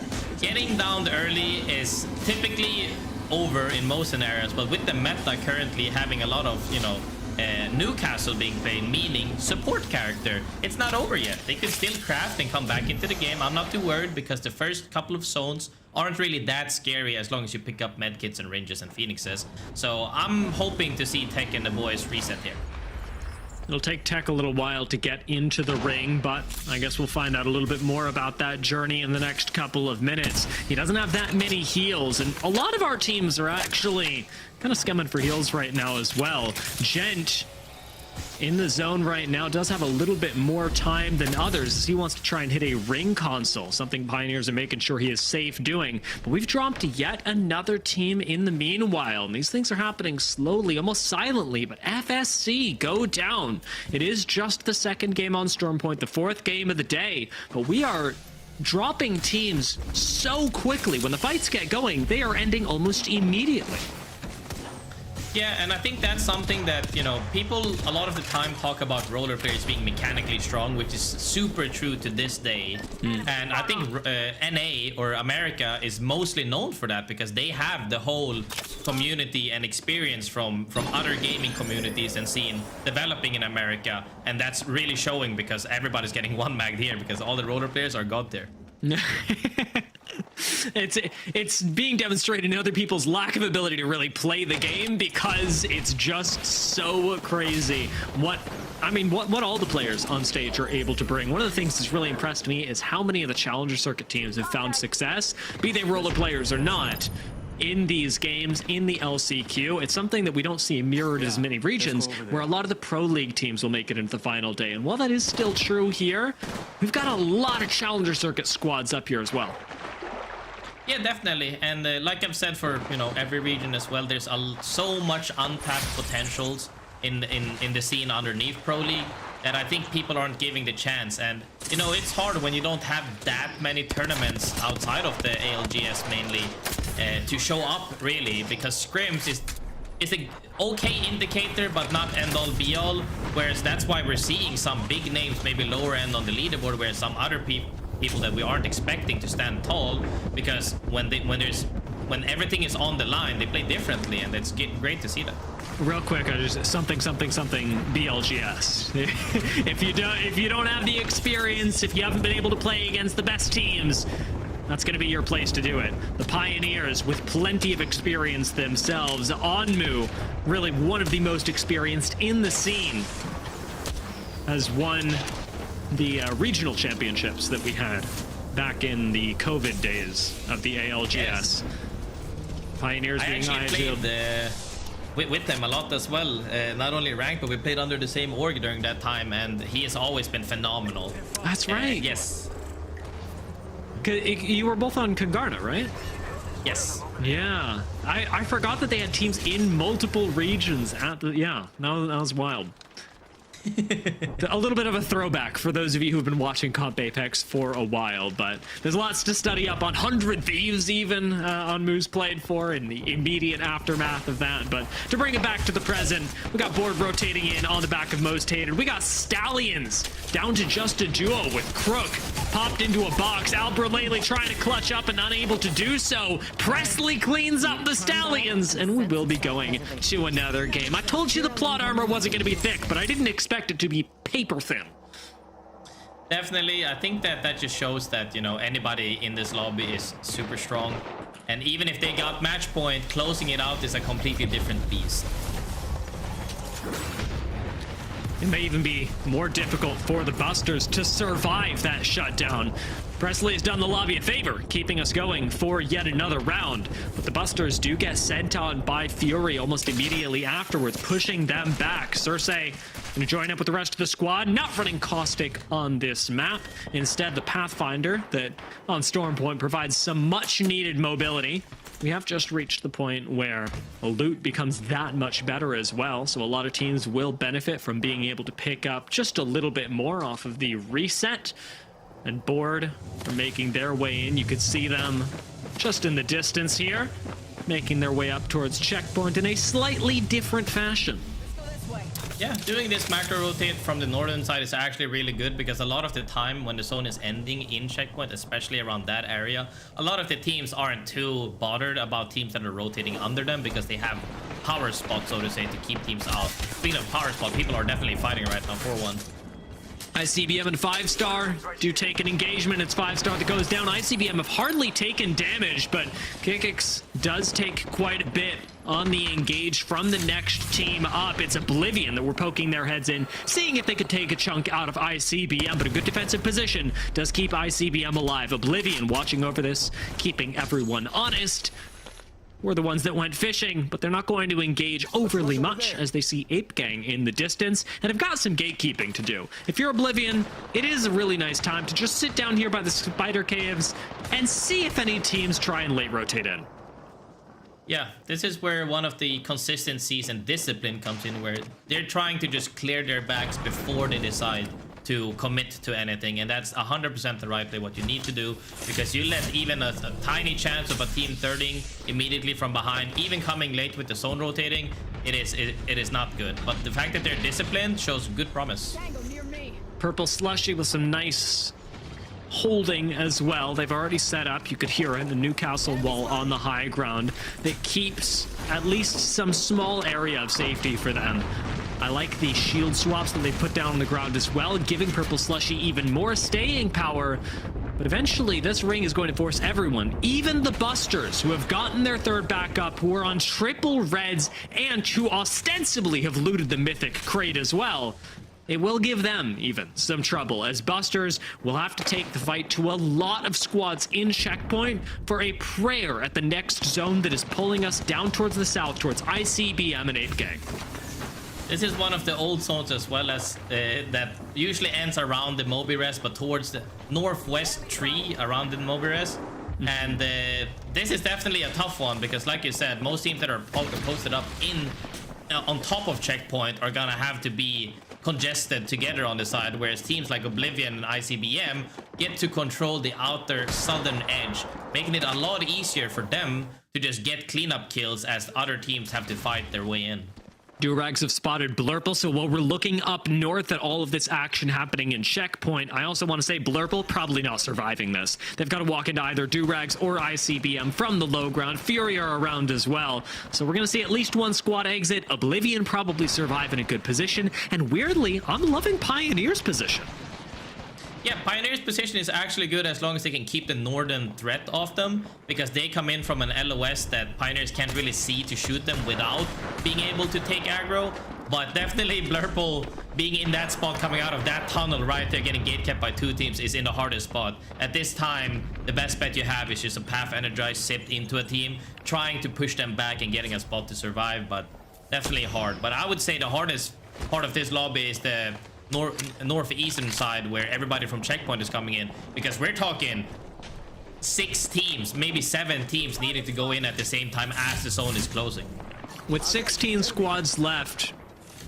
getting down early is typically over in most scenarios, but with the meta currently having a lot of, you know, Newcastle being played, meaning support character, it's not over yet. They can still craft and come back into the game. I'm not too worried because the first couple of zones aren't really that scary as long as you pick up medkits and ranges and phoenixes. So I'm hoping to see Tech and the boys reset here. It'll take Tech a little while to get into the ring, but I guess we'll find out a little bit more about that journey in the next couple of minutes. He doesn't have that many heals, and a lot of our teams are actually kind of scumming for heals right now as well. Gent in the zone right now does have a little bit more time than others as he wants to try and hit a ring console, something Pioneers are making sure he is safe doing. But we've dropped yet another team in the meanwhile, and these things are happening slowly, almost silently, but FSC go down. It is just the second game on Stormpoint, the 4th game of the day, but we are dropping teams so quickly. When the fights get going, they are ending almost immediately. Yeah, and I think that's something that, you know, people a lot of the time talk about roller players being mechanically strong, which is super true to this day. And I think NA or America is mostly known for that because they have the whole community and experience from other gaming communities and scene developing in America. And that's really showing because everybody's getting one magged here because all the roller players are god tier. It's being demonstrated in other people's lack of ability to really play the game because it's just so crazy what all the players on stage are able to bring. One of the things that's really impressed me is how many of the Challenger Circuit teams have found success, be they roller players or not, in these games, in the LCQ. It's something that we don't see mirrored as many regions, where a lot of the Pro League teams will make it into the final day. And while that is still true here, we've got a lot of Challenger Circuit squads up here as well. Yeah, definitely. And like I've said for, you know, every region as well, there's so much untapped potentials in the scene underneath Pro League that I think people aren't giving the chance. And, you know, it's hard when you don't have that many tournaments outside of the ALGS mainly to show up, really, because scrims is a okay indicator but not end all be all, whereas that's why we're seeing some big names maybe lower end on the leaderboard, whereas some other people that we aren't expecting to stand tall, because when everything is on the line, they play differently, and it's great to see that. Real quick, I just something BLGS. if you don't have the experience, if you haven't been able to play against the best teams, that's going to be your place to do it. The Pioneers, with plenty of experience themselves. Onmu, really one of the most experienced in the scene, has won the regional championships that we had back in the COVID days of the ALGS. Yes. Pioneers being actually played with them a lot as well. Not only ranked, but we played under the same org during that time, and he has always been phenomenal. That's right. Yes. You were both on Kongarna, right? Yes. Yeah. I forgot that they had teams in multiple regions at the... Yeah, that was wild. A little bit of a throwback for those of you who've been watching Comp Apex for a while, but there's lots to study up on. 100 Thieves even on Moose played for in the immediate aftermath of that. But to bring it back to the present, we got Board rotating in on the back of Most Hated. We got Stallions down to just a duo with Crook popped into a box. Albralele trying to clutch up and unable to do so. Presley cleans up the Stallions, and we will be going to another game. I told you the plot armor wasn't going to be thick, but I didn't expect it to be paper thin. Definitely. I think that just shows that, you know, anybody in this lobby is super strong, and even if they got match point, closing it out is a completely different beast. It may even be more difficult for the Busters to survive that shutdown. Presley has done the lobby a favor, keeping us going for yet another round. But the Busters do get sent on by Fury almost immediately afterwards, pushing them back. Cersei going to join up with the rest of the squad, not running Caustic on this map. Instead, the Pathfinder that on Stormpoint provides some much-needed mobility. We have just reached the point where loot becomes that much better as well, so a lot of teams will benefit from being able to pick up just a little bit more off of the reset. And Board are making their way in. You could see them just in the distance here, making their way up towards checkpoint in a slightly different fashion. Yeah, doing this macro rotate from the northern side is actually really good, because a lot of the time when the zone is ending in checkpoint, especially around that area, a lot of the teams aren't too bothered about teams that are rotating under them, because they have power spots, so to say, to keep teams out. Speaking of power spot, people are definitely fighting right now for one. ICBM and 5-star do take an engagement. It's 5-star that goes down. ICBM have hardly taken damage, but Kikix does take quite a bit on the engage from the next team up. It's Oblivion that we're poking their heads in, seeing if they could take a chunk out of ICBM, but a good defensive position does keep ICBM alive. Oblivion watching over this, keeping everyone honest. We're the ones that went fishing, but they're not going to engage overly much as they see Ape Gang in the distance and have got some gatekeeping to do. If you're Oblivion, it is a really nice time to just sit down here by the spider caves and see if any teams try and late rotate in. Yeah, this is where one of the consistencies and discipline comes in, where they're trying to just clear their backs before they decide to commit to anything, and that's 100% the right play, what you need to do, because you let even a tiny chance of a team thirding immediately from behind, even coming late with the zone rotating, it is not good. But the fact that they're disciplined shows good promise. Purple Slushy with some nice holding as well. They've already set up, you could hear it, the Newcastle wall on the high ground that keeps at least some small area of safety for them. I like the shield swaps that they put down on the ground as well, giving Purple Slushy even more staying power. But eventually, this ring is going to force everyone, even the Busters, who have gotten their third back up, who are on triple reds, and who ostensibly have looted the Mythic crate as well. It will give them even some trouble, as Busters will have to take the fight to a lot of squads in checkpoint for a prayer at the next zone that is pulling us down towards the south, towards ICBM and 8K. This is one of the old zones as well, as that usually ends around the Moby Rest, but towards the northwest tree around the Moby Rest. And this is definitely a tough one, because like you said, most teams that are posted up in on top of checkpoint are gonna have to be congested together on the side, whereas teams like Oblivion and ICBM get to control the outer southern edge, making it a lot easier for them to just get cleanup kills as other teams have to fight their way in. Durags have spotted Blurple, so while we're looking up north at all of this action happening in checkpoint, I also want to say Blurple probably not surviving this. They've got to walk into either Durags or ICBM from the low ground. Fury are around as well, so we're going to see at least one squad exit. Oblivion probably survive in a good position, and weirdly, I'm loving Pioneer's position. Yeah, Pioneer's position is actually good as long as they can keep the northern threat off them, because they come in from an LOS that Pioneers can't really see to shoot them without being able to take aggro. But definitely Blurple being in that spot, coming out of that tunnel right there, getting gate kept by two teams, is in the hardest spot. At this time, the best bet you have is just a path energized sipped into a team, trying to push them back and getting a spot to survive, but definitely hard. But I would say the hardest part of this lobby is the northeastern side, where everybody from checkpoint is coming in, because we're talking 6 teams, maybe 7 teams needing to go in at the same time as the zone is closing. With 16 squads left,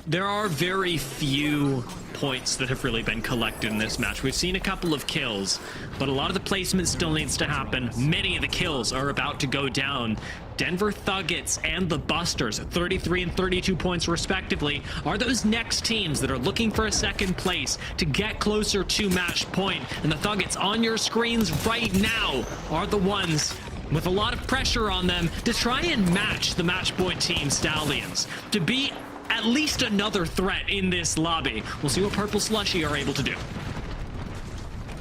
there are very few points that have really been collected in this match. We've seen a couple of kills, but a lot of the placement still needs to happen. Many of the kills are about to go down. Denver Thuggets and the Busters, 33 and 32 points respectively, are those next teams that are looking for a second place to get closer to match point. And the Thuggets on your screens right now are the ones with a lot of pressure on them to try and match the match point team Stallions, to be at least another threat in this lobby. We'll see what Purple Slushy are able to do.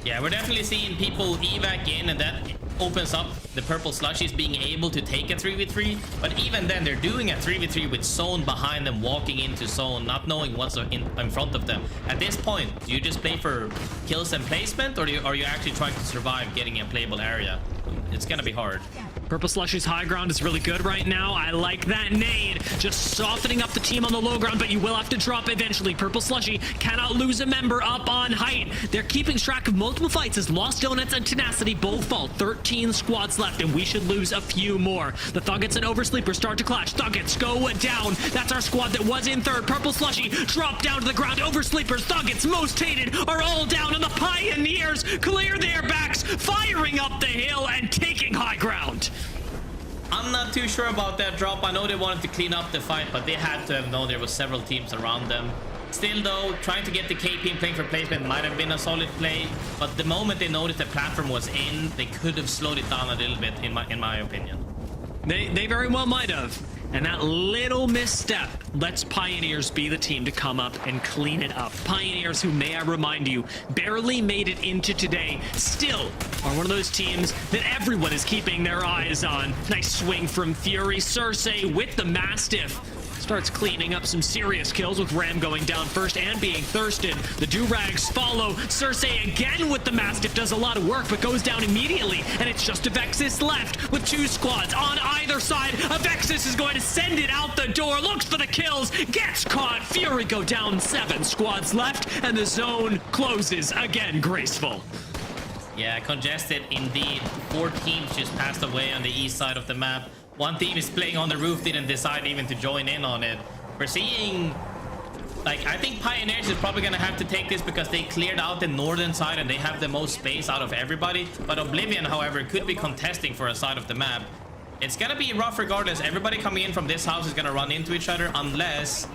Yeah, we're definitely seeing people evac in, and that opens up the Purple Slushies being able to take a 3v3, but even then they're doing a 3v3 with zone behind them, walking into zone, not knowing what's in front of them. At this point, do you just play for kills and placement, or are you actually trying to survive getting a playable area? It's gonna be hard. Purple Slushy's high ground is really good right now. I like that nade. Just softening up the team on the low ground, but you will have to drop eventually. Purple Slushy cannot lose a member up on height. They're keeping track of multiple fights as Lost Donuts and Tenacity both fall. 13 squads left, and we should lose a few more. The Thuggets and Oversleepers start to clash. Thuggets go down. That's our squad that was in third. Purple Slushy drop down to the ground. Oversleepers, Thuggets, most hated, are all down, and the Pioneers clear their backs, firing up the hill and taking high ground. I'm not too sure about that drop. I know they wanted to clean up the fight, but they had to have known there was several teams around them. Still though, trying to get the KP and playing for placement might have been a solid play, but the moment they noticed the platform was in, they could have slowed it down a little bit, in my opinion. They very well might have. And that little misstep lets Pioneers be the team to come up and clean it up. Pioneers, who, may I remind you, barely made it into today, still are one of those teams that everyone is keeping their eyes on. Nice swing from Fury. Cersei with the Mastiff starts cleaning up some serious kills, with Ram going down first and being thirsted. The Durags follow. Cersei again with the Mastiff does a lot of work, but goes down immediately, and it's just Avexis left with 2 squads on either side. Avexis is going to send it out the door, looks for the kills, gets caught. Fury go down, 7 squads left, and the zone closes again graceful. Yeah, congested indeed. 4 teams just passed away on the east side of the map. One team is playing on the roof, didn't decide even to join in on it. We're seeing Like, I think Pioneers is probably gonna have to take this because they cleared out the northern side and they have the most space out of everybody. But Oblivion, however, could be contesting for a side of the map. It's gonna be rough regardless. Everybody coming in from this house is gonna run into each other unless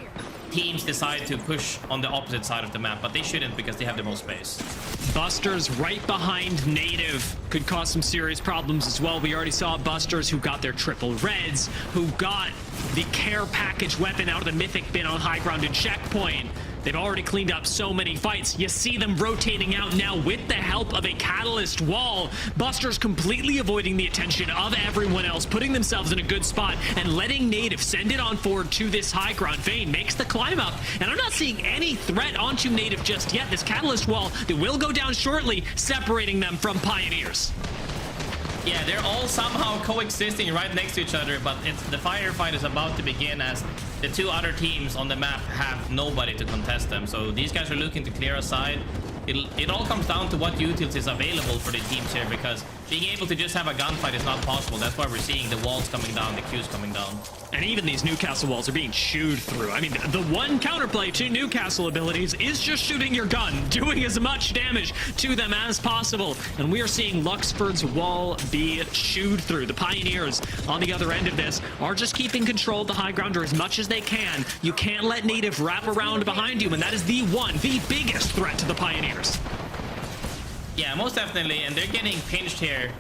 teams decide to push on the opposite side of the map, but they shouldn't because they have the most space. Busters right behind Native could cause some serious problems as well. We already saw Busters who got their triple reds, who got the care package weapon out of the mythic bin on high ground and checkpoint. They've already cleaned up so many fights. You see them rotating out now with the help of a catalyst wall. Busters completely avoiding the attention of everyone else, putting themselves in a good spot and letting Native send it on forward to this high ground. Vayne makes the climb up, and I'm not seeing any threat onto Native just yet. This catalyst wall that will go down shortly, separating them from Pioneers. Yeah, they're all somehow coexisting right next to each other, but the firefight is about to begin as the two other teams on the map have nobody to contest them. So these guys are looking to clear a side. It all comes down to what utils is available for the teams here, because being able to just have a gunfight is not possible. That's why we're seeing the walls coming down, the queues coming down. And even these Newcastle walls are being chewed through. I mean, the one counterplay to Newcastle abilities is just shooting your gun, doing as much damage to them as possible. And we are seeing Luxford's wall be chewed through. The Pioneers on the other end of this are just keeping control of the high grounder as much as they can. You can't let Native wrap around behind you, and that is the biggest threat to the Pioneers. Yeah, most definitely, and they're getting pinched here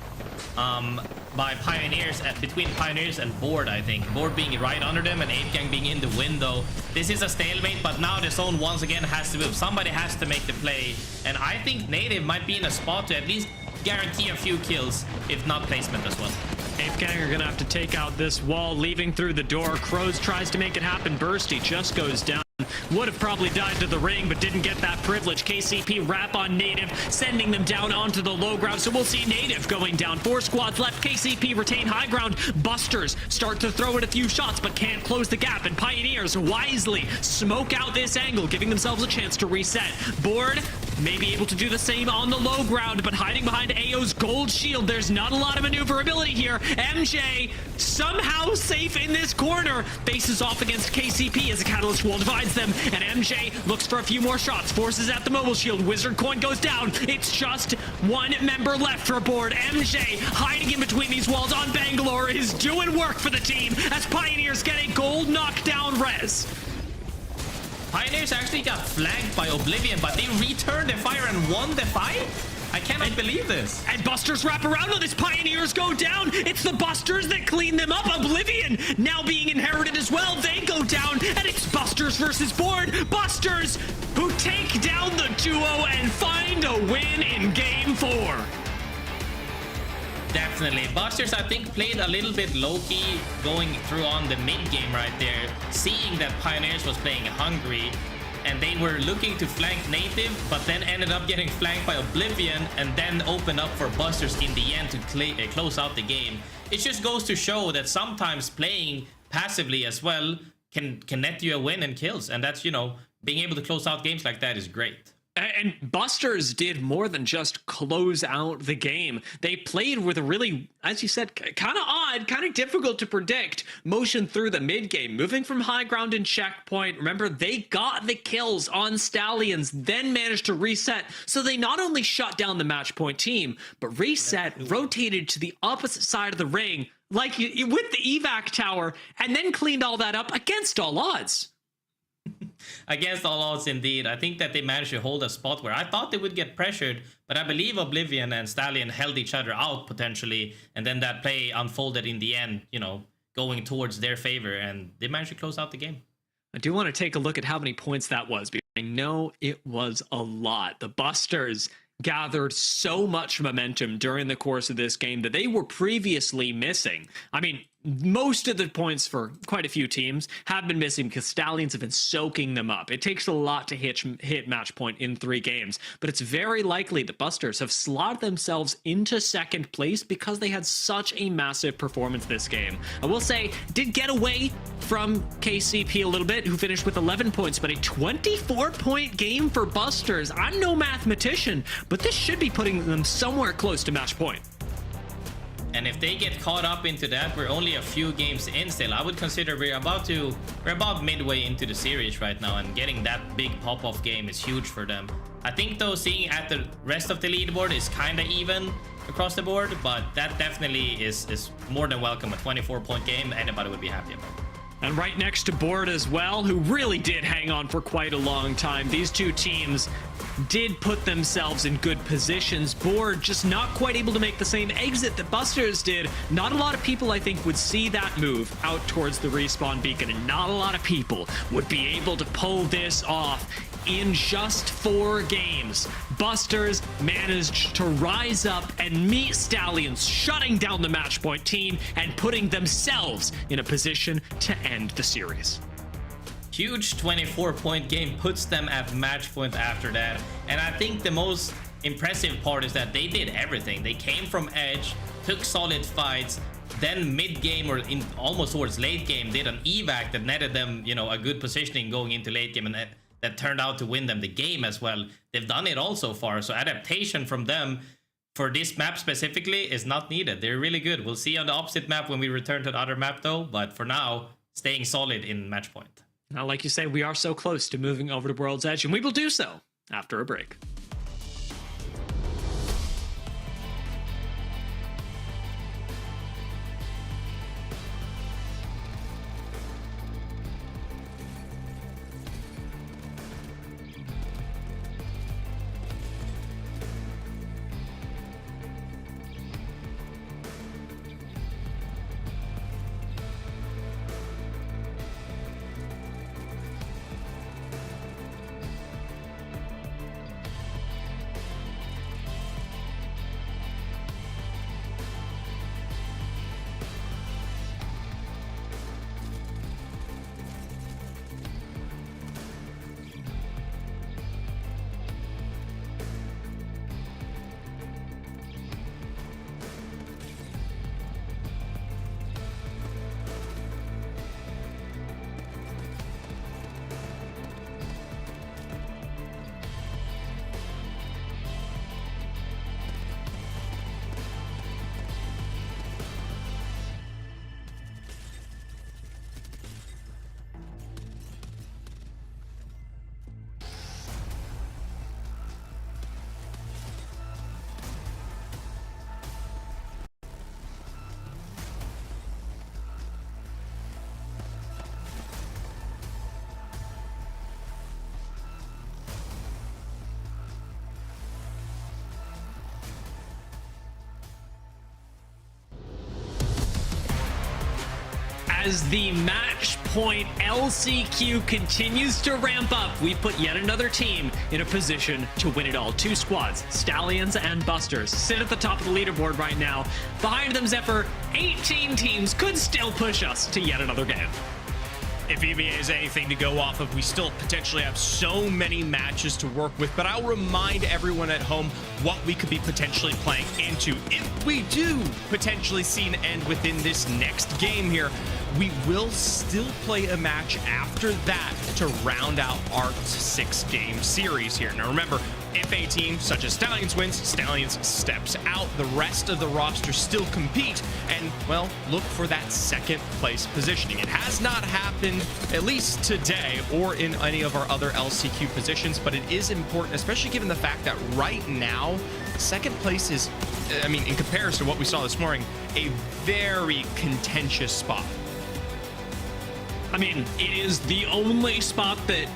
by Pioneers, between Pioneers and Board, I think. Board being right under them and 8gang being in the window. This is a stalemate, but now the zone once again has to move. Somebody has to make the play, and I think Native might be in a spot to at least guarantee a few kills, if not placement as well. 8gang are gonna have to take out this wall, leaving through the door. Crows tries to make it happen. Bursty just goes down. Would have probably died to the ring, but didn't get that privilege. KCP wrap on Native, sending them down onto the low ground. So we'll see Native going down. 4 squads left. KCP retain high ground. Busters start to throw in a few shots, but can't close the gap. And Pioneers wisely smoke out this angle, giving themselves a chance to reset. Board may be able to do the same on the low ground, but hiding behind AO's gold shield, there's not a lot of maneuverability here. MJ somehow safe in this corner, faces off against KCP as the catalyst wall divides them, and MJ looks for a few more shots, forces at the mobile shield. Wizard coin goes down. It's just one member left for Board. MJ hiding in between these walls on Bangalore is doing work for the team as Pioneers get a gold knockdown res. Pioneers actually got flanked by Oblivion, but they returned the fire and won the fight? I cannot believe this. And Busters wrap around on this. Pioneers go down. It's the Busters that clean them up. Oblivion now being inherited as well. They go down, and it's Busters versus Board. Busters who take down the duo and find a win in Game 4. Definitely. Busters, I think, played a little bit low-key going through on the mid-game right there, seeing that Pioneers was playing hungry, and they were looking to flank Native, but then ended up getting flanked by Oblivion, and then opened up for Busters in the end to close out the game. It just goes to show that sometimes playing passively as well can net you a win and kills, and that's, you know, being able to close out games like that is great. And Busters did more than just close out the game. They played with a really, as you said, kind of odd, kind of difficult to predict motion through the mid game, moving from high ground and checkpoint. Remember, they got the kills on Stallions, then managed to reset. So they not only shut down the match point team, but reset, rotated to the opposite side of the ring, like with the evac tower, and then cleaned all that up against all odds. Against all odds, indeed. I think that they managed to hold a spot where I thought they would get pressured, but I believe Oblivion and Stallion held each other out potentially, and then that play unfolded in the end, you know, going towards their favor, and they managed to close out the game. I do want to take a look at how many points that was, because I know it was a lot. The Busters gathered so much momentum during the course of this game that they were previously missing. I mean, most of the points for quite a few teams have been missing because Stallions have been soaking them up. It takes a lot to hit match point in 3 games, but it's very likely the Busters have slotted themselves into second place because they had such a massive performance this game. I will say, did get away from KCP a little bit, who finished with 11 points, but a 24-point game for Busters. I'm no mathematician, but this should be putting them somewhere close to match point. And if they get caught up into that, we're only a few games in still. I would consider we're about midway into the series right now, and getting that big pop-off game is huge for them. I think though, seeing at the rest of the leaderboard is kind of even across the board, but that definitely is more than welcome. A 24-point game, anybody would be happy about. And right next to Board as well, who really did hang on for quite a long time. These two teams did put themselves in good positions. Board just not quite able to make the same exit that Busters did. Not a lot of people, I think, would see that move out towards the respawn beacon, and not a lot of people would be able to pull this off in just 4 games. Busters managed to rise up and meet Stallions, shutting down the match point team and putting themselves in a position to end the series. Huge 24-point game puts them at match point after that. And I think the most impressive part is that they did everything. They came from edge, took solid fights, then mid-game or in almost towards late game did an evac that netted them, you know, a good positioning going into late game, and that turned out to win them the game as well. They've done it all so far, so adaptation from them for this map specifically is not needed. They're really good. We'll see on the opposite map when we return to the other map though, but for now, staying solid in match point. Now, like you say, we are so close to moving over to World's Edge, and we will do so after a break. As the match point LCQ continues to ramp up, we put yet another team in a position to win it all. 2 squads, Stallions and Busters, sit at the top of the leaderboard right now. Behind them, Zephyr, 18 teams could still push us to yet another game. If EMEA is anything to go off of, we still potentially have so many matches to work with, but I'll remind everyone at home what we could be potentially playing into. If we do potentially see an end within this next game here, we will still play a match after that to round out our 6-game series here. Now remember, if a team such as Stallions wins, Stallions steps out. The rest of the roster still compete and, well, look for that second place positioning. It has not happened, at least today, or in any of our other LCQ positions, but it is important, especially given the fact that right now, second place is, I mean, in comparison to what we saw this morning, a very contentious spot. I mean, it is the only spot that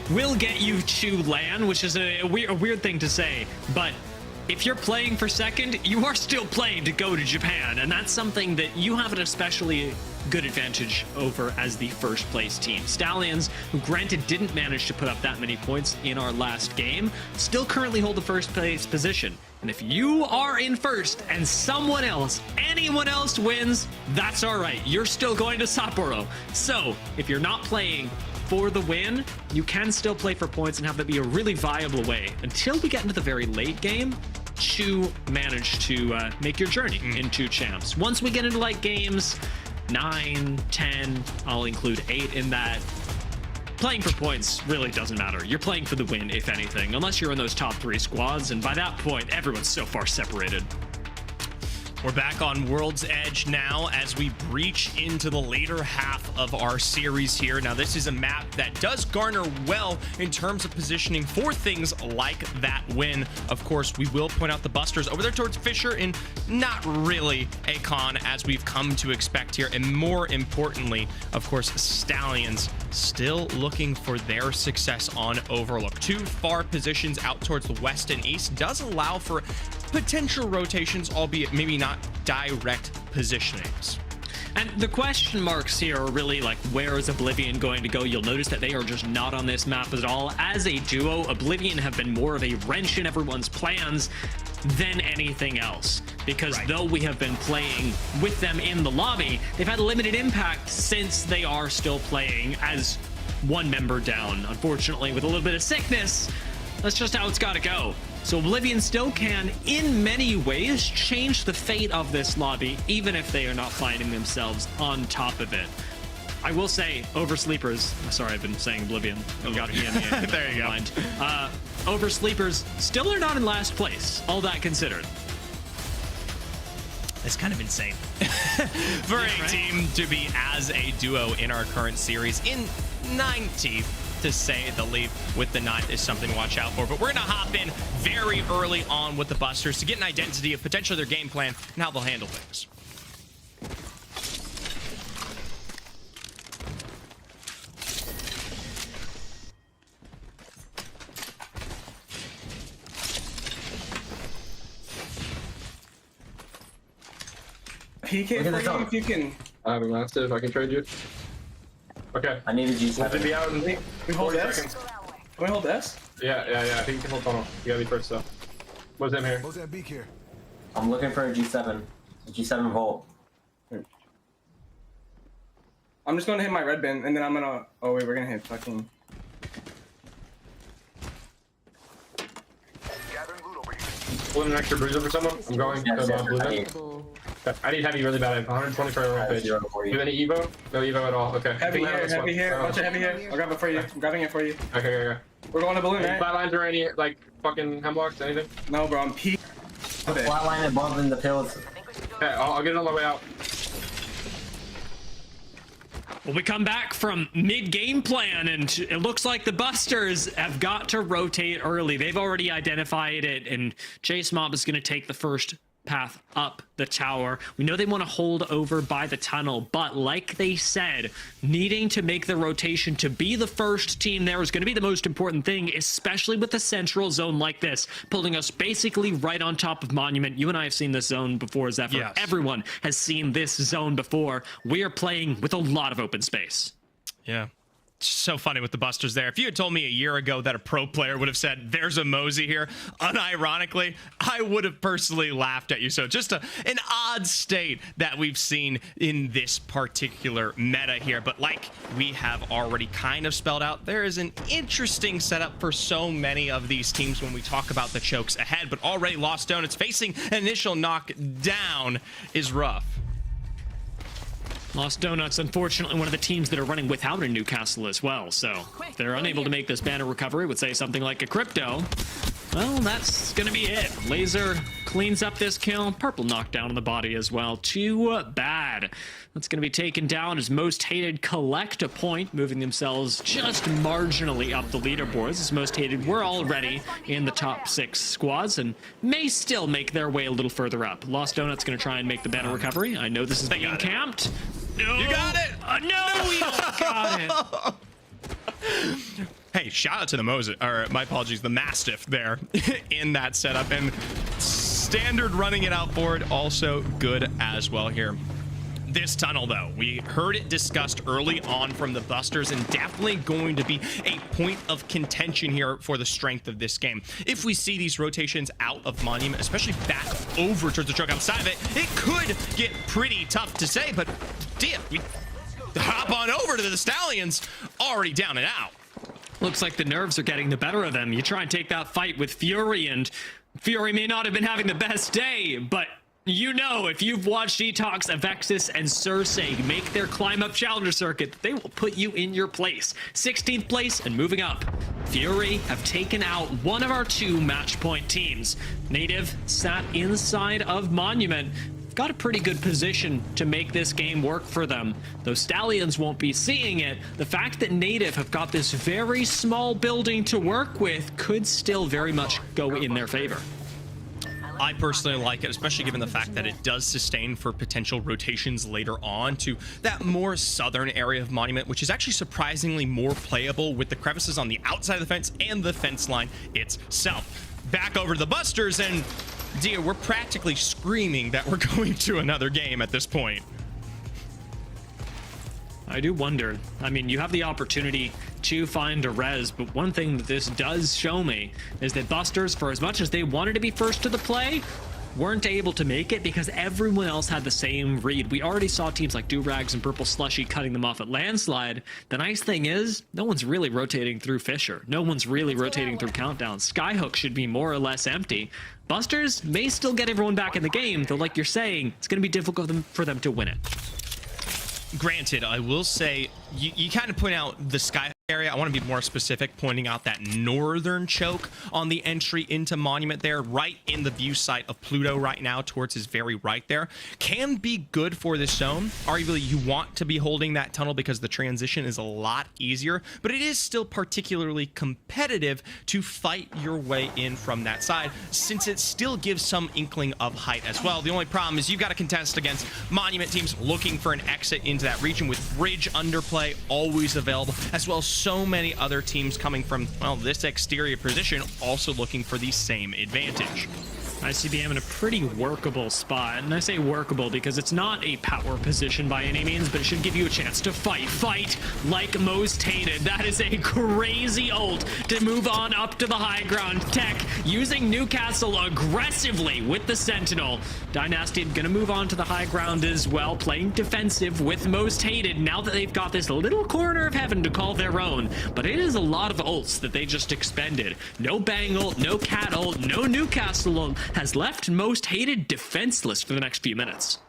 will get you to LAN, which is a weird thing to say, but if you're playing for second, you are still playing to go to Japan, and that's something that you have an especially good advantage over as the first place team. Stallions, who granted didn't manage to put up that many points in our last game, still currently hold the first place position. And if you are in first and someone else, anyone else wins, that's all right. You're still going to Sapporo. So if you're not playing for the win, you can still play for points and have that be a really viable way until we get into the very late game to manage to make your journey into champs. Once we get into like games 9, 10, I'll include 8 in that. Playing for points really doesn't matter. You're playing for the win, if anything, unless you're in those top 3 squads, and by that point, everyone's so far separated. We're back on World's Edge now as we breach into the later half of our series here. Now, this is a map that does garner well in terms of positioning for things like that win. Of course, we will point out the Busters over there towards Fisher, and not really a con as we've come to expect here. And more importantly, of course, Stallions still looking for their success on Overlook. Two far positions out towards the west and east does allow for potential rotations, albeit maybe not direct positionings. And the question marks here are really like, where is Oblivion going to go? You'll notice that they are just not on this map at all. As a duo, Oblivion have been more of a wrench in everyone's plans than anything else, because though we have been playing with them in the lobby, they've had a limited impact since they are still playing as one member down. Unfortunately, with a little bit of sickness, that's just how it's got to go. So Oblivion still can, in many ways, change the fate of this lobby, even if they are not finding themselves on top of it. I will say, Oversleepers, sorry, I've been saying Oblivion. I've got EMEA in there you go. Mind. Oversleepers still are not in last place, all that considered. It's kind of insane for a team to be as a duo in our current series in 19th, to say the least. With the 9th is something to watch out for. But we're gonna hop in very early on with the Busters to get an identity of potentially their game plan and how they'll handle things. PK for you if you can. I have a massive. I can trade you. Okay. I need a G7. We'll be out in We hold 40 S? seconds. Can we hold S? Yeah. I think you can hold tunnel. You gotta be first though. What's in here? Mozambique here. I'm looking for a G7. A G7 Volt. I'm just gonna hit my red bin and then I'm gonna. Oh wait, we're gonna hit fucking. Pulling an extra bruiser for someone. I'm going to blue bin. I need heavy really bad. I have 120 for a rampage. Do you have any Evo? No Evo at all. Okay. Heavy here. Bunch of heavy here. I'll grab it for you. I'm grabbing it for you. Okay. We're going to balloon, right? Flatlines or any like fucking hemlocks? Anything? No, bro. I'm P. Okay. Flatline above in the pills. Okay, I'll get it on the way out. Well, we come back from mid-game plan, and it looks like the Busters have got to rotate early. They've already identified it, and Chase Mob is going to take the first path up the tower. We know they want to hold over by the tunnel, but like they said, needing to make the rotation to be the first team there is going to be the most important thing, especially with the central zone like this, pulling us basically right on top of Monument. You and I have seen this zone before, Zephyr. Yes. Everyone has seen this zone before. We are playing with a lot of open space. Yeah. So funny with the Busters there. If you had told me a year ago that a pro player would have said, there's a Mosey here, unironically, I would have personally laughed at you. So just an odd state that we've seen in this particular meta here. But like we have already kind of spelled out, there is an interesting setup for so many of these teams when we talk about the chokes ahead. But already Lost Donuts facing an initial knockdown is rough. Lost Donuts, unfortunately, one of the teams that are running without a Newcastle as well. So if they're unable to make this banner recovery with, say, something like a Crypto, well, that's going to be it. Laser cleans up this kill. Purple knockdown on the body as well. Too bad. That's going to be taken down as Most Hated collect a point, moving themselves just marginally up the leaderboards. As Most Hated were already in the top 6 squads and may still make their way a little further up. Lost Donuts going to try and make the banner recovery. I know this is being camped. No. You got it! No, we don't got it! Hey, shout out to the Moses, or my apologies, the Mastiff there in that setup. And standard running it out forward, also good as well here. This tunnel, though, we heard it discussed early on from the Busters, and definitely going to be a point of contention here for the strength of this game. If we see these rotations out of Monument, especially back over towards the choke outside of it, it could get pretty tough to say, but damn, we hop on over to the Stallions, already down and out. Looks like the nerves are getting the better of them. You try and take that fight with Fury, and Fury may not have been having the best day, but you know, if you've watched Detox, Avexis, and Cersei make their climb up challenger circuit, they will put you in your place. 16th place and moving up. Fury have taken out one of our 2 match point teams. Native sat inside of Monument. got a pretty good position to make this game work for them. Though Stallions won't be seeing it, the fact that Native have got this very small building to work with could still very much go in their favor. I personally like it, especially given the fact that it does sustain for potential rotations later on to that more southern area of Monument, which is actually surprisingly more playable with the crevices on the outside of the fence and the fence line itself. Back over to the Busters, and Dia, we're practically screaming that we're going to another game at this point. I do wonder. I mean, you have the opportunity to find a res, but one thing that this does show me is that Busters, for as much as they wanted to be first to the play, weren't able to make it because everyone else had the same read. We already saw teams like Durags and Purple Slushy cutting them off at Landslide. The nice thing is, no one's really rotating through Fisher. No one's really rotating through Countdown. Skyhook should be more or less empty. Busters may still get everyone back in the game, though like you're saying, it's going to be difficult for them to win it. Granted, I will say, you kind of point out the Sky area. I want to be more specific, pointing out that northern choke on the entry into Monument there, right in the view sight of Pluto right now, towards his very right there, can be good for this zone. Arguably, you want to be holding that tunnel because the transition is a lot easier, but it is still particularly competitive to fight your way in from that side, since it still gives some inkling of height as well. The only problem is you've got to contest against Monument teams looking for an exit into that region with bridge underplay always available, as well as so many other teams coming from, well, this exterior position also looking for the same advantage. ICBM in a pretty workable spot, and I say workable because it's not a power position by any means, but it should give you a chance to fight like Most Hated. That is a crazy ult to move on up to the high ground. Tech using Newcastle aggressively with the Sentinel. Dynasty gonna move on to the high ground as well, playing defensive with Most Hated now that they've got this little corner of heaven to call their own, but it is a lot of ults that they just expended. No Bangle, no Cat ult, no Newcastle ult, has left Most Hated defenseless for the next few minutes.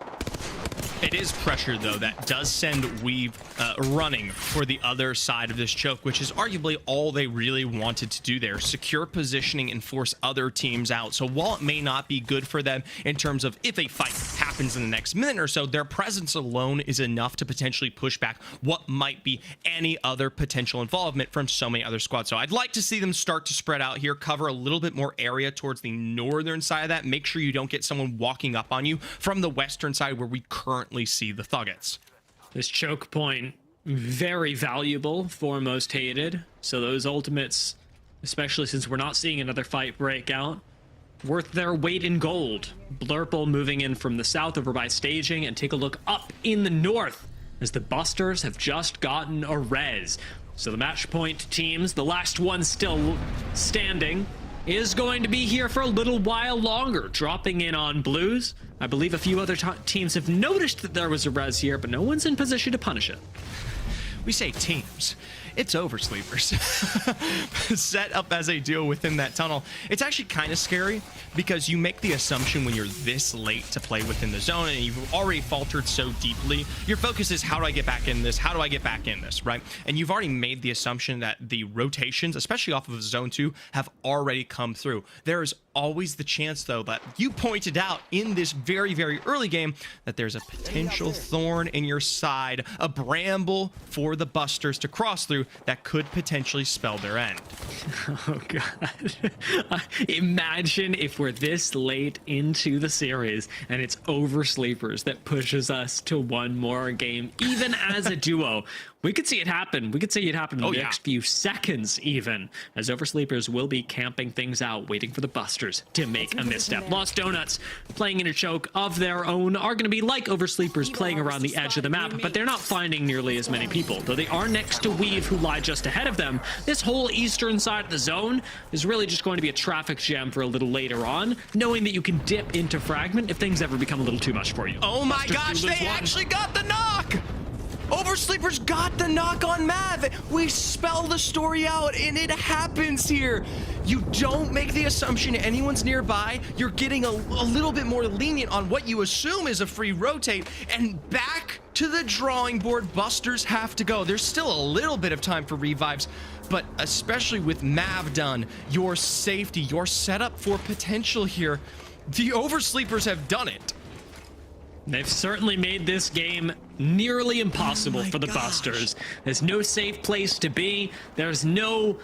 It is pressure, though, that does send Weave running for the other side of this choke, which is arguably all they really wanted to do there. Secure positioning and force other teams out. So while it may not be good for them in terms of if a fight happens in the next minute or so, their presence alone is enough to potentially push back what might be any other potential involvement from so many other squads. So I'd like to see them start to spread out here, cover a little bit more area towards the northern side of that. Make sure you don't get someone walking up on you from the western side where we currently see the Thuggets. This choke point, very valuable for Most Hated. So those ultimates, especially since we're not seeing another fight break out, worth their weight in gold. Blurple moving in from the south over by staging, and take a look up in the north as the Busters have just gotten a res. So the match point teams, the last one still standing, is going to be here for a little while longer, dropping in on Blues. I believe a few other teams have noticed that there was a res here, but no one's in position to punish it. We say teams. It's Oversleepers. Set up as a duo within that tunnel. It's actually kind of scary because you make the assumption when you're this late to play within the zone and you've already faltered so deeply, your focus is how do I get back in this? How do I get back in this, right? And you've already made the assumption that the rotations, especially off of zone 2, have already come through. There is always the chance, though, that you pointed out in this very, very early game that there's a potential thorn in your side, a bramble for the Busters to cross through that could potentially spell their end. Oh, God. Imagine if we're this late into the series and it's Oversleepers that pushes us to one more game, even as a duo. We could see it happen. We could see it happen in the next few seconds, even, as Oversleepers will be camping things out, waiting for the Busters to make a misstep. Lost Donuts, playing in a choke of their own, are going to be like Oversleepers playing around the edge of the map, but they're not finding nearly as many people. Though they are next to Weave, who lie just ahead of them, this whole eastern side of the zone is really just going to be a traffic jam for a little later on, knowing that you can dip into Fragment if things ever become a little too much for you. Oh my gosh, they actually got the knock! Oversleepers got the knock on Mav. We spell the story out and it happens here. You don't make the assumption anyone's nearby. You're getting a little bit more lenient on what you assume is a free rotate, and back to the drawing board Busters have to go. There's still a little bit of time for revives, but especially with Mav done, your safety, your setup for potential here, the Oversleepers have done it. They've certainly made this game nearly impossible for the Busters. There's no safe place to be. There's no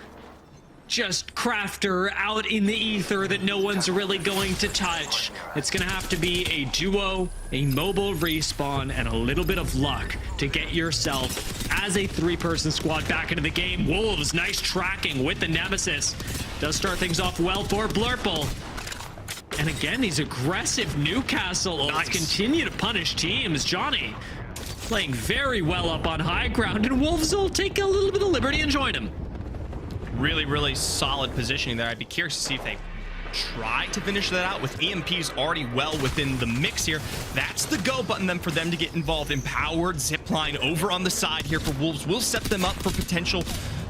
just crafter out in the ether that no one's really going to touch. It's gonna have to be a duo, a mobile respawn, and a little bit of luck to get yourself as a 3-person squad back into the game. Wolves, nice tracking with the Nemesis. Does start things off well for Blurple. And again, these aggressive Newcastle continue to punish teams. Johnny playing very well up on high ground, and Wolves will take a little bit of liberty and join him. Really solid positioning there. I'd be curious to see if they try to finish that out with EMPs already well within the mix here. That's the go button then for them to get involved. Empowered zipline over on the side here for Wolves will set them up for potential,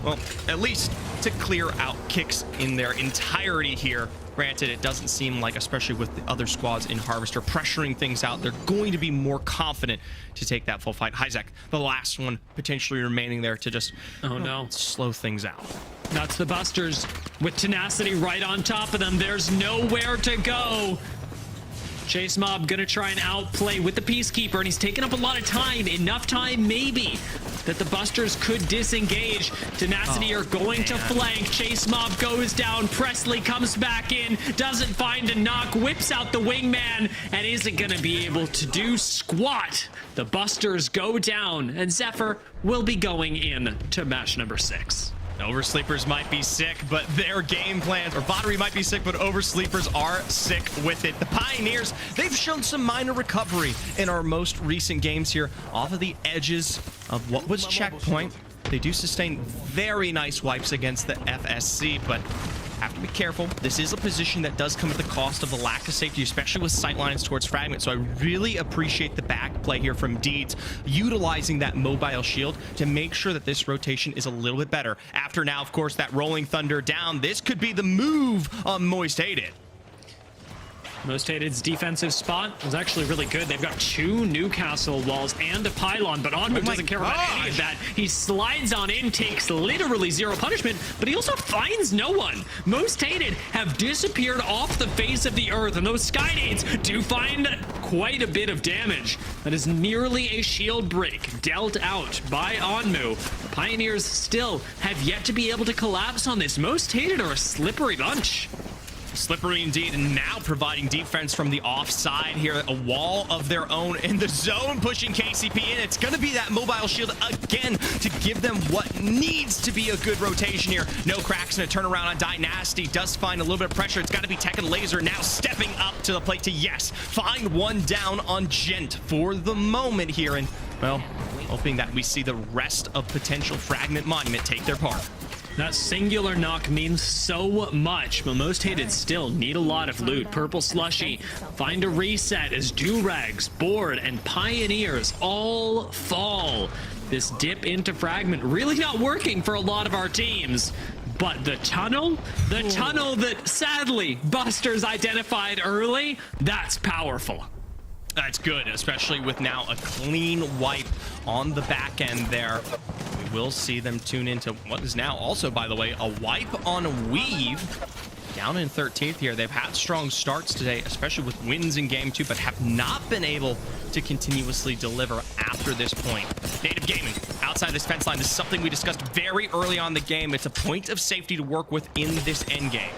well, at least to clear out kicks in their entirety here. Granted, it doesn't seem like, especially with the other squads in Harvester pressuring things out, they're going to be more confident to take that full fight. Hyzek, the last one potentially remaining there to just slow things out. That's the Busters with tenacity right on top of them. There's nowhere to go. Chase Mob gonna try and outplay with the Peacekeeper, and he's taking up a lot of time. Enough time, maybe, that the Busters could disengage. Tenacity are going to flank. Chase Mob goes down. Presley comes back in, doesn't find a knock, whips out the wingman, and isn't gonna be able to do squat. The Busters go down, and Zephyr will be going in to match number 6. Oversleepers might be sick, but their game plans, or Bottery might be sick, but Oversleepers are sick with it. The Pioneers, they've shown some minor recovery in our most recent games here off of the edges of what was checkpoint. They do sustain very nice wipes against the FSC, but have to be careful. This is a position that does come at the cost of the lack of safety, especially with sightlines towards Fragment. So I really appreciate the back play here from Deeds, utilizing that mobile shield to make sure that this rotation is a little bit better. After now, of course, that Rolling Thunder down, this could be the move on Moist Hated. Most Hated's defensive spot was actually really good. They've got 2 Newcastle walls and a pylon, but Onmu doesn't care about any of that. He slides on in, takes literally 0 punishment, but he also finds no one. Most Hated have disappeared off the face of the earth, and those Skynades do find quite a bit of damage. That is nearly a shield break dealt out by Onmu. The Pioneers still have yet to be able to collapse on this. Most Hated are a slippery bunch. Slippery indeed, and now providing defense from the offside here. A wall of their own in the zone, pushing KCP in. It's going to be that mobile shield again to give them what needs to be a good rotation here. No cracks and a turnaround on Dynasty. Does find a little bit of pressure. It's got to be Tekken Laser now stepping up to the plate to, yes, find one down on Gent for the moment here. And, well, hoping that we see the rest of potential Fragment Monument take their part. That singular knock means so much, but Most Hated still need a lot of loot. Purple Slushy, find a reset as Durags, Board, and Pioneers all fall. This dip into Fragment really not working for a lot of our teams. But the tunnel that sadly Busters identified early, that's powerful. That's good, especially with now a clean wipe on the back end there. We will see them tune into what is now also, by the way, a wipe on Weave. Down in 13th here. They've had strong starts today, especially with wins in game 2, but have not been able to continuously deliver after this point. Native Gaming, outside this fence line, this is something we discussed very early on in the game. It's a point of safety to work with in this endgame.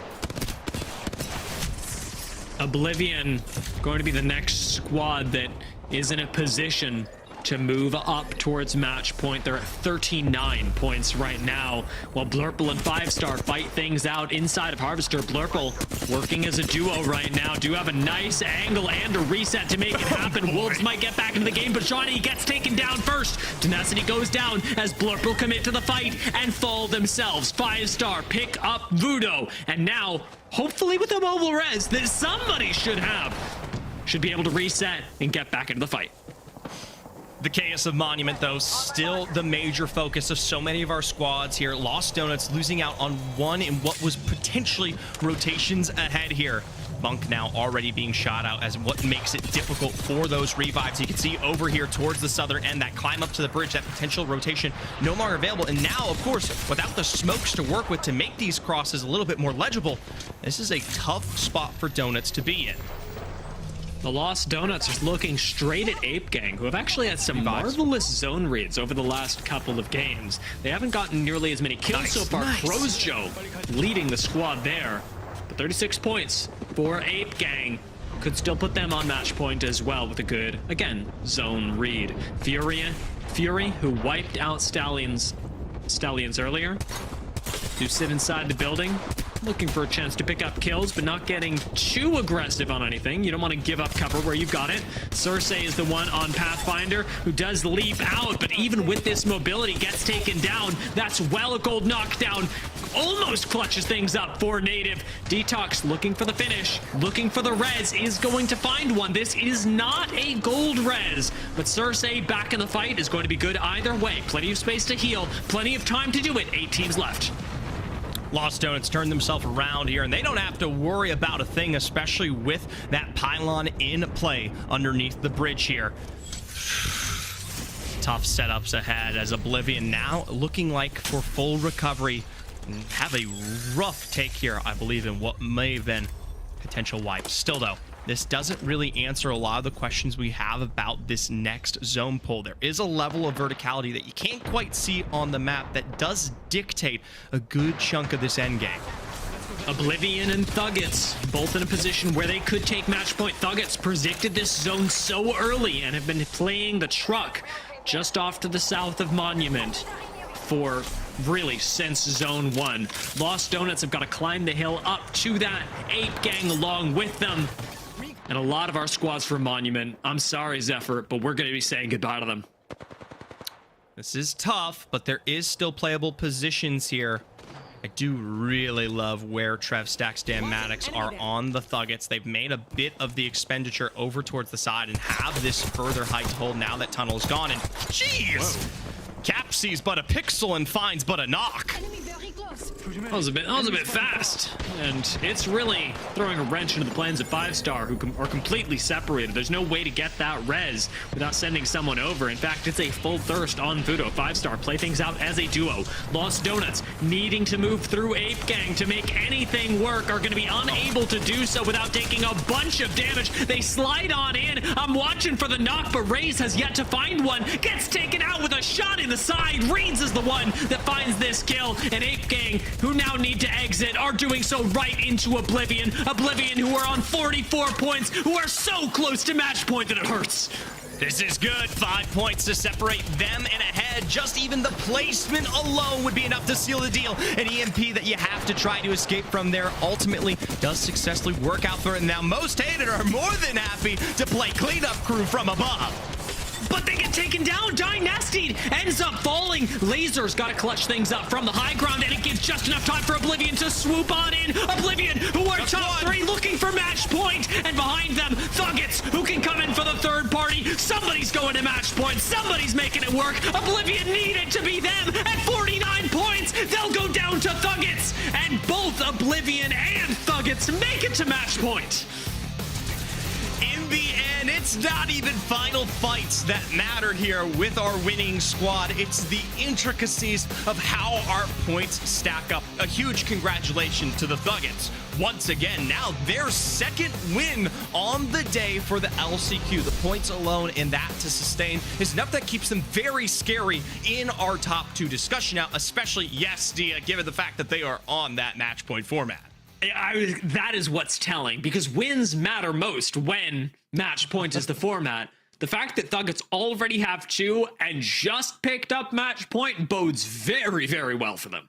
Oblivion going to be the next squad that is in a position to move up towards match point. They're at 39 points right now, while Blurple and 5-Star fight things out inside of Harvester. Blurple working as a duo right now, do have a nice angle and a reset to make it happen. Wolves might get back into the game, but Johnny gets taken down first. Tenacity goes down as Blurple commit to the fight and fall themselves. 5-Star pick up Voodoo, and now, hopefully with a mobile res that somebody should have, should be able to reset and get back into the fight. The chaos of Monument, though, still the major focus of so many of our squads here. Lost Donuts losing out on one in what was potentially rotations ahead here. Bunk now already being shot out as what makes it difficult for those revives. You can see over here towards the southern end, that climb up to the bridge, that potential rotation no longer available. And now, of course, without the smokes to work with to make these crosses a little bit more legible, this is a tough spot for Donuts to be in. The Lost Donuts are looking straight at Ape Gang, who have actually had some marvelous zone reads over the last couple of games. They haven't gotten nearly as many kills so far. Crozjo leading the squad there. But 36 points for Ape Gang could still put them on match point as well with a good, again, zone read. Fury, who wiped out Stallions earlier, who sit inside the building, looking for a chance to pick up kills, but not getting too aggressive on anything. You don't want to give up cover where you've got it. Cersei is the one on Pathfinder who does leap out, but even with this mobility, gets taken down. That's well a gold knockdown. Almost clutches things up for Native. Detox looking for the finish, looking for the res, is going to find one. This is not a gold res, but Cersei back in the fight is going to be good either way. Plenty of space to heal, plenty of time to do it. 8 teams left. Lost Donuts turn themselves around here, and they don't have to worry about a thing, especially with that pylon in play underneath the bridge here. Tough setups ahead as Oblivion now looking like for full recovery. Have a rough take here, I believe, in what may have been potential wipes. Still, though, this doesn't really answer a lot of the questions we have about this next zone pull. There is a level of verticality that you can't quite see on the map that does dictate a good chunk of this end game. Oblivion and Thuggets, both in a position where they could take match point. Thuggets predicted this zone so early and have been playing the truck just off to the south of Monument for really since zone 1. Lost Donuts have got to climb the hill up to that Ape Gang along with them. And a lot of our squads for Monument. I'm sorry, Zephyr, but we're going to be saying goodbye to them. This is tough, but there is still playable positions here. I do really love where Trev Stacks Dan Maddox are on the Thuggets. They've made a bit of the expenditure over towards the side and have this further height to hold now that tunnel is gone. And jeez! Cap sees but a pixel and finds but a knock. That was a bit fast, and it's really throwing a wrench into the plans of 5-star, who are completely separated. There's no way to get that res without sending someone over. In fact, it's a full thirst on Fudo. 5-star play things out as a duo. Lost Donuts needing to move through Ape Gang to make anything work are going to be unable to do so without taking a bunch of damage. They slide on in. I'm watching for the knock, but Raze has yet to find one. Gets taken out with a shot in the side. Reeds is the one that finds this kill, and Ape Gang, who now need to exit, are doing so right into Oblivion. Oblivion, who are on 44 points, who are so close to match point that it hurts. This is good. 5 points to separate them and ahead. Just even the placement alone would be enough to seal the deal. An EMP that you have to try to escape from there ultimately does successfully work out for it. Now most hated are more than happy to play cleanup crew from above. But they get taken down. Dynasty ends up falling. Laser's got to clutch things up from the high ground, and it gives just enough time for Oblivion to swoop on in. Oblivion, who are top 3, looking for match point, and behind them, Thuggets, who can come in for the third party. Somebody's going to match point. Somebody's making it work. Oblivion needed to be them at 49 points. They'll go down to Thuggets, and both Oblivion and Thuggets make it to match point. In the end, it's not even final fights that matter here with our winning squad. It's the intricacies of how our points stack up. A huge congratulations to the Thuggets. Once again, now their second win on the day for the LCQ. The points alone in that to sustain is enough that keeps them very scary in our top 2 discussion now, especially, yes, Dia, given the fact that they are on that match point format. That is what's telling, because wins matter most when match point is the format. The fact that Thuggets already have 2 and just picked up match point bodes very, very well for them.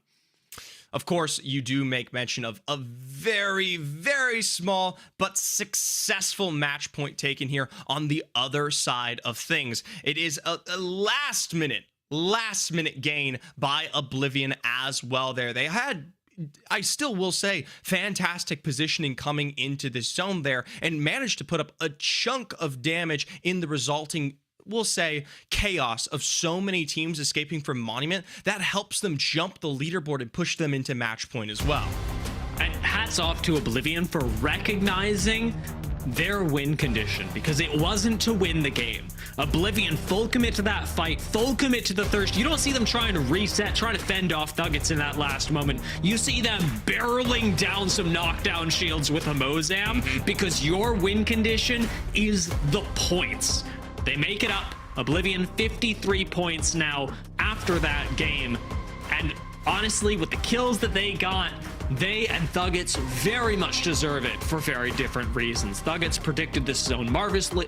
Of course, you do make mention of a very, very small but successful match point taken here on the other side of things. It is a last minute gain by Oblivion as well there. They had, I still will say, fantastic positioning coming into this zone there and managed to put up a chunk of damage in the resulting, we'll say, chaos of so many teams escaping from Monument. That helps them jump the leaderboard and push them into match point as well. And hats off to Oblivion for recognizing their win condition, because it wasn't to win the game. Oblivion full commit to that fight, full commit to the thirst. You don't see them trying to reset, trying to fend off Thuggets in that last moment. You see them barreling down some knockdown shields with a Mozam, because your win condition is the points. They make it up. Oblivion 53 points now after that game. And honestly, with the kills that they got, they and Thuggets very much deserve it for very different reasons. Thuggets predicted this zone marvelously,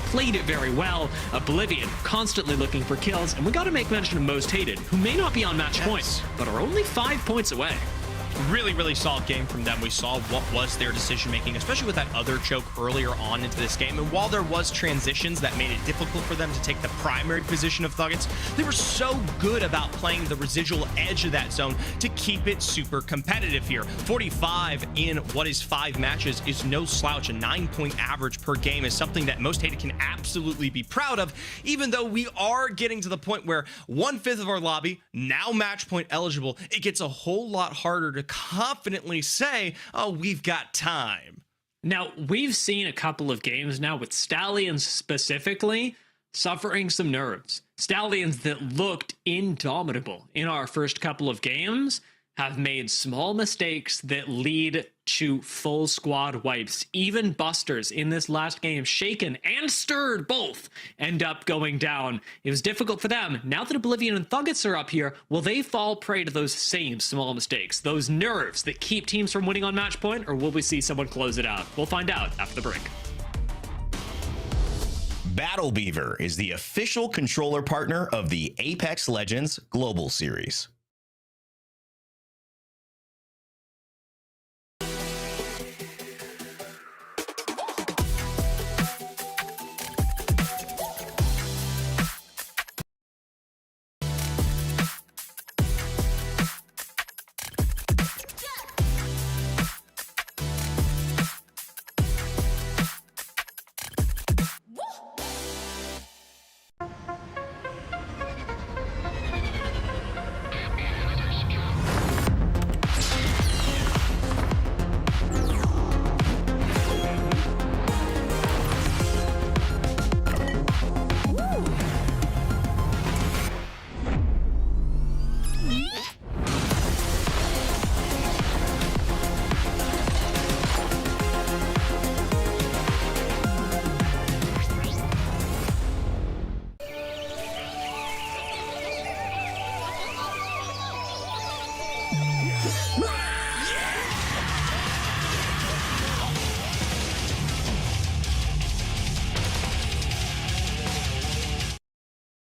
played it very well. Oblivion constantly looking for kills, and we got to make mention of Most Hated, who may not be on match point, but are only 5 points away. Really, really solid game from them. We saw what was their decision making, especially with that other choke earlier on into this game. And while there was transitions that made it difficult for them to take the primary position of Thuggets, they were so good about playing the residual edge of that zone to keep it super competitive here. 45 in what is 5 matches is no slouch. A 9-point average per game is something that Most Hated can absolutely be proud of, even though we are getting to the point where 1/5 of our lobby now match point eligible. It gets a whole lot harder to confidently say, oh, we've got time. Now, we've seen a couple of games now with Stallions specifically suffering some nerves. Stallions that looked indomitable in our first couple of games have made small mistakes that lead to full squad wipes. Even Busters in this last game, Shaken and Stirred both end up going down. It was difficult for them. Now that Oblivion and Thuggets are up here, will they fall prey to those same small mistakes, those nerves that keep teams from winning on match point, or will we see someone close it out? We'll find out after the break. Battle Beaver is the official controller partner of the Apex Legends Global Series.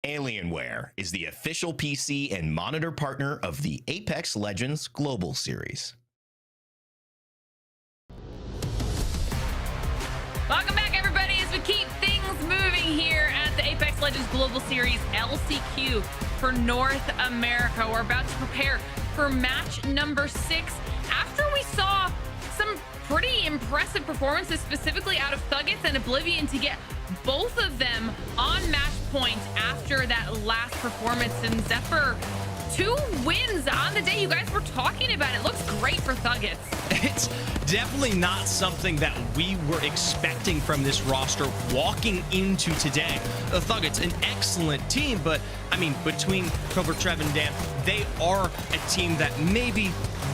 Alienware is the official PC and monitor partner of the Apex Legends Global Series. Welcome back, everybody, as we keep things moving here at the Apex Legends Global Series LCQ for North America. We're about to prepare for match number 6 after we saw some pretty impressive performances, specifically out of Thuggets and Oblivion, to get both of them on match point after that last performance. And Zephyr, 2 wins on the day. You guys were talking about it. Looks great for Thuggets. It's definitely not something that we were expecting from this roster walking into today. The Thuggets, an excellent team, but I mean, between Cobra, Trev, and Dan, they are a team that maybe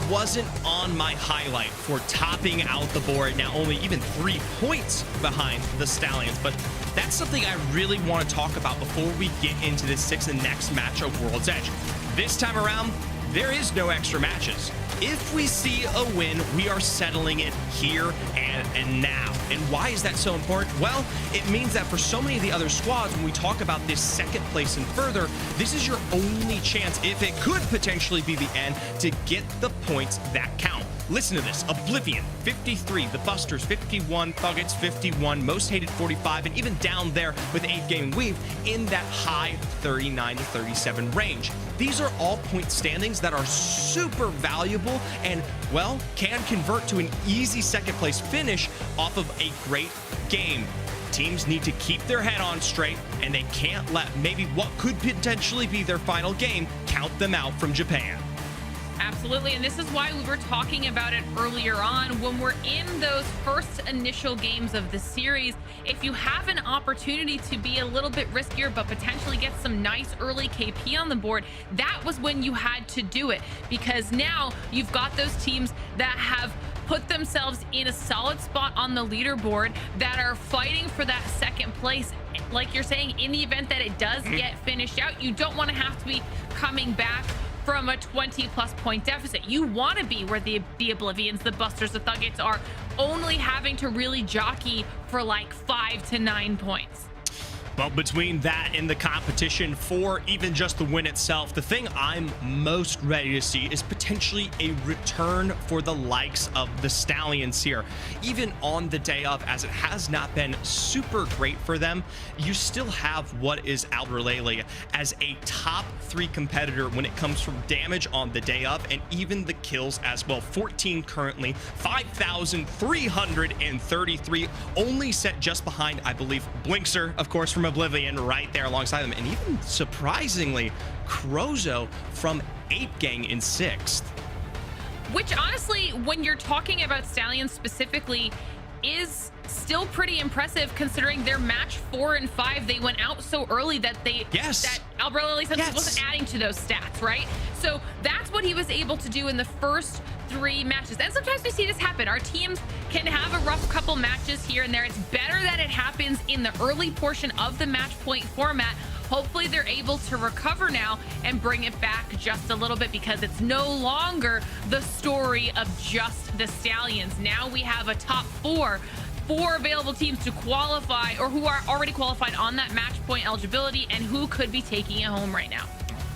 wasn't on my highlight for topping out the board. Now only even 3 points behind the Stallions, but that's something I really want to talk about before we get into this 6th and next match of World's Edge. This time around, there is no extra matches. If we see a win, we are settling it here and now. And why is that so important? Well, it means that for so many of the other squads, when we talk about this 2nd place and further, this is your only chance, if it could potentially be the end, to get the points that count. Listen to this. Oblivion, 53. The Busters, 51. Thuggets, 51. Most Hated, 45. And even down there with 8-game weave in that high 39 to 37 range. These are all point standings that are super valuable and, well, can convert to an easy 2nd place finish off of a great game. Teams need to keep their head on straight, and they can't let maybe what could potentially be their final game count them out from Japan. Absolutely, and this is why we were talking about it earlier on. When we're in those first initial games of the series, if you have an opportunity to be a little bit riskier but potentially get some nice early KP on the board, that was when you had to do it, because now you've got those teams that have put themselves in a solid spot on the leaderboard, that are fighting for that second place. Like you're saying, in the event that it does get finished out, you don't want to have to be coming back from a 20+ point deficit. You want to be where the Oblivions, the Busters, the Thuggets are only having to really jockey for like 5 to 9 points. Well, between that and the competition for even just the win itself, the thing I'm most ready to see is potentially a return for the likes of the Stallions here. Even on the day of, as it has not been super great for them, you still have what is Albralele as a top 3 competitor when it comes from damage on the day of, and even the kills as well. 14 currently, 5,333, only set just behind, I believe, Blinkster, of course, from Oblivion right there alongside them, and even surprisingly Crozo from Ape Gang in 6th. Which honestly, when you're talking about Stallions specifically, is still pretty impressive considering their match 4 and 5. They went out so early that that Albralele wasn't adding to those stats, right? So that's what he was able to do in the first 3 matches. And sometimes we see this happen. Our teams can have a rough couple matches here and there. It's better that it happens in the early portion of the match point format. Hopefully they're able to recover now and bring it back just a little bit, because it's no longer the story of just the Stallions. Now we have a top 4 available teams to qualify, or who are already qualified on that match point eligibility, and who could be taking it home right now.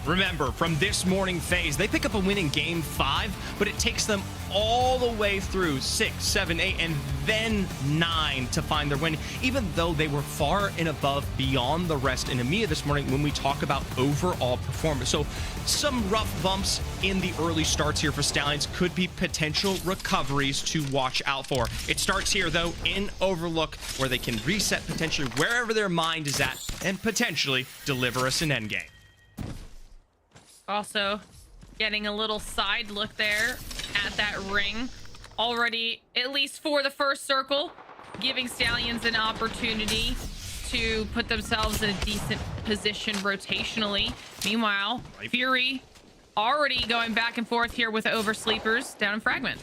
Remember, from this morning phase, they pick up a win in game 5, but it takes them all the way through 6, 7, 8, and then 9 to find their win, even though they were far and above beyond the rest in EMEA this morning when we talk about overall performance. So some rough bumps in the early starts here for Stallions could be potential recoveries to watch out for. It starts here, though, in Overlook, where they can reset potentially wherever their mind is at and potentially deliver us an endgame. Also, getting a little side look there at that ring. Already, at least for the first circle, giving Stallions an opportunity to put themselves in a decent position rotationally. Meanwhile, Fury already going back and forth here with Oversleepers down in Fragment.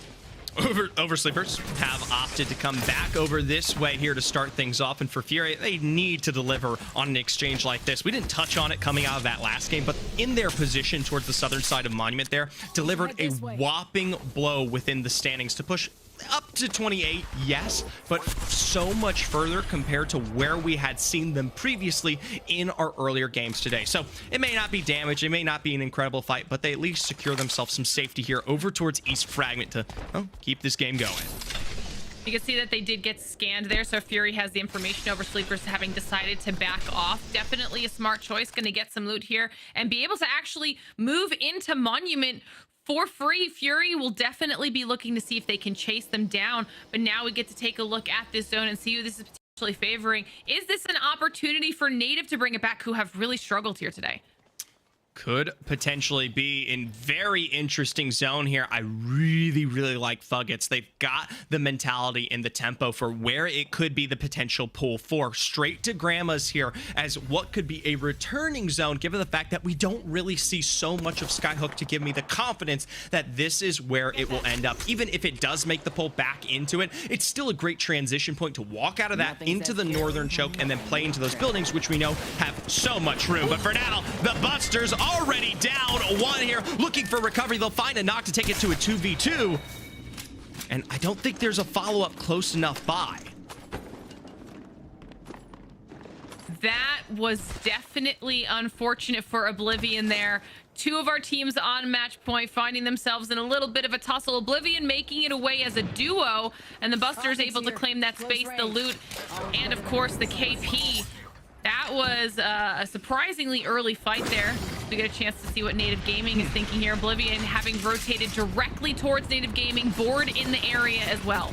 Oversleepers have opted to come back over this way here to start things off, and for Fury, they need to deliver on an exchange like this. We didn't touch on it coming out of that last game, but in their position towards the southern side of Monument there, delivered a whopping blow within the standings to push up to 28, yes, but so much further compared to where we had seen them previously in our earlier games today. So it may not be damage, it may not be an incredible fight, but they at least secure themselves some safety here over towards East Fragment to keep this game going. You can see that they did get scanned there, so Fury has the information. Oversleepers having decided to back off. Definitely a smart choice, going to get some loot here and be able to actually move into Monument for free. Fury will definitely be looking to see if they can chase them down, but now we get to take a look at this zone and see who this is potentially favoring. Is this an opportunity for Native to bring it back, who have really struggled here today? Could potentially be in very interesting zone here. I really like Thuggets. They've got the mentality and the tempo for where it could be the potential pull for. Straight to Grandma's here as what could be a returning zone, given the fact that we don't really see so much of Skyhook to give me the confidence that this is where it will end up. Even if it does make the pull back into it, it's still a great transition point to walk out of that into the northern choke and then play into those buildings, which we know have so much room. But for now, the Busters already down 1 here, looking for recovery. They'll find a knock to take it to a 2v2, and I don't think there's a follow-up close enough by. That was definitely unfortunate for Oblivion there. 2 of our teams on match point finding themselves in a little bit of a tussle. Oblivion making it away as a duo, and the Busters able to claim that space, the loot, and of course the KP. That was a surprisingly early fight there. We get a chance to see what Native Gaming is thinking here. Oblivion having rotated directly towards Native Gaming, board in the area as well.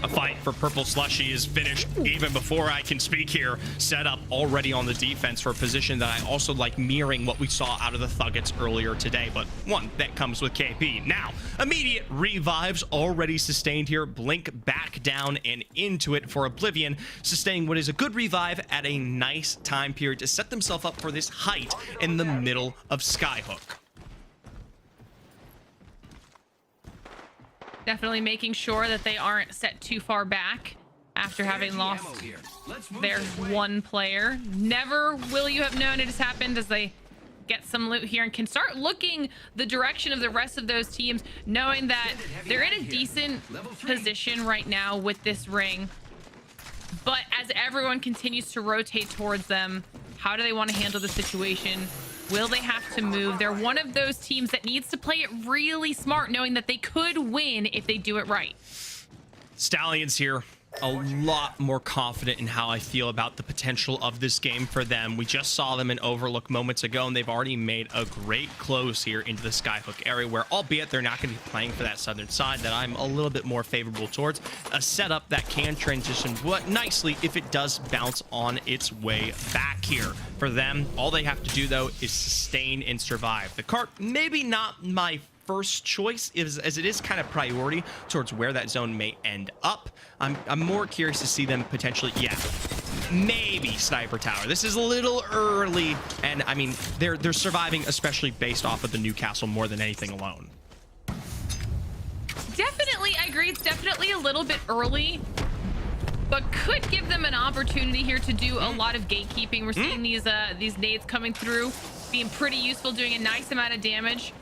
A fight for Purple Slushy is finished even before I can speak here. Set up already on the defense for a position that I also like, mirroring what we saw out of the Thuggets earlier today, but one that comes with KP. Now, immediate revives already sustained here. Blink back down and into it for Oblivion, sustaining what is a good revive at a nice time period to set themselves up for this height in the middle of Skyhook. Definitely making sure that they aren't set too far back after having lost their one player. Never will you have known it has happened as they get some loot here and can start looking the direction of the rest of those teams, knowing that they're in a decent position right now with this ring. But as everyone continues to rotate towards them, how do they want to handle the situation? Will they have to move? They're one of those teams that needs to play it really smart, knowing that they could win if they do it right. Stallions here, a lot more confident in how I feel about the potential of this game for them. We just saw them in Overlook moments ago, and they've already made a great close here into the Skyhook area, where albeit they're not going to be playing for that southern side that I'm a little bit more favorable towards, a setup that can transition nicely if it does bounce on its way back here. For them, all they have to do, though, is sustain and survive. The cart, maybe not my first choice, as it is kind of priority towards where that zone may end up. I'm more curious to see them potentially, maybe Sniper Tower. This is a little early, and I mean, they're surviving, especially based off of the Newcastle more than anything alone. Definitely, I agree. It's definitely a little bit early, but could give them an opportunity here to do a lot of gatekeeping. We're seeing these nades coming through, being pretty useful, doing a nice amount of damage.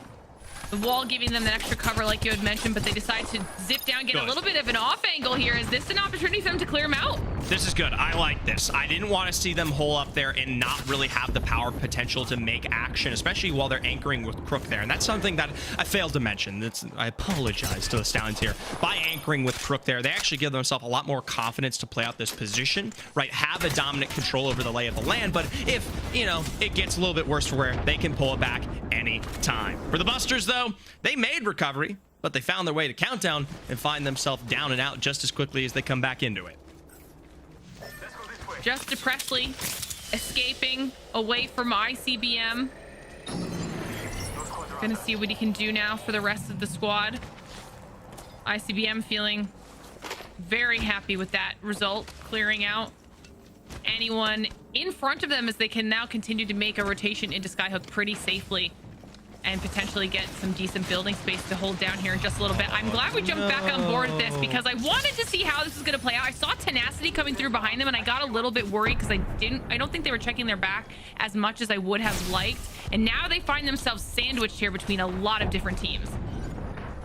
The wall giving them that extra cover like you had mentioned, but they decide to zip down, get a little bit of an off angle here. Is this an opportunity for them to clear them out? This is good. I like this. I didn't want to see them hole up there and not really have the power potential to make action, especially while they're anchoring with Crook there. And that's something that I failed to mention. I apologize to the Stallions here. By anchoring with Crook there, they actually give themselves a lot more confidence to play out this position, right? Have a dominant control over the lay of the land, but if, you know, it gets a little bit worse for where they can pull it back any time. For the Busters, though, they made recovery, but they found their way to Countdown and find themselves down and out just as quickly as they come back into it. Just Presley escaping away from ICBM. Gonna see what he can do now for the rest of the squad. ICBM feeling very happy with that result, clearing out anyone in front of them as they can now continue to make a rotation into Skyhook pretty safely and potentially get some decent building space to hold down here in just a little bit. I'm glad we jumped back on board with this because I wanted to see how this is going to play out. I saw Tenacity coming through behind them and I got a little bit worried because I don't think they were checking their back as much as I would have liked. And now they find themselves sandwiched here between a lot of different teams.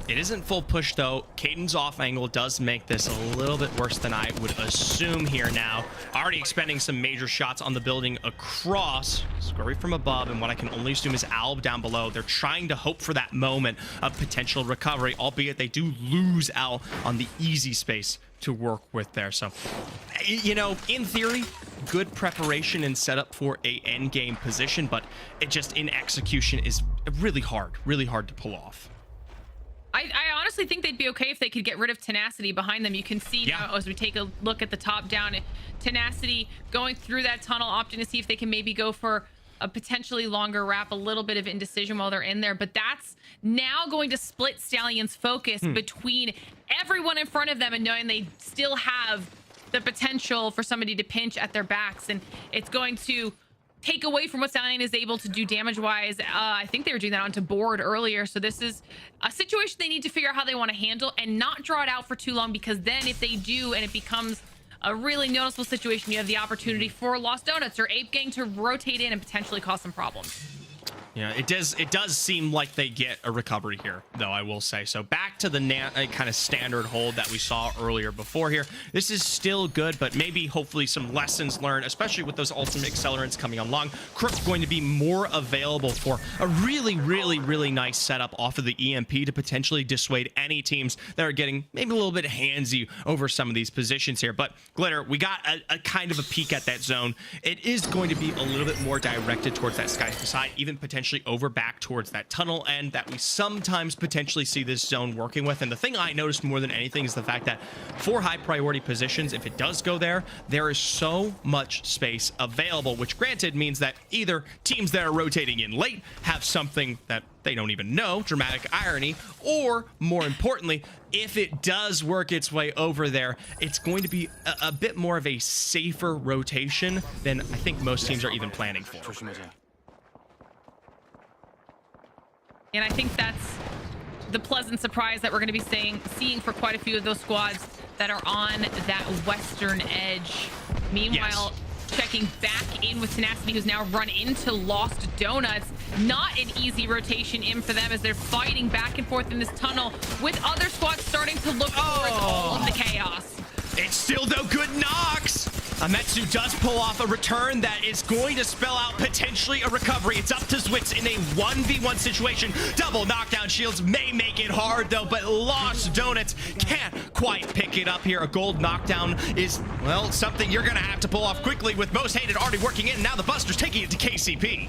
It isn't full push, though. Caden's off angle does make this a little bit worse than I would assume here now. Already expending some major shots on the building across. Scurry from above, and what I can only assume is Alb down below. They're trying to hope for that moment of potential recovery, albeit they do lose out on the easy space to work with there. So, you know, in theory, good preparation and setup for a endgame position, but it just in execution is really hard to pull off. I honestly think they'd be okay if they could get rid of Tenacity behind them. You can see now as we take a look at the top down, Tenacity going through that tunnel, opting to see if they can maybe go for a potentially longer wrap, a little bit of indecision while they're in there. But that's now going to split Stallion's focus between everyone in front of them and knowing they still have the potential for somebody to pinch at their backs. And it's going to take away from what Stallion is able to do damage-wise. I think they were doing that onto board earlier. So this is a situation they need to figure out how they want to handle and not draw it out for too long, because then if they do and it becomes a really noticeable situation, you have the opportunity for Lost Donuts or Ape Gang to rotate in and potentially cause some problems. Yeah, it does seem like they get a recovery here, though, I will say. So back to the kind of standard hold that we saw earlier before here. This is still good, but maybe hopefully some lessons learned, especially with those ultimate accelerants coming along. Crook's going to be more available for a really nice setup off of the EMP to potentially dissuade any teams that are getting maybe a little bit handsy over some of these positions here. But Glitter, we got a kind of a peek at that zone. It is going to be a little bit more directed towards that Sky side, even potentially potentially over back towards that tunnel end that we sometimes potentially see this zone working with. And the thing I noticed more than anything is the fact that for high priority positions, if it does go there, there is so much space available, which granted means that either teams that are rotating in late have something that they don't even know, dramatic irony, or more importantly, if it does work its way over there, it's going to be a bit more of a safer rotation than I think most teams are even planning for. And I think that's the pleasant surprise that we're going to be seeing for quite a few of those squads that are on that western edge. Meanwhile, checking back in with Tenacity, who's now run into Lost Donuts. Not an easy rotation in for them as they're fighting back and forth in this tunnel with other squads starting to look towards all of the chaos. It's still no good knocks. Ametsu does pull off a return that is going to spell out potentially a recovery. It's up to Zwitz in a 1v1 situation. Double knockdown shields may make it hard though, but Lost Donuts can't quite pick it up here. A gold knockdown is, well, something you're gonna have to pull off quickly with Most Hated already working in. Now the Buster's taking it to KCP.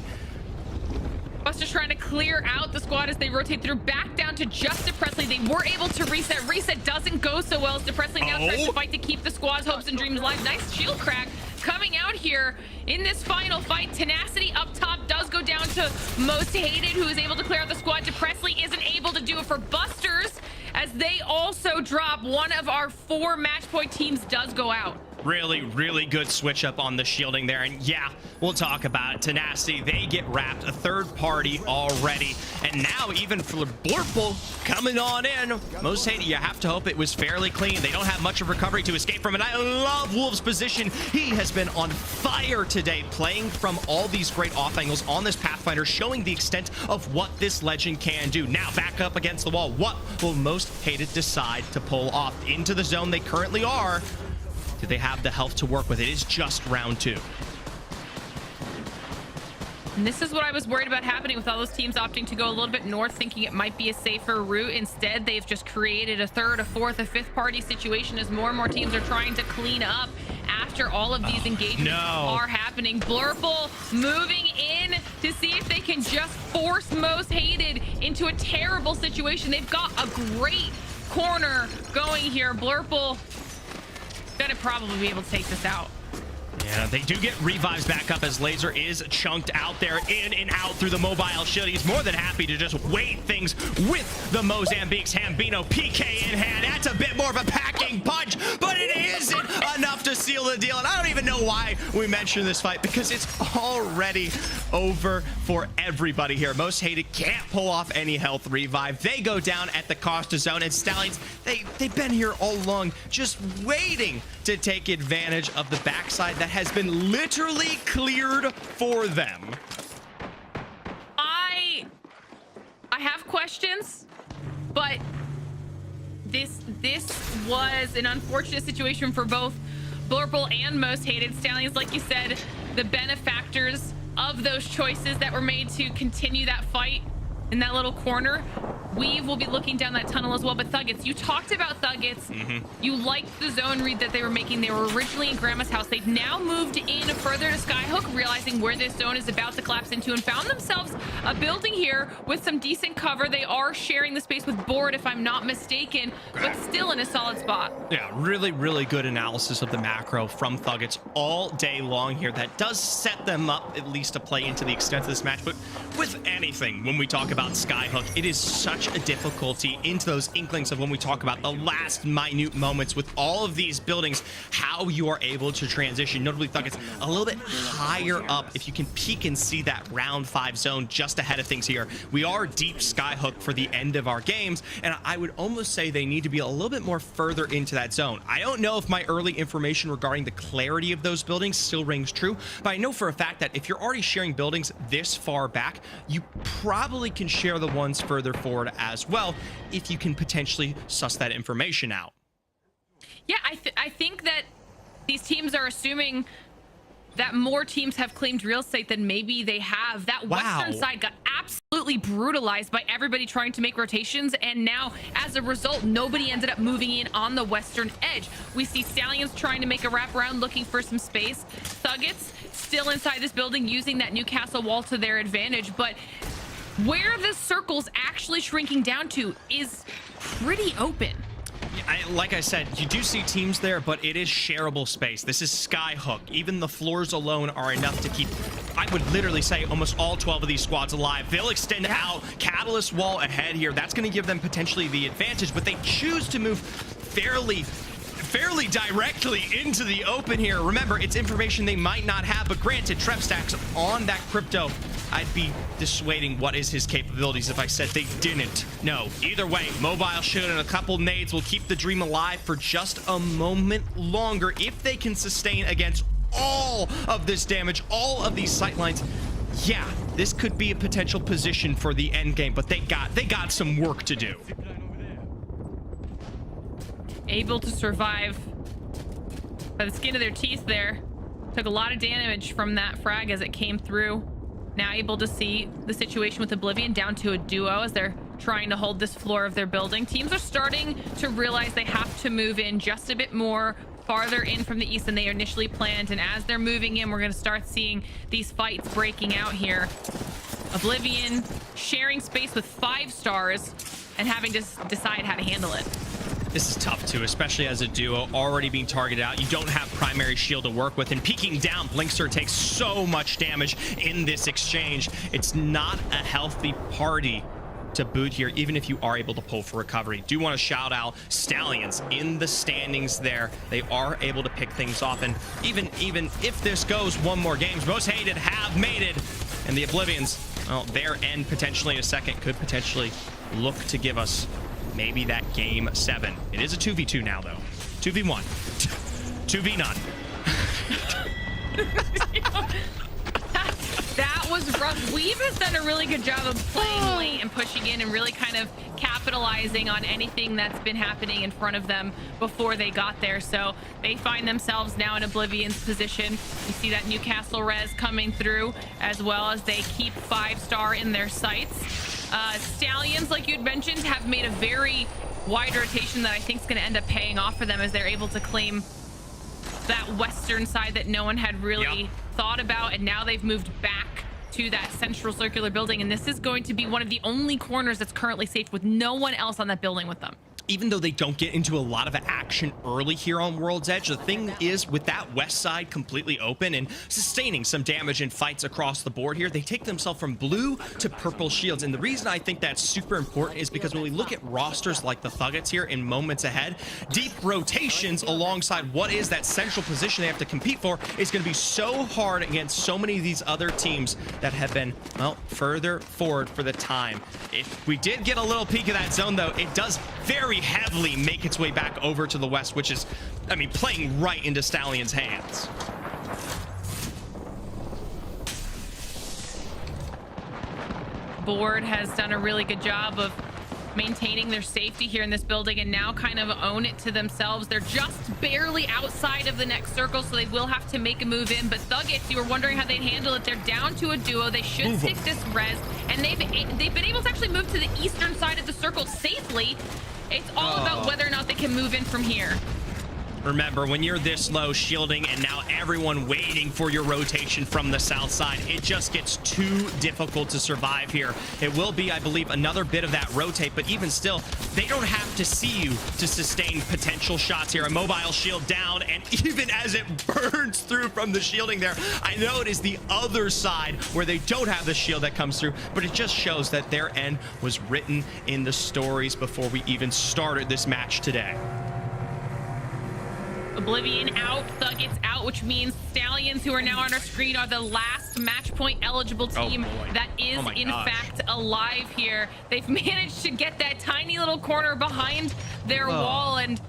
Buster's trying to clear out the squad as they rotate through back down to just Depressley. They were able to reset. Reset doesn't go so well as Depressley now tries to fight to keep the squad's hopes and dreams alive. Nice shield crack coming out here in this final fight. Tenacity up top does go down to Most Hated, who is able to clear out the squad. Depressley isn't able to do it for Busters as they also drop. One of our 4 match point teams does go out. Really good switch up on the shielding there. And yeah, we'll talk about it. Tenacity, they get wrapped. A third party already. And now even for Blurple coming on in. Most Hated, you have to hope it was fairly clean. They don't have much of recovery to escape from it. I love Wolf's position. He has been on fire today, playing from all these great off angles on this Pathfinder, showing the extent of what this legend can do. Now back up against the wall. What will Most Hated decide to pull off? Into the zone they currently are. Do they have the health to work with? It is just round 2. And this is what I was worried about happening with all those teams opting to go a little bit north, thinking it might be a safer route. Instead, they've just created a third, a fourth, a fifth party situation as more and more teams are trying to clean up after all of these engagements are happening. Blurple moving in to see if they can just force Most Hated into a terrible situation. They've got a great corner going here. Blurple gonna probably be able to take this out. Yeah, they do get revives back up as Laser is chunked out there, in and out through the mobile shield. He's more than happy to just wait things with the Mozambique's Hambino. PK in hand. That's a bit more of a packing punch, but it isn't enough to seal the deal. And I don't even know why we mentioned this fight, because it's already over for everybody here. Most Hated can't pull off any health revive. They go down at the cost of zone, and Stallions, they've been here all along, just waiting to take advantage of the backside that has been literally cleared for them. I have questions, but this was an unfortunate situation for both Blurple and Most Hated. Stallions, like you said, the benefactors of those choices that were made to continue that fight in that little corner. Weave will be looking down that tunnel as well. But Thuggets, you talked about Thuggets. You liked the zone read that they were making. They were originally in Grandma's house. They've now moved in further to Skyhook, realizing where this zone is about to collapse into, and found themselves a building here with some decent cover. They are sharing the space with Board, if I'm not mistaken, but still in a solid spot. Yeah, really good analysis of the macro from Thuggets all day long here. That does set them up at least to play into the extent of this match. But with anything, when we talk about Skyhook, it is such a difficulty into those inklings of when we talk about the last minute moments with all of these buildings, how you are able to transition. Notably, Thuggets a little bit higher up. If you can peek and see that round 5 zone just ahead of things here, we are deep Skyhook for the end of our games, and I would almost say they need to be a little bit more further into that zone. I don't know if my early information regarding the clarity of those buildings still rings true, but I know for a fact that if you're already sharing buildings this far back, you probably can share the ones further forward as well if you can potentially suss that information out. Yeah, I think that these teams are assuming that more teams have claimed real estate than maybe they have. That western side got absolutely brutalized by everybody trying to make rotations, and now as a result, nobody ended up moving in on the western edge. We see Stallions trying to make a wraparound, looking for some space. Thuggets still inside this building using that Newcastle wall to their advantage, but where the circle's actually shrinking down to is pretty open. Like I said, you do see teams there, but it is shareable space. This is Skyhook. Even the floors alone are enough to keep, I would literally say, almost all 12 of these squads alive. They'll extend out. Catalyst wall ahead here. That's going to give them potentially the advantage, but they choose to move fairly directly into the open here. Remember, it's information they might not have, but granted, Trep Stacks on that crypto, I'd be dissuading what is his capabilities if I said they didn't. No, either way, mobile shield and a couple nades will keep the dream alive for just a moment longer if they can sustain against all of this damage, all of these sightlines. Yeah, this could be a potential position for the end game, but they got some work to do. Able to survive by the skin of their teeth there. Took a lot of damage from that frag as it came through. Now able to see the situation with Oblivion down to a duo as they're trying to hold this floor of their building. Teams are starting to realize they have to move in just a bit more farther in from the east than they initially planned, and as they're moving in, we're going to start seeing these fights breaking out here. Oblivion sharing space with 5 stars and having to decide how to handle it. This is tough too, especially as a duo already being targeted out. You don't have primary shield to work with, and peeking down, Blinkster takes so much damage in this exchange. It's not a healthy party to boot here, even if you are able to pull for recovery. Do want to shout out Stallions in the standings there. They are able to pick things off, and even if this goes one more games, Most Hated have made it, and the Oblivions, well, their end potentially in a second could potentially look to give us maybe that game 7. It is a 2v2 now, though. 2v1. 2v none. That was rough. Weave has done a really good job of playing late and pushing in and really kind of capitalizing on anything that's been happening in front of them before they got there. So they find themselves now in Oblivion's position. You see that Newcastle res coming through, as well as they keep 5-star in their sights. Stallions, like you'd mentioned, have made a very wide rotation that I think is going to end up paying off for them as they're able to claim that western side that no one had really thought about, and now they've moved back to that central circular building, and this is going to be one of the only corners that's currently safe with no one else on that building with them. Even though they don't get into a lot of action early here on World's Edge, the thing is, with that west side completely open and sustaining some damage in fights across the board here, they take themselves from blue to purple shields. And the reason I think that's super important is because when we look at rosters like the Thuggets here in moments ahead, deep rotations alongside what is that central position they have to compete for is going to be so hard against so many of these other teams that have been, well, further forward for the time. If we did get a little peek of that zone, though, it does very heavily make its way back over to the west, which is, I mean, playing right into Stallion's hands. Board has done a really good job of maintaining their safety here in this building and now kind of own it to themselves. They're just barely outside of the next circle, so they will have to make a move in. But Thuggets, you were wondering how they'd handle it. They're down to a duo. They should stick this res, and they've been able to actually move to the eastern side of the circle safely. It's all about whether or not they can move in from here. Remember, when you're this low shielding and now everyone waiting for your rotation from the south side, it just gets too difficult to survive here. It will be, I believe, another bit of that rotate, but even still, they don't have to see you to sustain potential shots here. A mobile shield down, and even as it burns through from the shielding there, I know it is the other side where they don't have the shield that comes through, but it just shows that their end was written in the stories before we even started this match today. Oblivion out, Thuggets out, which means Stallions, who are now on our screen, are the last match point eligible team that is in fact alive here. They've managed to get that tiny little corner behind their wall, and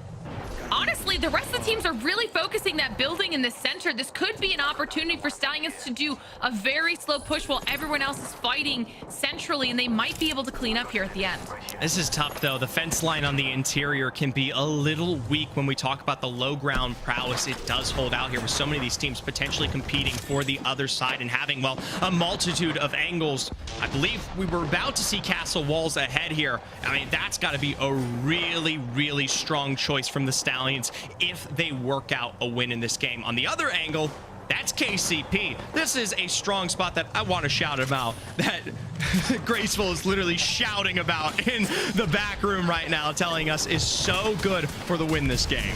honestly, the rest of the teams are really focusing that building in the center. This could be an opportunity for Stallions to do a very slow push while everyone else is fighting centrally, and they might be able to clean up here at the end. This is tough, though. The fence line on the interior can be a little weak when we talk about the low ground prowess it does hold out here, with so many of these teams potentially competing for the other side and having, well, a multitude of angles. I believe we were about to see castle walls ahead here. I mean, that's got to be a really, really strong choice from the Stallions if they work out a win in this game. On the other angle, That's KCP. This is a strong spot that I want to shout about, that Graceful is literally shouting about in the back room right now, telling us is so good for the win this game.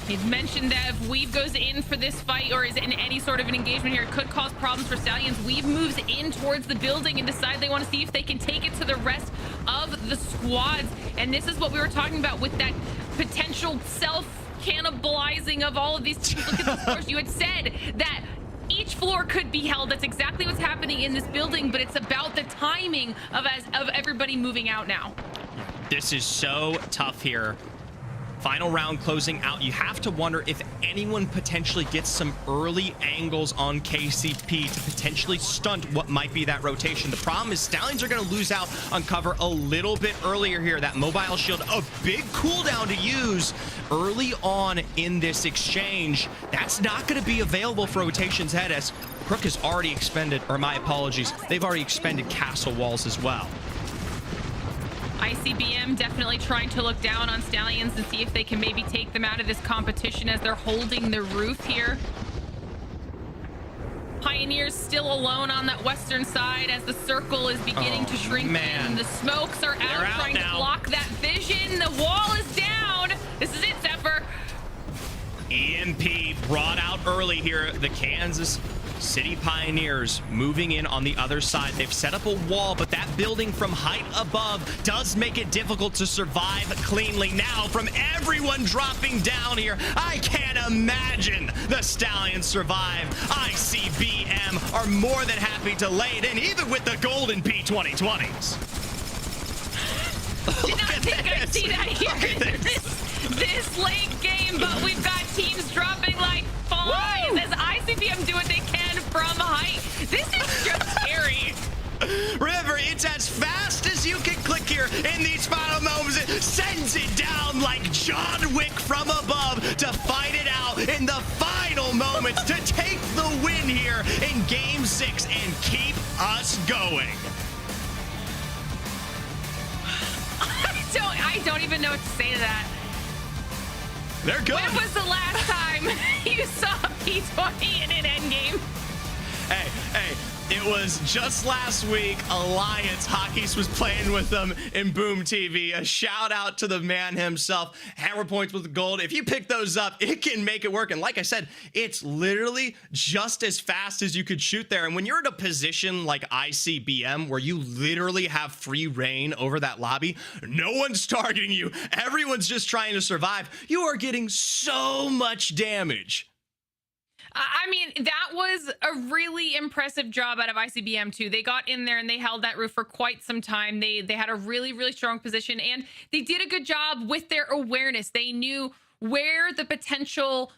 He's mentioned that if Weave goes in for this fight or is in any sort of an engagement here, it could cause problems for Stallions. Weave moves in towards the building and decide they want to see if they can take it to the rest of the squads. And this is what we were talking about with that potential self-cannibalizing of all of these teams. Look at the scores. You had said that each floor could be held. That's exactly what's happening in this building, but it's about the timing of everybody moving out now. This is so tough here. Final round closing out. You have to wonder if anyone potentially gets some early angles on KCP to potentially stunt what might be that rotation. The problem is Stallions are going to lose out on cover a little bit earlier here. That mobile shield, a big cooldown to use early on in this exchange. That's not going to be available for rotations ahead, as Crook has already expended, or my apologies, they've already expended castle walls as well. ICBM definitely trying to look down on Stallions and see if they can maybe take them out of this competition as they're holding the roof here. Pioneers still alone on that western side as the circle is beginning to shrink in. The smokes are out trying to block that vision. The wall is down. This is it, Zephyr. EMP brought out early here. The Kansas City Pioneers moving in on the other side. They've set up a wall, but that building from height above does make it difficult to survive cleanly. Now, from everyone dropping down here, I can't imagine the Stallions survive. ICBM are more than happy to lay it in, even with the golden P2020s. Did not think I'd see that here in this late game, but we've got teams dropping like flies as ICBM do what they can from height. This is just scary. Remember, it's as fast as you can click here in these final moments. It sends it down like John Wick from above to fight it out in the final moments to take the win here in Game 6 and keep us going. I don't even know what to say to that. They're good. When was the last time you saw P20 in an endgame? Hey, it was just last week. Alliance Hawkeys was playing with them in Boom TV. A shout out to the man himself. Hammer points with gold. If you pick those up, it can make it work. And like I said, it's literally just as fast as you could shoot there. And when you're in a position like ICBM, where you literally have free reign over that lobby, no one's targeting you. Everyone's just trying to survive. You are getting so much damage. I mean, that was a really impressive job out of ICBM too. They got in there and they held that roof for quite some time. They had a really, really strong position, and they did a good job with their awareness. They knew where the potential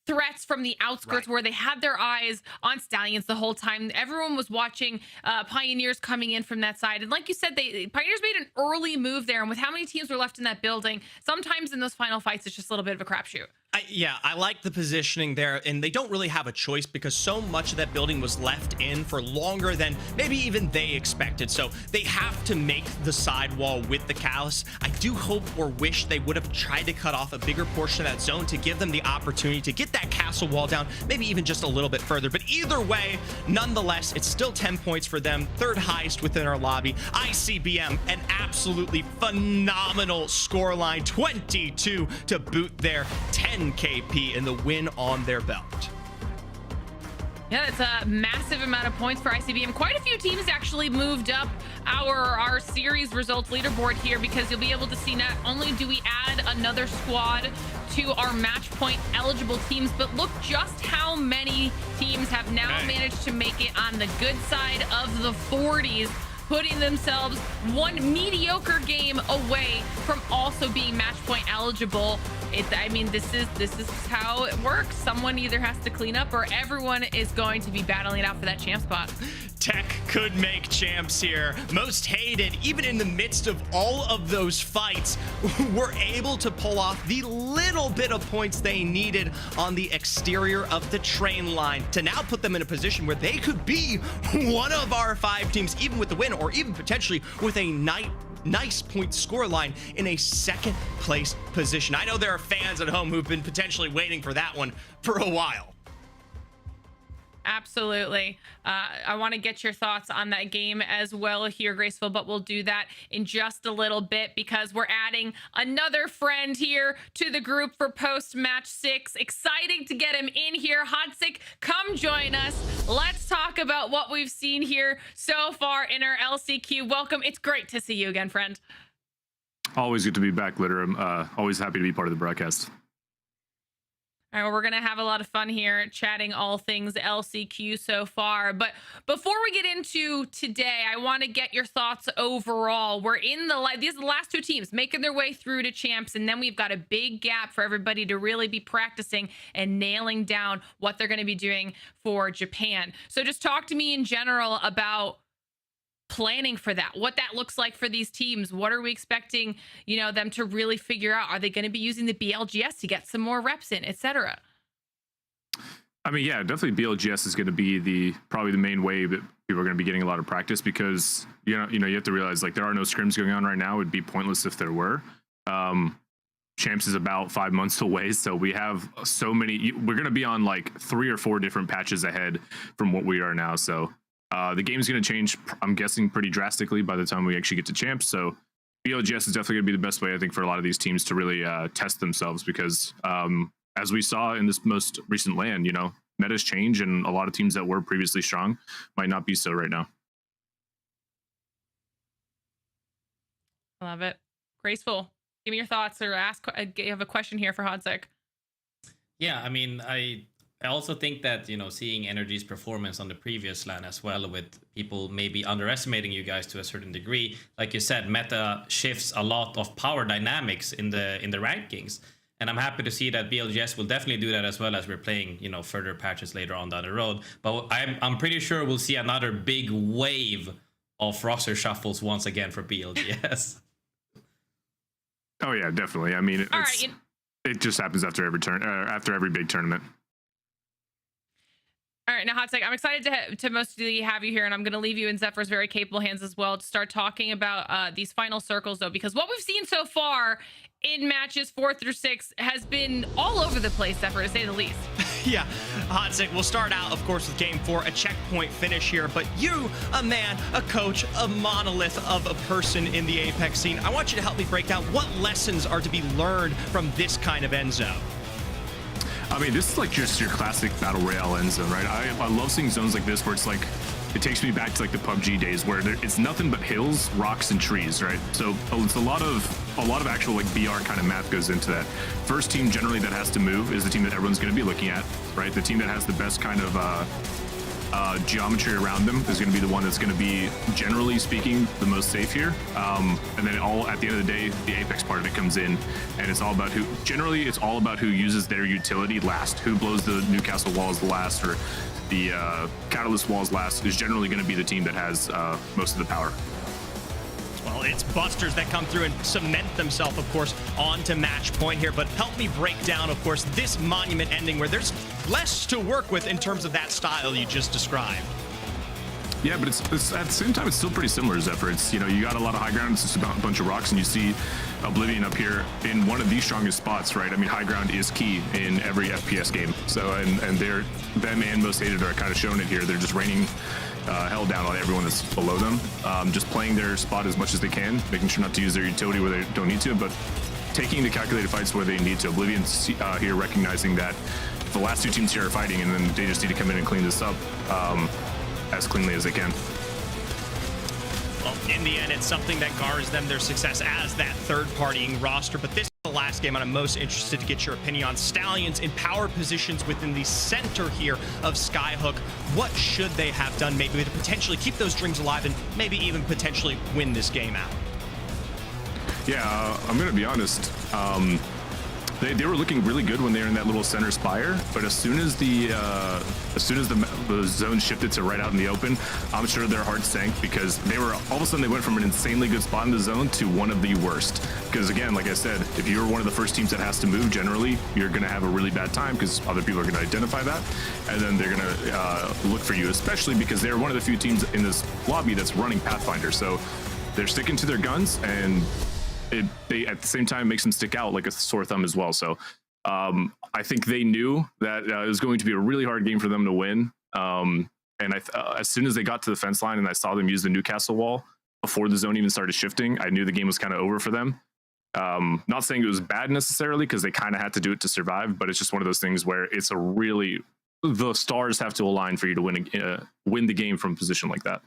threats from the outskirts were. They had their eyes on Stallions the whole time. Everyone was watching Pioneers coming in from that side. And like you said, Pioneers made an early move there. And with how many teams were left in that building, sometimes in those final fights, it's just a little bit of a crapshoot. Yeah, I like the positioning there, and they don't really have a choice because so much of that building was left in for longer than maybe even they expected. So they have to make the sidewall with the callus. I do hope or wish they would have tried to cut off a bigger portion of that zone to give them the opportunity to get that castle wall down, maybe even just a little bit further. But either way, nonetheless, it's still 10 points for them, third highest within our lobby. ICBM, an absolutely phenomenal scoreline, 22 to boot there, 10 KP and the win on their belt. Yeah, it's a massive amount of points for ICBM. Quite a few teams actually moved up our series results leaderboard here, because you'll be able to see not only do we add another squad to our match point eligible teams, but look just how many teams have now managed to make it on the good side of the 40s, putting themselves one mediocre game away from also being match point eligible. I mean, this is how it works. Someone either has to clean up or everyone is going to be battling it out for that champ spot. Tech could make champs here. Most hated, even in the midst of all of those fights, were able to pull off the little bit of points they needed on the exterior of the train line to now put them in a position where they could be one of our 5 teams, even with the win, or even potentially with a nice point scoreline in a second place position. I know there are fans at home who've been potentially waiting for that one for a while. Absolutely. I want to get your thoughts on that game as well here, Graceful, but we'll do that in just a little bit because we're adding another friend here to the group for post-match 6. Exciting to get him in here. Hodzic, come join us. Let's talk about what we've seen here so far in our LCQ. Welcome. It's great to see you again, friend. Always good to be back, Litter. I'm always happy to be part of the broadcast. All right, well, we're going to have a lot of fun here chatting all things LCQ so far. But before we get into today, I want to get your thoughts overall. We're in these are the last two teams making their way through to champs, and then we've got a big gap for everybody to really be practicing and nailing down what they're going to be doing for Japan. So just talk to me in general about planning for that, what that looks like for these teams. What are we expecting, them to really figure out? Are they going to be using the BLGS to get some more reps in, etc.? I mean, yeah, definitely BLGS is going to be probably the main way that people are going to be getting a lot of practice because, you have to realize like there are no scrims going on right now. It'd be pointless if there were. Champs is about 5 months away. So we have so many, we're going to be on like 3 or 4 different patches ahead from what we are now. So the game's going to change, I'm guessing, pretty drastically by the time we actually get to champs. So BLGS is definitely going to be the best way, I think, for a lot of these teams to really test themselves because as we saw in this most recent LAN, metas change and a lot of teams that were previously strong might not be so right now. I love it. Graceful, give me your thoughts or you have a question here for Hodzic. Yeah, I mean, I also think that, seeing Energy's performance on the previous LAN as well, with people maybe underestimating you guys to a certain degree, like you said, meta shifts a lot of power dynamics in the rankings. And I'm happy to see that BLGS will definitely do that as well as we're playing, further patches later on down the road. But I'm pretty sure we'll see another big wave of roster shuffles once again for BLGS. Oh yeah, definitely. I mean, it just happens after every big tournament. All right, now Hodzic, I'm excited to mostly have you here, and I'm going to leave you in Zephyr's very capable hands as well to start talking about these final circles, though, because what we've seen so far in matches 4 through 6 has been all over the place, Zephyr, to say the least. Yeah, Hodzic, we'll start out, of course, with Game 4, a checkpoint finish here, but you, a man, a coach, a monolith of a person in the Apex scene, I want you to help me break down what lessons are to be learned from this kind of end zone. I mean, this is like just your classic battle royale end zone, right? I love seeing zones like this where it's like, it takes me back to like the PUBG days where it's nothing but hills, rocks, and trees, right? So it's a lot of actual like BR kind of math goes into that. First team generally that has to move is the team that everyone's going to be looking at, right? The team that has the best kind of geometry around them is going to be the one that's going to be, generally speaking, the most safe here. And then at the end of the day, the Apex part of it comes in, and it's all about it's all about who uses their utility last, who blows the Newcastle walls last, or the Catalyst walls last, is generally going to be the team that has most of the power. Well, it's Busters that come through and cement themselves, of course, onto match point here. But help me break down, of course, this Monument ending where there's less to work with in terms of that style you just described. Yeah, but it's at the same time, it's still pretty similar, Zephyr. It's, you got a lot of high ground, it's just about a bunch of rocks, and you see Oblivion up here in one of the strongest spots, right? I mean, high ground is key in every FPS game. So, and them and Most Hated are kind of showing it here. They're just raining hell down on everyone that's below them, just playing their spot as much as they can, making sure not to use their utility where they don't need to, but taking the calculated fights where they need to. Oblivion's here recognizing that the last two teams here are fighting, and then they just need to come in and clean this up as cleanly as they can. Well, in the end, it's something that gars them their success as that third-partying roster, but this is the last game, and I'm most interested to get your opinion on Stallions in power positions within the center here of Skyhook. What should they have done maybe to potentially keep those dreams alive and maybe even potentially win this game out? Yeah, I'm going to be honest. They were looking really good when they were in that little center spire, but as soon as the zone shifted to right out in the open, I'm sure their hearts sank because all of a sudden they went from an insanely good spot in the zone to one of the worst. Because again, like I said, if you're one of the first teams that has to move, generally you're going to have a really bad time because other people are going to identify that, and then they're going to look for you, especially because they're one of the few teams in this lobby that's running Pathfinder. So they're sticking to their guns, and they at the same time makes them stick out like a sore thumb as well. So I think they knew that it was going to be a really hard game for them to win. And as soon as they got to the fence line and I saw them use the Newcastle wall before the zone even started shifting, I knew the game was kind of over for them. Not saying it was bad necessarily, because they kind of had to do it to survive, but it's just one of those things where it's the stars have to align for you to win the game from a position like that.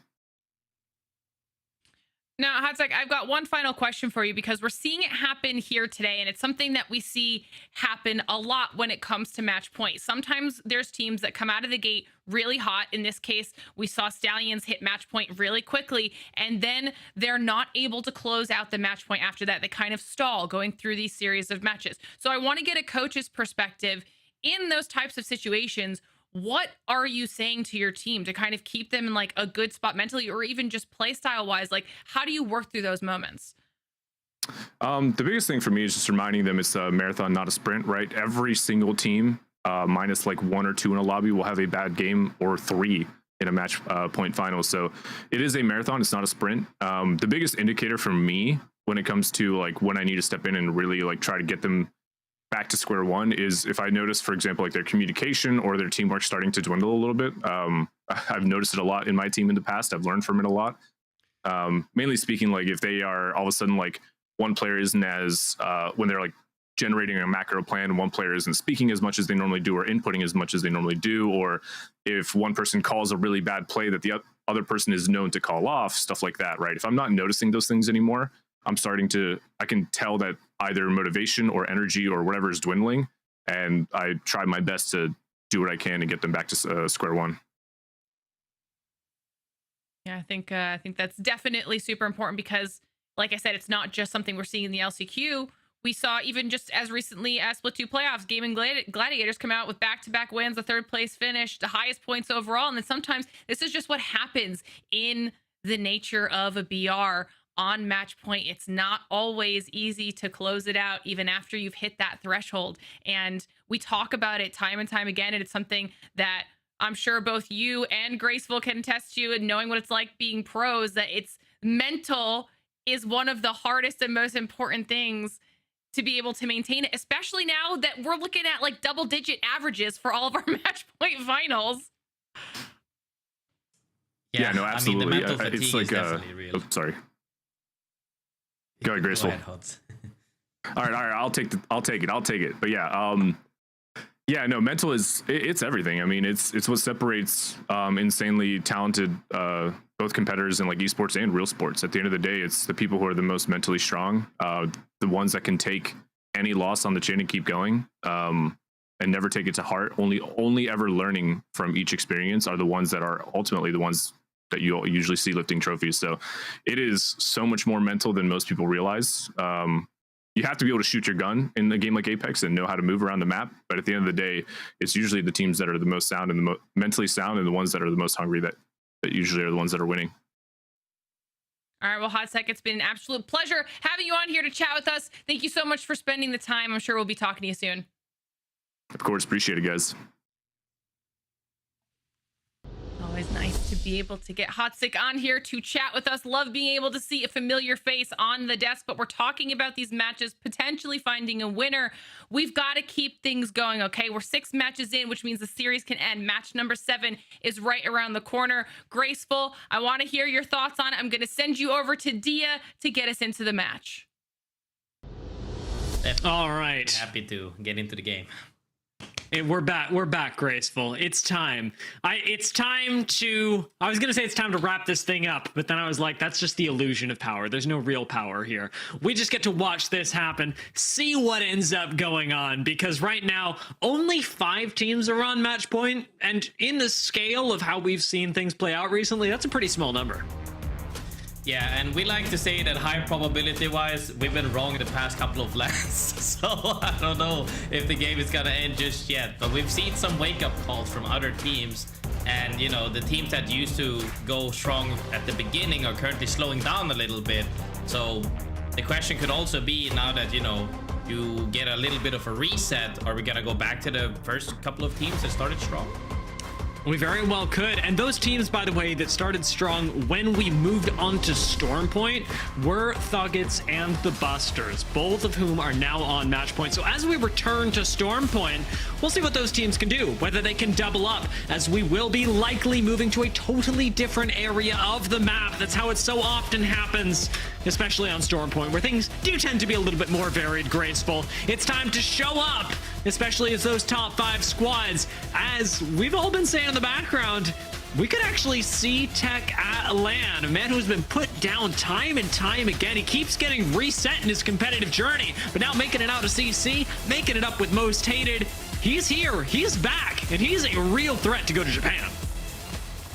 Now, Hatsek, I've got one final question for you, because we're seeing it happen here today, and it's something that we see happen a lot when it comes to match point. Sometimes there's teams that come out of the gate really hot. In this case, we saw Stallions hit match point really quickly, and then they're not able to close out the match point after that. They kind of stall going through these series of matches. So I want to get a coach's perspective in those types of situations. What are you saying to your team to kind of keep them in like a good spot mentally, or even just play style wise? Like, how do you work through those moments? The biggest thing for me is just reminding them it's a marathon, not a sprint, right? Every single team, minus like 1 or 2 in a lobby, will have a bad game, or 3 in a match point final. So it is a marathon. It's not a sprint. The biggest indicator for me when it comes to like when I need to step in and really like try to get them back to square one is if I notice, for example, like their communication or their teamwork starting to dwindle a little bit. I've noticed it a lot in my team in the past. I've learned from it a lot. Mainly speaking, like if they are all of a sudden like one player isn't as when they're like generating a macro plan, one player isn't speaking as much as they normally do or inputting as much as they normally do, or if one person calls a really bad play that the other person is known to call off, stuff like that, right? If I'm not noticing those things anymore, I can tell that either motivation or energy or whatever is dwindling, and I try my best to do what I can to get them back to square one. Yeah, I think that's definitely super important, because like I said, it's not just something we're seeing in the LCQ. We saw even just as recently as Split 2 playoffs, Gaming Gladiators come out with back-to-back wins, the 3rd place finish, the highest points overall. And then sometimes this is just what happens in the nature of a BR on match point. It's not always easy to close it out even after you've hit that threshold. And we talk about it time and time again. And it's something that I'm sure both you and Graceful can attest to, and knowing what it's like being pros, that it's mental is one of the hardest and most important things to be able to maintain it, especially now that we're looking at like double-digit averages for all of our match point finals. Yeah, no, absolutely. I mean, the mental fatigue it's like is definitely real. Oh, sorry. Go ahead, Graceful. Go ahead, all right. I'll take it. But yeah, no, mental it's everything. I mean, it's what separates insanely talented both competitors in like esports and real sports. At the end of the day, it's the people who are the most mentally strong, the ones that can take any loss on the chin and keep going, and never take it to heart. Only ever learning from each experience are the ones that are ultimately the ones that you'll usually see lifting trophies. So it is so much more mental than most people realize. You have to be able to shoot your gun in a game like Apex and know how to move around the map. But at the end of the day, it's usually the teams that are the most sound and the mentally sound, and the ones that are the most hungry that usually are the ones that are winning. All right, well, Hatsek, it's been an absolute pleasure having you on here to chat with us. Thank you so much for spending the time. I'm sure we'll be talking to you soon. Of course, appreciate it, guys. Always nice to be able to get Hatsek on here to chat with us. Love being able to see a familiar face on the desk, but we're talking about these matches, potentially finding a winner. We've got to keep things going, okay? We're 6 matches in, which means the series can end. Match number 7 is right around the corner. Graceful, I want to hear your thoughts on it. I'm going to send you over to Dia to get us into the match. All right. Happy to get into the game. We're back, Graceful. It's time. I was gonna say it's time to wrap this thing up, but then I was like, that's just the illusion of power. There's no real power here. We just get to watch this happen, see what ends up going on, because right now only 5 teams are on match point, and in the scale of how we've seen things play out recently, that's a pretty small number. Yeah, and we like to say that high probability wise, we've been wrong in the past couple of lands. So I don't know if the game is gonna end just yet, but we've seen some wake-up calls from other teams, and you know, the teams that used to go strong at the beginning are currently slowing down a little bit. So the question could also be, now that you know you get a little bit of a reset, are we gonna go back to the first couple of teams that started strong? We very well could. And those teams, by the way, that started strong when we moved on to Stormpoint were Thuggets and the Busters, both of whom are now on match point. So as we return to Stormpoint, we'll see what those teams can do, whether they can double up, as we will be likely moving to a totally different area of the map. That's how it so often happens, especially on Stormpoint, where things do tend to be a little bit more varied, graceful. It's time to show up, especially as those top 5 squads. As we've all been saying in the background, we could actually see Tech at LAN, a man who's been put down time and time again. He keeps getting reset in his competitive journey, but now making it out of CC, making it up with Most Hated. He's here, he's back, and he's a real threat to go to Japan.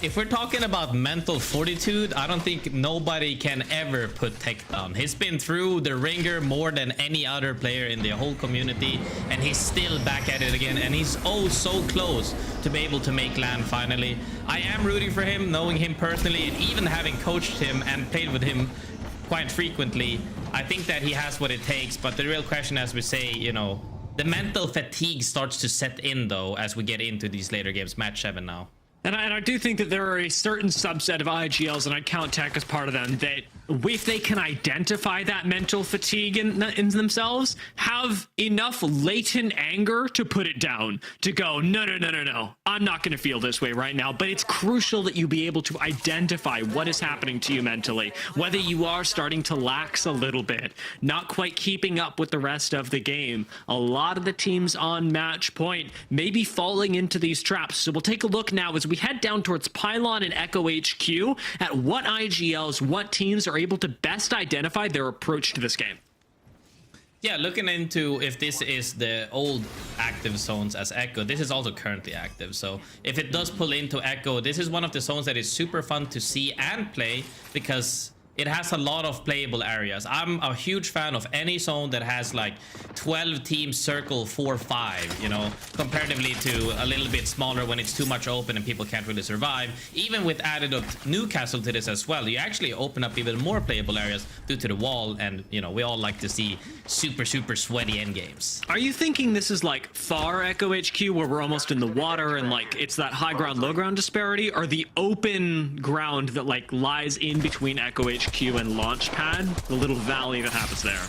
If we're talking about mental fortitude, I don't think nobody can ever put Tech down. He's been through the ringer more than any other player in the whole community, and he's still back at it again, and he's oh so close to be able to make LAN finally. I am rooting for him, knowing him personally, and even having coached him and played with him quite frequently. I think that he has what it takes, but the real question, as we say, you know, the mental fatigue starts to set in, though, as we get into these later games. Match 7 now. And I do think that there are a certain subset of IGLs, and I count Tech as part of them, that if they can identify that mental fatigue in themselves, have enough latent anger to put it down, to go, no, I'm not going to feel this way right now. But it's crucial that you be able to identify what is happening to you mentally, whether you are starting to lax a little bit, not quite keeping up with the rest of the game. A lot of the teams on match point may be falling into these traps. So we'll take a look now as we head down towards Pylon and Echo HQ at what IGLs, what teams are able to best identify their approach to this game. Yeah, looking into if this is the old active zones as Echo, this is also currently active. So if it does pull into Echo, this is one of the zones that is super fun to see and play because it has a lot of playable areas. I'm a huge fan of any zone that has like 12 teams circle 4-5, you know, comparatively to a little bit smaller when it's too much open and people can't really survive. Even with added up Newcastle to this as well, you actually open up even more playable areas due to the wall, and you know, we all like to see super sweaty end games. Are you thinking this is like far Echo HQ where we're almost in the water and like it's that high ground low ground disparity, or the open ground that like lies in between Echo HQ and Launchpad, the little valley that happens there?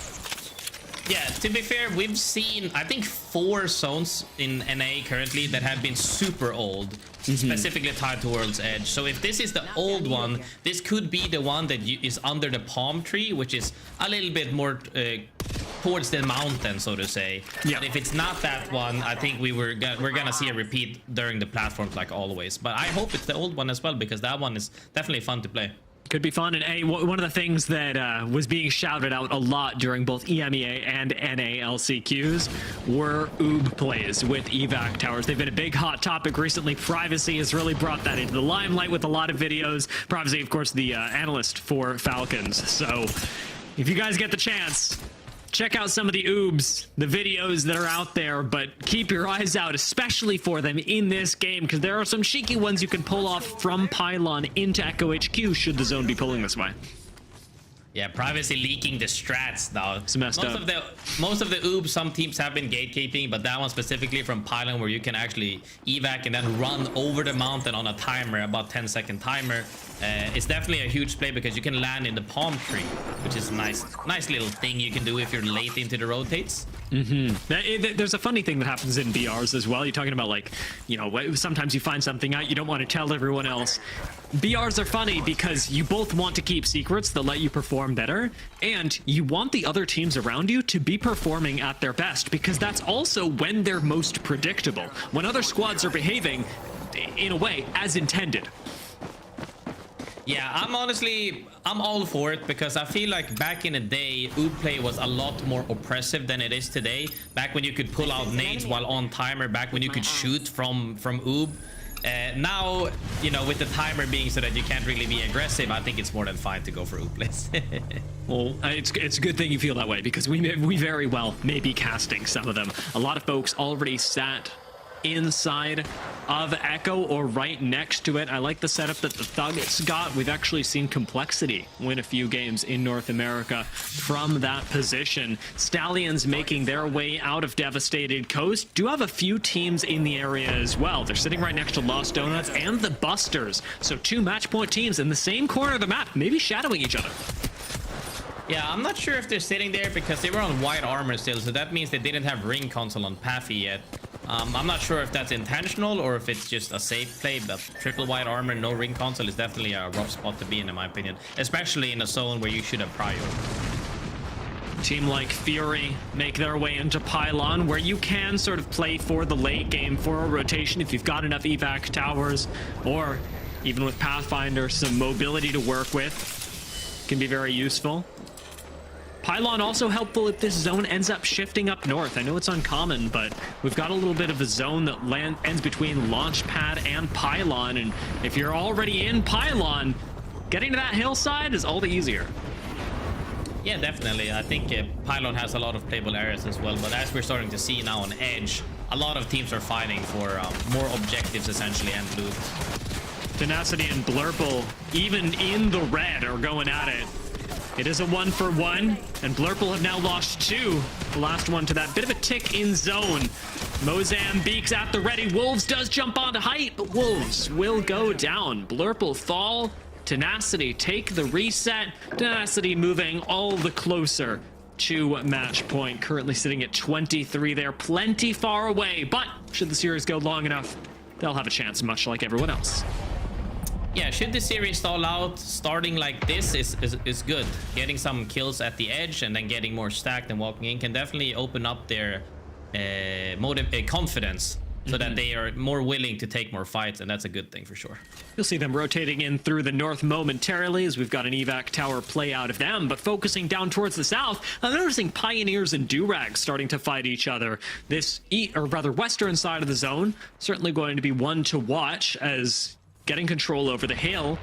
Yeah, to be fair, we've seen, I think, 4 zones in NA currently that have been super old, specifically tied to World's Edge. So if this is the old one, this could be the one that is under the palm tree, which is a little bit more towards the mountain, so to say. Yeah. But if it's not that one, I think we're gonna see a repeat during the platforms like always. But I hope it's the old one as well, because that one is definitely fun to play. Could be fun. And one of the things that was being shouted out a lot during both EMEA and NA LCQs were OOB plays with evac towers. They've been a big hot topic recently. Privacy has really brought that into the limelight with a lot of videos. Privacy, of course, the analyst for Falcons. So if you guys get the chance, check out some of the oobs, the videos that are out there, but keep your eyes out, especially for them in this game, because there are some cheeky ones you can pull off from Pylon into Echo HQ should the zone be pulling this way. Yeah, privacy leaking the strats now. It's messed up. Most of the oobs, some teams have been gatekeeping, but that one specifically from Pylon, where you can actually evac and then run over the mountain on a timer, about 10-second timer. It's definitely a huge play because you can land in the palm tree, which is a nice little thing you can do if you're late into the rotates. There's a funny thing that happens in BRs as well. You're talking about, like, you know, sometimes you find something out, you don't want to tell everyone else. BRs are funny because you both want to keep secrets that let you perform better, and you want the other teams around you to be performing at their best, because that's also when they're most predictable, when other squads are behaving, in a way, as intended. Yeah, I'm all for it, because I feel like back in the day, oob play was a lot more oppressive than it is today. Back when you could pull out nades while on timer, back when you could shoot from oob. Now, you know, with the timer being so that you can't really be aggressive, I think it's more than fine to go for oob plays. Well, it's a good thing you feel that way, because we very well may be casting some of them. A lot of folks already sat inside of Echo or right next to it. I like the setup that the Thugs got. We've actually seen Complexity win a few games in North America from that position. Stallions making their way out of Devastated Coast. Do have a few teams in the area as well. They're sitting right next to Lost Donuts and the Busters. So 2 match point teams in the same corner of the map, maybe shadowing each other. Yeah, I'm not sure if they're sitting there because they were on white armor still, so that means they didn't have ring console on Pathy yet. I'm not sure if that's intentional or if it's just a safe play, but triple white armor, no ring console is definitely a rough spot to be in my opinion, especially in a zone where you should have prior. Team like Fury make their way into Pylon, where you can sort of play for the late game for a rotation if you've got enough evac towers, or even with Pathfinder, some mobility to work with can be very useful. Pylon also helpful if this zone ends up shifting up north. I know it's uncommon, but we've got a little bit of a zone that ends between Launchpad and Pylon, and if you're already in Pylon, getting to that hillside is all the easier. Yeah, definitely. I think Pylon has a lot of playable areas as well, but as we're starting to see now on Edge, a lot of teams are fighting for more objectives essentially and loot. Tenacity and Blurple, even in the red, are going at it. It is a 1-for-1, and Blurple have now lost 2. The last one to that bit of a tick in zone. Mozambique's at the ready. Wolves does jump onto height, but Wolves will go down. Blurple fall. Tenacity take the reset. Tenacity moving all the closer to match point. Currently sitting at 23 there. Plenty far away, but should the series go long enough, they'll have a chance, much like everyone else. Yeah, should the series stall out, starting like this is good. Getting some kills at the edge and then getting more stacked and walking in can definitely open up their confidence so that they are more willing to take more fights, and that's a good thing for sure. You'll see them rotating in through the north momentarily as we've got an evac tower play out of them, but focusing down towards the south, I'm noticing Pioneers and Durags starting to fight each other. This western side of the zone, certainly going to be one to watch, as getting control over the hill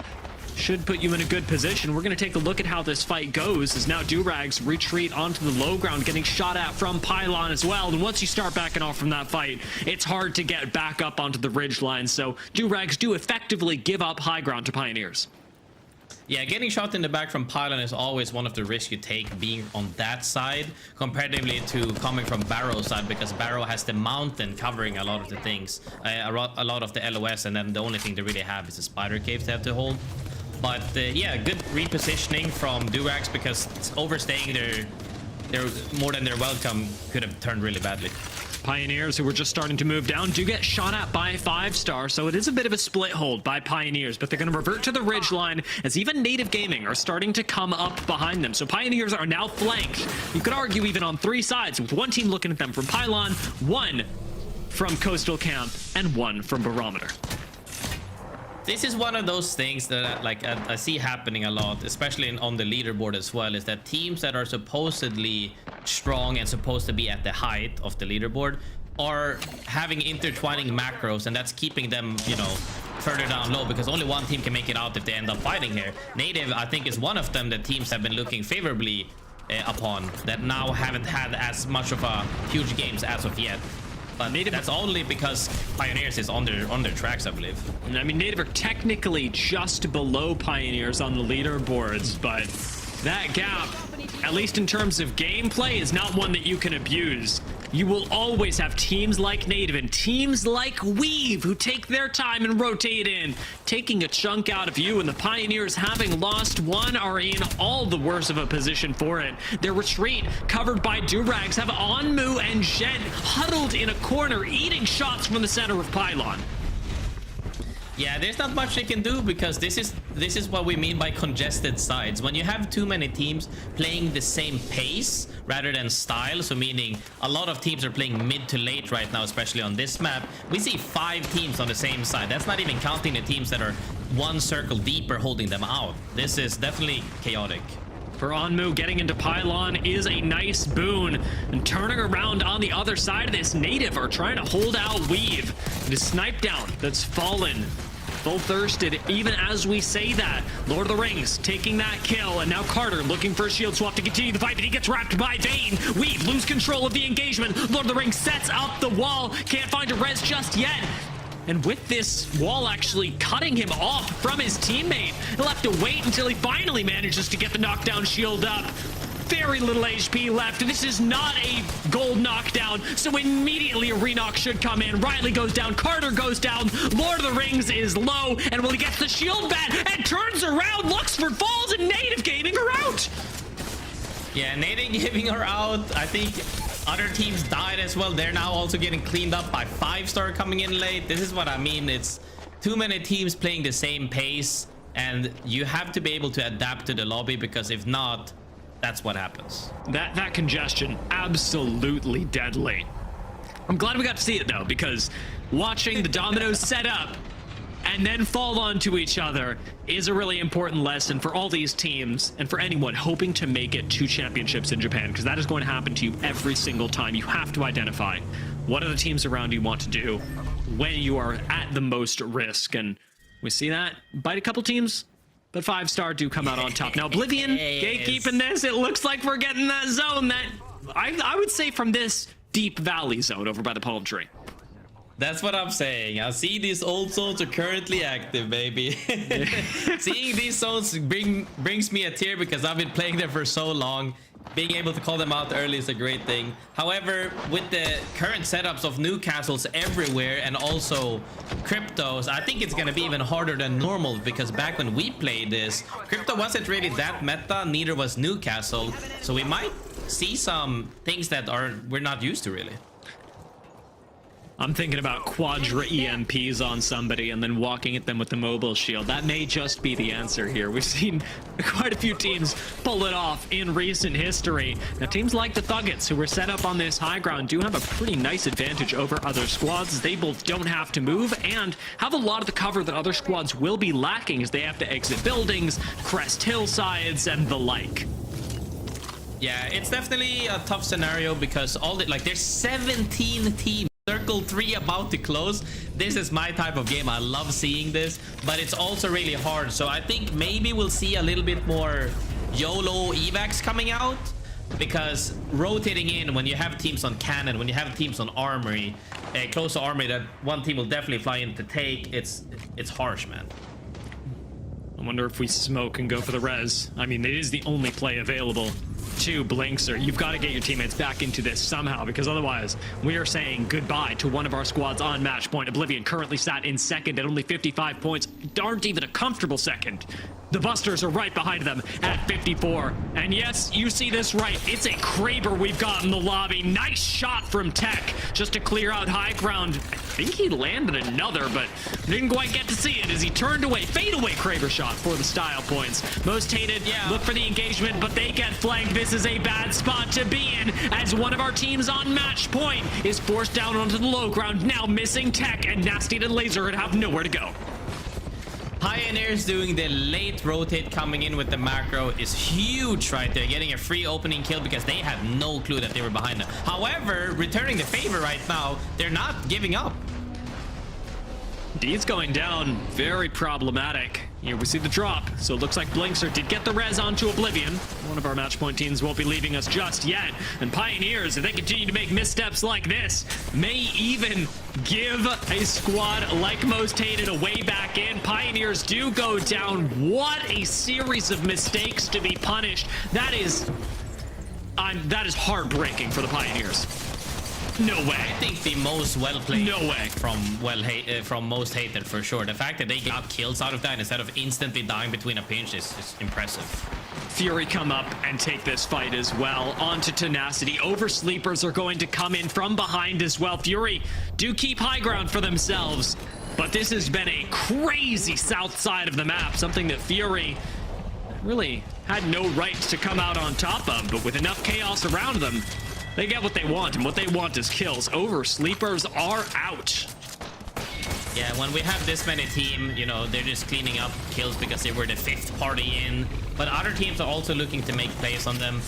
should put you in a good position. We're going to take a look at how this fight goes as now Durags retreat onto the low ground, getting shot at from Pylon as well. And once you start backing off from that fight, it's hard to get back up onto the ridge line. So Durags do effectively give up high ground to Pioneers. Yeah, getting shot in the back from Pylon is always one of the risks you take being on that side, comparatively to coming from Barrow side, because Barrow has the mountain covering a lot of the things, a lot of the LOS, and then the only thing they really have is the spider caves they have to hold. But yeah, good repositioning from Durags, because overstaying their more than their welcome could have turned really badly. Pioneers, who were just starting to move down, do get shot at by 5-star, so it is a bit of a split hold by Pioneers, but they're going to revert to the ridge line as even Native Gaming are starting to come up behind them. So Pioneers are now flanked. You could argue even on 3 sides, with one team looking at them from Pylon, one from Coastal Camp, and one from Barometer. This is one of those things that I see happening a lot, especially on the leaderboard as well, is that teams that are supposedly strong and supposed to be at the height of the leaderboard are having intertwining macros, and that's keeping them, you know, further down low, because only one team can make it out if they end up fighting here. Native, I think, is one of them that teams have been looking favorably upon, that now haven't had as much of a huge games as of yet. But Native, that's only because Pioneers is on their tracks, I believe. I mean, Native are technically just below Pioneers on the leaderboards, but that gap, at least in terms of gameplay, is not one that you can abuse. You will always have teams like Native and teams like Weave who take their time and rotate in, taking a chunk out of you, and the Pioneers, having lost one, are in all the worse of a position for it. Their retreat, covered by Durags, have Onmu and Zhen huddled in a corner, eating shots from the center of Pylon. Yeah, there's not much they can do, because this is what we mean by congested sides. When you have too many teams playing the same pace rather than style, so meaning a lot of teams are playing mid to late right now, especially on this map, we see 5 teams on the same side. That's not even counting the teams that are one circle deeper holding them out. This is definitely chaotic. For Onmu, getting into Pylon is a nice boon. And turning around on the other side of this, Native are trying to hold out Weave. It is Snipe Down that's fallen full thirsted even as we say that. Lord of the Rings taking that kill, and now Carter looking for a shield swap to continue the fight, but he gets wrapped by Vayne. Weave lose control of the engagement. Lord of the Rings sets up the wall, can't find a res just yet. And with this wall actually cutting him off from his teammate, he'll have to wait until he finally manages to get the knockdown shield up. Very little HP left. This is not a gold knockdown, so immediately a re-knock should come in. Riley goes down, Carter goes down, Lord of the Rings is low, and when he gets the shield back and turns around, Luxford falls, and Native Gaming are out. Yeah, Native Gaming are out. I think other teams died as well. They're now also getting cleaned up by 5-star coming in late. This is what I mean. It's too many teams playing the same pace, and you have to be able to adapt to the lobby, because if not, that's what happens. That congestion, absolutely deadly. I'm glad we got to see it though, because watching the dominoes set up and then fall onto each other is a really important lesson for all these teams and for anyone hoping to make it to championships in Japan, because that is going to happen to you every single time. You have to identify what are the teams around you want to do when you are at the most risk, and we see that bite a couple teams, but 5-star do come out on top. Now Oblivion gatekeeping this. It looks like we're getting that zone that I would say from this deep valley zone over by the palm tree. That's what I'm saying. I see these old zones are currently active, baby. Seeing these zones brings me a tear, because I've been playing them for so long. Being able to call them out early is a great thing. However, with the current setups of new castles everywhere and also cryptos, I think it's going to be even harder than normal, because back when we played this, crypto wasn't really that meta, neither was Newcastle. So we might see some things that we're not used to really. I'm thinking about quadra EMPs on somebody and then walking at them with the mobile shield. That may just be the answer here. We've seen quite a few teams pull it off in recent history. Now, teams like the Thuggets, who were set up on this high ground, do have a pretty nice advantage over other squads. They both don't have to move and have a lot of the cover that other squads will be lacking, as they have to exit buildings, crest hillsides, and the like. Yeah, it's definitely a tough scenario, because there's 17 teams. Circle 3 about to close. This is my type of game. I love seeing this, but it's also really hard. So I think maybe we'll see a little bit more YOLO evacs coming out, because rotating in when you have teams on cannon, when you have teams on armory, close to armory that one team will definitely fly in to take, it's harsh, man. I wonder if we smoke and go for the res. I mean, it is the only play available to Blinkster. You've got to get your teammates back into this somehow, because otherwise we are saying goodbye to one of our squads on match point. Oblivion currently sat in second at only 55 points. Aren't even a comfortable second. The Busters are right behind them at 54. And yes, you see this right. It's a Kraber we've got in the lobby. Nice shot from Tech just to clear out high ground. I think he landed another, but didn't quite get to see it as he turned away. Fadeaway Kraber shot for the style points. Most hated, look for the engagement, but they get flanked. This is a bad spot to be in, as one of our teams on match point is forced down onto the low ground, now missing Tech, and Nasty and Laser have nowhere to go. Pioneers doing the late rotate, coming in with the macro is huge right there, getting a free opening kill because they had no clue that they were behind them. However, returning the favor right now, they're not giving up. D's going down, very problematic. Here we see the drop, so it looks like Blinkster did get the res onto Oblivion. One of our match point teams won't be leaving us just yet, and Pioneers, if they continue to make missteps like this, may even give a squad like Most Hated a way back in. Pioneers do go down. What a series of mistakes to be punished. That is heartbreaking for the Pioneers. No way. I think the most well-played. No way. From Most Hated for sure. The fact that they got kills out of that instead of instantly dying between a pinch is impressive. Fury come up and take this fight as well. Onto Tenacity. Oversleepers are going to come in from behind as well. Fury do keep high ground for themselves, but this has been a crazy south side of the map. Something that Fury really had no right to come out on top of, but with enough chaos around them, they get what they want, and what they want is kills. Oversleepers are out. Yeah, when we have this many team, you know, they're just cleaning up kills because they were the 5th party in. But other teams are also looking to make plays on them.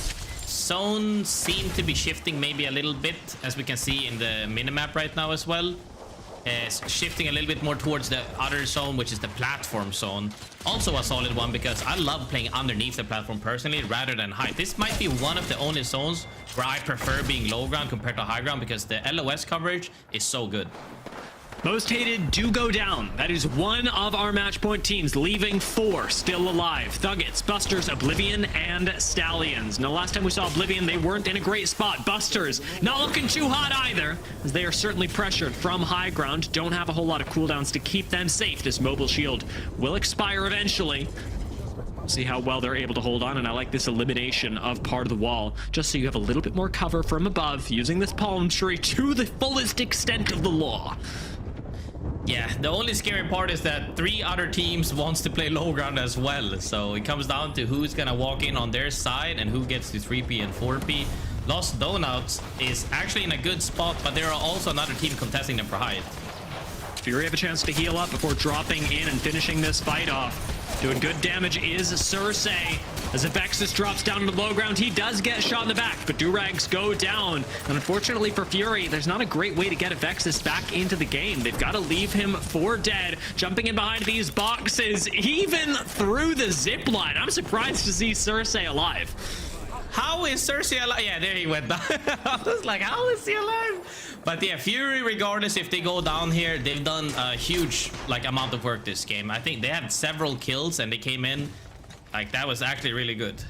Zones seem to be shifting maybe a little bit, as we can see in the minimap right now as well. shifting a little bit more towards the other zone, which is the platform zone. Also a solid one because I love playing underneath the platform personally rather than high. This might be one of the only zones where I prefer being low ground compared to high ground because the LOS coverage is so good. Most hated do go down. That is one of our match point teams, leaving 4 still alive. Thuggets, Busters, Oblivion, and Stallions. Now, last time we saw Oblivion, they weren't in a great spot. Busters, not looking too hot either, as they are certainly pressured from high ground. Don't have a whole lot of cooldowns to keep them safe. This mobile shield will expire eventually. See how well they're able to hold on, and I like this elimination of part of the wall, just so you have a little bit more cover from above, using this palm tree to the fullest extent of the law. Yeah, the only scary part is that 3 other teams wants to play low ground as well. So it comes down to who's gonna walk in on their side and who gets to 3P and 4P. Lost Donuts is actually in a good spot, but there are also another team contesting them for height. Fury have a chance to heal up before dropping in and finishing this fight off. Doing good damage is Cersei. As Avexis drops down to the low ground, he does get shot in the back, but Durags go down. And unfortunately for Fury, there's not a great way to get Avexis back into the game. They've got to leave him for dead, jumping in behind these boxes, even through the zip line. I'm surprised to see Cersei alive. How is Cersei alive? Yeah, there he went down. I was like, how is he alive? But yeah, Fury, regardless if they go down here, they've done a huge amount of work this game. I think they had several kills and they came in. That was actually really good.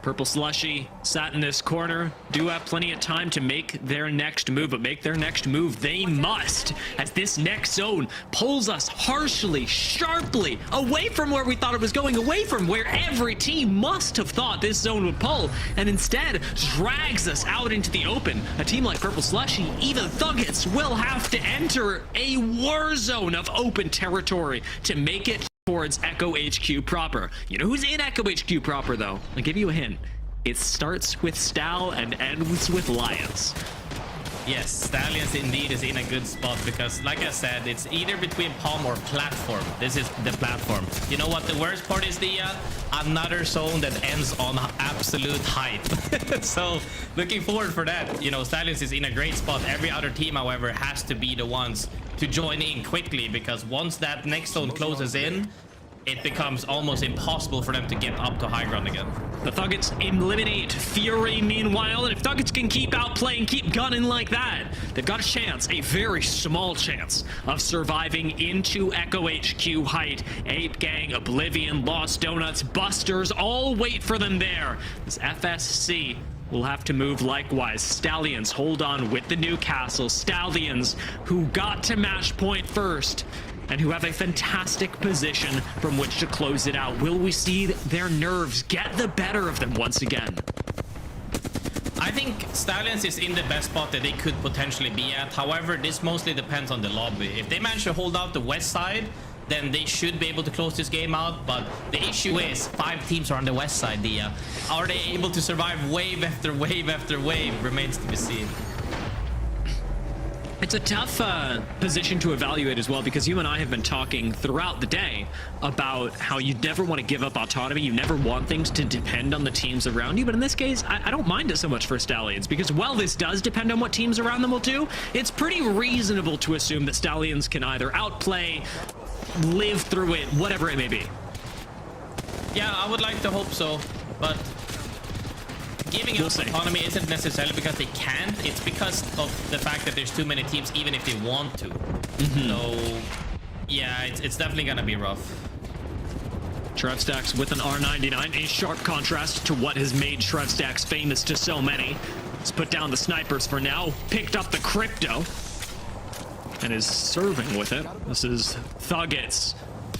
Purple Slushy sat in this corner, do have plenty of time to make their next move, but make their next move they must, as this next zone pulls us harshly, sharply away from where we thought it was going, away from where every team must have thought this zone would pull, and instead drags us out into the open. A team like Purple Slushy, even Thuggets, will have to enter a war zone of open territory to make it towards Echo HQ proper. You know who's in Echo HQ proper, though? I'll give you a hint. It starts with Stal and ends with Lions. Yes, Stallions indeed is in a good spot because, like I said, it's either between palm or platform. This is the platform. You know what the worst part is, Dia? Another zone that ends on absolute height. So, looking forward for that. You know, Stallions is in a great spot. Every other team, however, has to be the ones to join in quickly because once that next zone closes in, it becomes almost impossible for them to get up to high ground again. The Thuggets eliminate Fury meanwhile, and if Thuggets can keep outplaying, keep gunning like that, they've got a chance, a very small chance, of surviving into Echo HQ height. Ape Gang, Oblivion, Lost Donuts, Busters, all wait for them there. This FSC will have to move likewise. Stallions hold on with the Newcastle. Stallions, who got to match point first, and who have a fantastic position from which to close it out. Will we see their nerves get the better of them once again? I think Stallions is in the best spot that they could potentially be at. However, this mostly depends on the lobby. If they manage to hold out the west side, then they should be able to close this game out. But the issue is 5 teams are on the west side, Dia. Are they able to survive wave after wave after wave? Remains to be seen. It's a tough position to evaluate as well, because you and I have been talking throughout the day about how you never want to give up autonomy. You never want things to depend on the teams around you. But in this case, I don't mind it so much for Stallions, because while this does depend on what teams around them will do, it's pretty reasonable to assume that Stallions can either outplay, live through it, whatever it may be. Yeah, I would like to hope so, but giving up autonomy isn't necessarily because they can't. It's because of the fact that there's too many teams, even if they want to. So, yeah, it's definitely gonna be rough. Trevstacks with an R99, a sharp contrast to what has made Trevstacks famous to so many. He's put down the snipers for now, picked up the crypto, and is serving with it. This is Thuggets,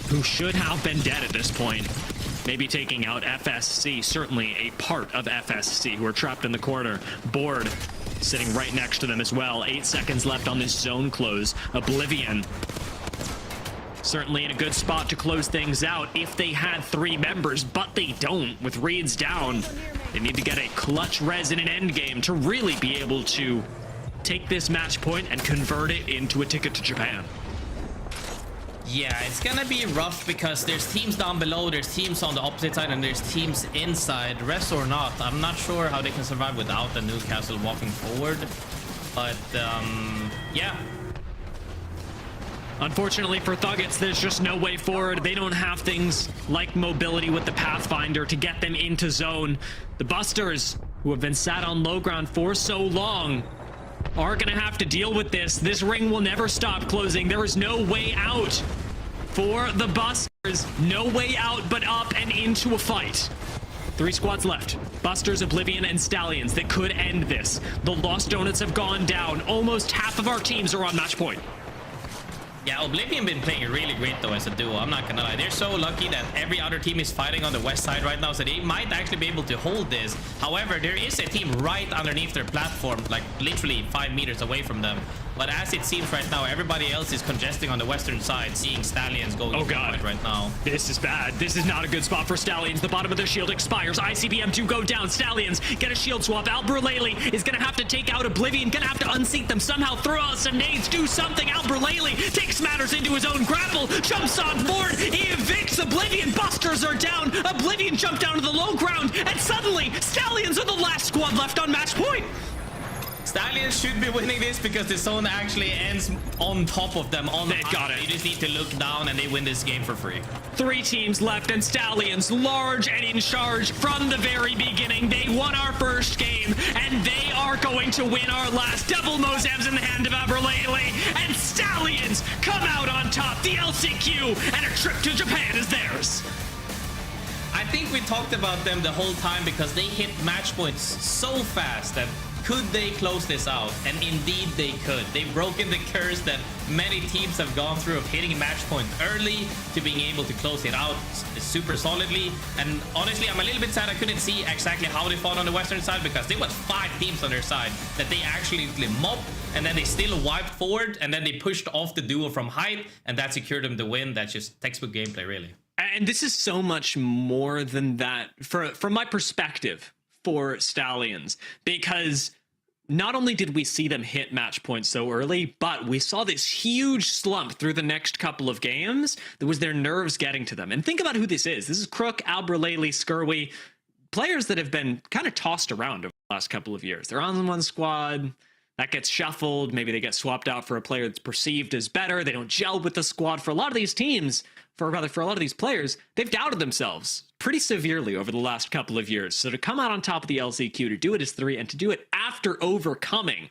who should have been dead at this point. Maybe taking out FSC, certainly a part of FSC, who are trapped in the corner. Board sitting right next to them as well. 8 seconds left on this zone close. Oblivion certainly in a good spot to close things out if they had 3 members, but they don't. With Reeds down, they need to get a clutch res in an endgame to really be able to take this match point and convert it into a ticket to Japan. Yeah, it's gonna be rough because there's teams down below, there's teams on the opposite side, and there's teams inside. Rest or not, I'm not sure how they can survive without the Newcastle walking forward. But, yeah. Unfortunately for Thuggets, there's just no way forward. They don't have things like mobility with the Pathfinder to get them into zone. The Busters, who have been sat on low ground for so long, are gonna have to deal with this. This ring will never stop closing. There is no way out for the Busters. No way out but up and into a fight. 3 squads left. Busters, Oblivion, and Stallions that could end this. The Lost Donuts have gone down. Almost half of our teams are on match point. Yeah, Oblivion been playing really great though as a duo. I'm not gonna lie. They're so lucky that every other team is fighting on the west side right now, so they might actually be able to hold this. However, there is a team right underneath their platform, like literally 5 meters away from them. But as it seems right now, everybody else is congesting on the western side, seeing Stallions going into the fight right now. This is bad. This is not a good spot for Stallions. The bottom of their shield expires. ICBM2 go down. Stallions get a shield swap. Albralele is going to have to take out Oblivion. Going to have to unseat them somehow. Throw out some nades. Do something. Albralele takes matters into his own grapple. Jumps on board. He evicts Oblivion. Busters are down. Oblivion jumped down to the low ground. And suddenly, Stallions are the last squad left on match point. Stallions should be winning this because the zone actually ends on top of them. They've got it. They just need to look down and they win this game for free. 3 teams left and Stallions large and in charge from the very beginning. They won our first game and they are going to win our last. Double Mozams in the hand of Albralele and Stallions come out on top. The LCQ and a trip to Japan is theirs. I think we talked about them the whole time because they hit match points so fast that could they close this out? And indeed they could. They've broken the curse that many teams have gone through of hitting match point early to being able to close it out super solidly. And honestly, I'm a little bit sad I couldn't see exactly how they fought on the western side because there was 5 teams on their side that they actually mobbed and then they still wiped forward and then they pushed off the duo from height and that secured them the win. That's just textbook gameplay, really. And this is so much more than that from my perspective for Stallions, because not only did we see them hit match points so early, but we saw this huge slump through the next couple of games that was their nerves getting to them. And think about who this is. This is Crook, Albralele, Skirwy, players that have been kind of tossed around over the last couple of years. They're on one squad, that gets shuffled, maybe they get swapped out for a player that's perceived as better, they don't gel with the squad. For a lot of these teams, for a lot of these players, they've doubted themselves pretty severely over the last couple of years. So to come out on top of the LCQ, to do it as 3, and to do it after overcoming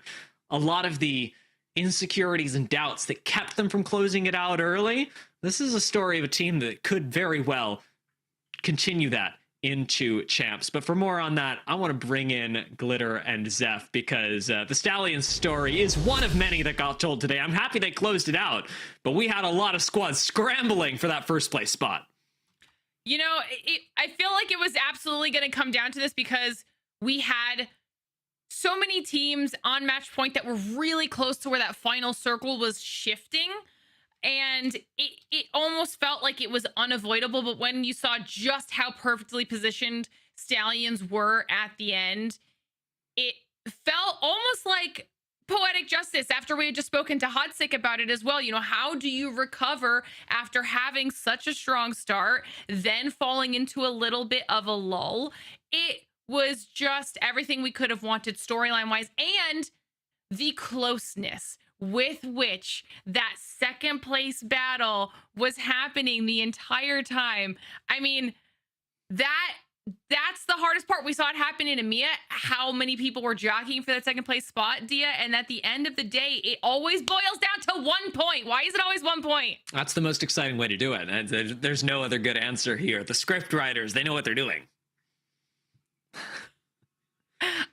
a lot of the insecurities and doubts that kept them from closing it out early, this is a story of a team that could very well continue that into champs. But for more on that, I want to bring in Glitter and Zeph because the Stallions story is one of many that got told today. I'm happy they closed it out, but we had a lot of squads scrambling for that first place spot. You know, I feel like it was absolutely going to come down to this because we had so many teams on match point that were really close to where that final circle was shifting. And it almost felt like it was unavoidable. But when you saw just how perfectly positioned Stallions were at the end, it felt almost like poetic justice after we had just spoken to Hodsick about it as well. You know, how do you recover after having such a strong start, then falling into a little bit of a lull? It was just everything we could have wanted storyline wise, and the closeness with which that second place battle was happening the entire time. I mean, that's the hardest part. We saw it happen in EMEA, how many people were jockeying for that second place spot, Dia, and at the end of the day, it always boils down to 1 point. Why is it always 1 point? That's the most exciting way to do it. And there's no other good answer here. The script writers, they know what they're doing.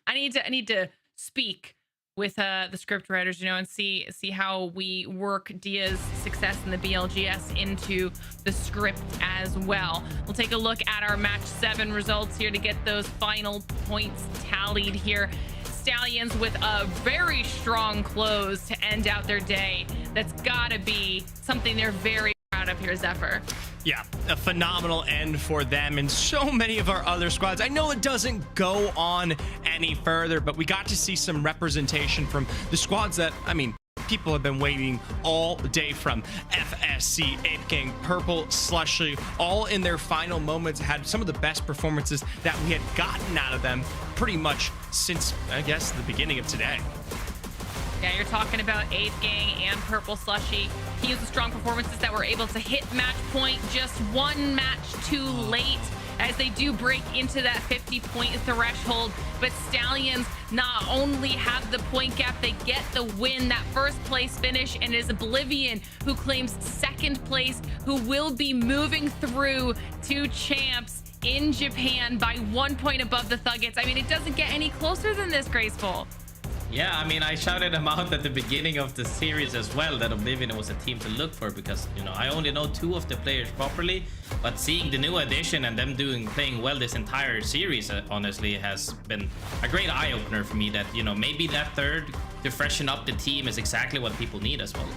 I need to speak with the script writers, you know, and see how we work Dia's success in the BLGS into the script as well. We'll take a look at our match 7 results here to get those final points tallied here. Stallions with a very strong close to end out their day. That's gotta be something they're very proud of here, Zephyr. Yeah, a phenomenal end for them and so many of our other squads. I know it doesn't go on any further, but we got to see some representation from the squads that, I mean, people have been waiting all day from. FSC, Ape Gang, Purple, Slushy, all in their final moments had some of the best performances that we had gotten out of them pretty much since, I guess, the beginning of today. Yeah, you're talking about 8th Gang and Purple Slushy. Teams with strong performances that were able to hit match point just one match too late, as they do break into that 50-point threshold. But Stallions not only have the point gap, they get the win, that first place finish, and it is Oblivion who claims 2nd place, who will be moving through to champs in Japan by 1 point above the Thuggets. I mean, it doesn't get any closer than this, Graceful. Yeah, I mean, I shouted them out at the beginning of the series as well, that Oblivion was a team to look for, because, you know, I only know 2 of the players properly, but seeing the new addition and them playing well this entire series, honestly, has been a great eye-opener for me, that, you know, maybe that 3rd to freshen up the team is exactly what people need as well.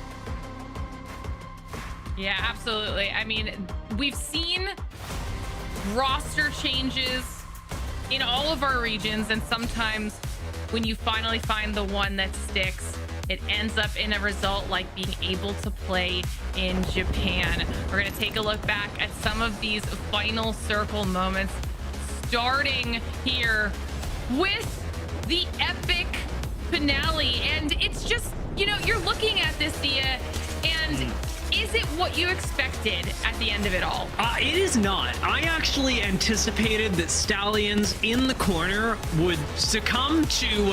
Yeah, absolutely. I mean, we've seen roster changes in all of our regions, and sometimes when you finally find the one that sticks, it ends up in a result like being able to play in Japan. We're going to take a look back at some of these final circle moments, starting here with the epic finale. And it's just, you know, you're looking at this, Thea, and is it what you expected at the end of it all? It is not. I actually anticipated that Stallions in the corner would succumb to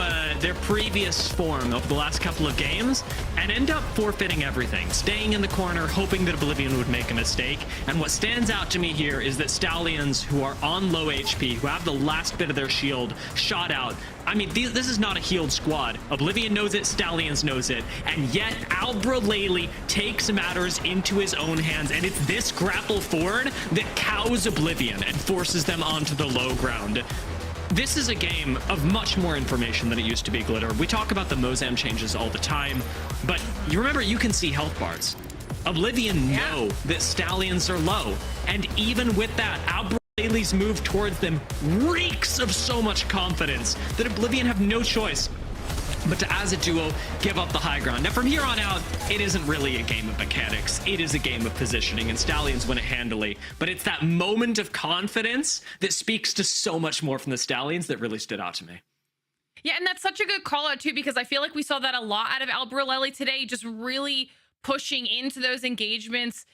their previous form of the last couple of games and end up forfeiting everything, staying in the corner, hoping that Oblivion would make a mistake. And what stands out to me here is that Stallions, who are on low HP, who have the last bit of their shield shot out, I mean, this is not a healed squad. Oblivion knows it, Stallions knows it, and yet Albralele takes matters into his own hands, and it's this grapple forward that cows Oblivion and forces them onto the low ground. This is a game of much more information than it used to be, Glitter. We talk about the Mozam changes all the time, but you remember, you can see health bars. Oblivion know that Stallions are low, and even with that, Albralele's move towards them reeks of so much confidence that Oblivion have no choice but to, as a duo, give up the high ground. Now, from here on out, it isn't really a game of mechanics. It is a game of positioning, and Stallions win it handily. But it's that moment of confidence that speaks to so much more from the Stallions that really stood out to me. Yeah, and that's such a good call out, too, because I feel like we saw that a lot out of Albralele today, just really pushing into those engagements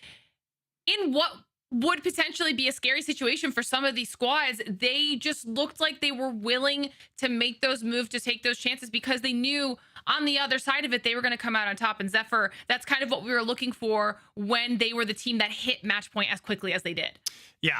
in what would potentially be a scary situation for some of these squads. They just looked like they were willing to make those moves, to take those chances, because they knew on the other side of it, they were going to come out on top. And Zephyr, that's kind of what we were looking for when they were the team that hit match point as quickly as they did. Yeah,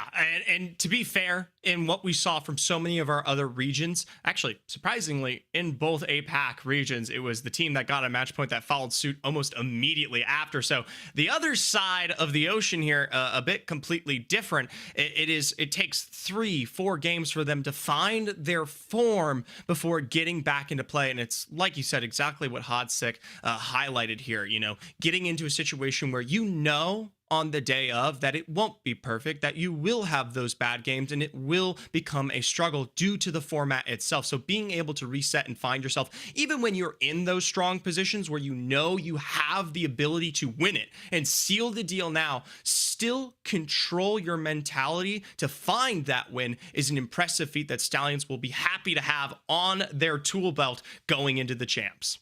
and to be fair, in what we saw from so many of our other regions, actually, surprisingly, in both APAC regions, it was the team that got a match point that followed suit almost immediately after. So the other side of the ocean here, a bit completely different. It takes 3-4 games for them to find their form before getting back into play. And it's, like you said, exactly what Hodsick highlighted here, you know, getting into a situation where you know on the day of that it won't be perfect, that you will have those bad games, and it will become a struggle due to the format itself. So being able to reset and find yourself, even when you're in those strong positions where you know you have the ability to win it and seal the deal now, still control your mentality to find that win, is an impressive feat that Stallions will be happy to have on their tool belt going into the champs.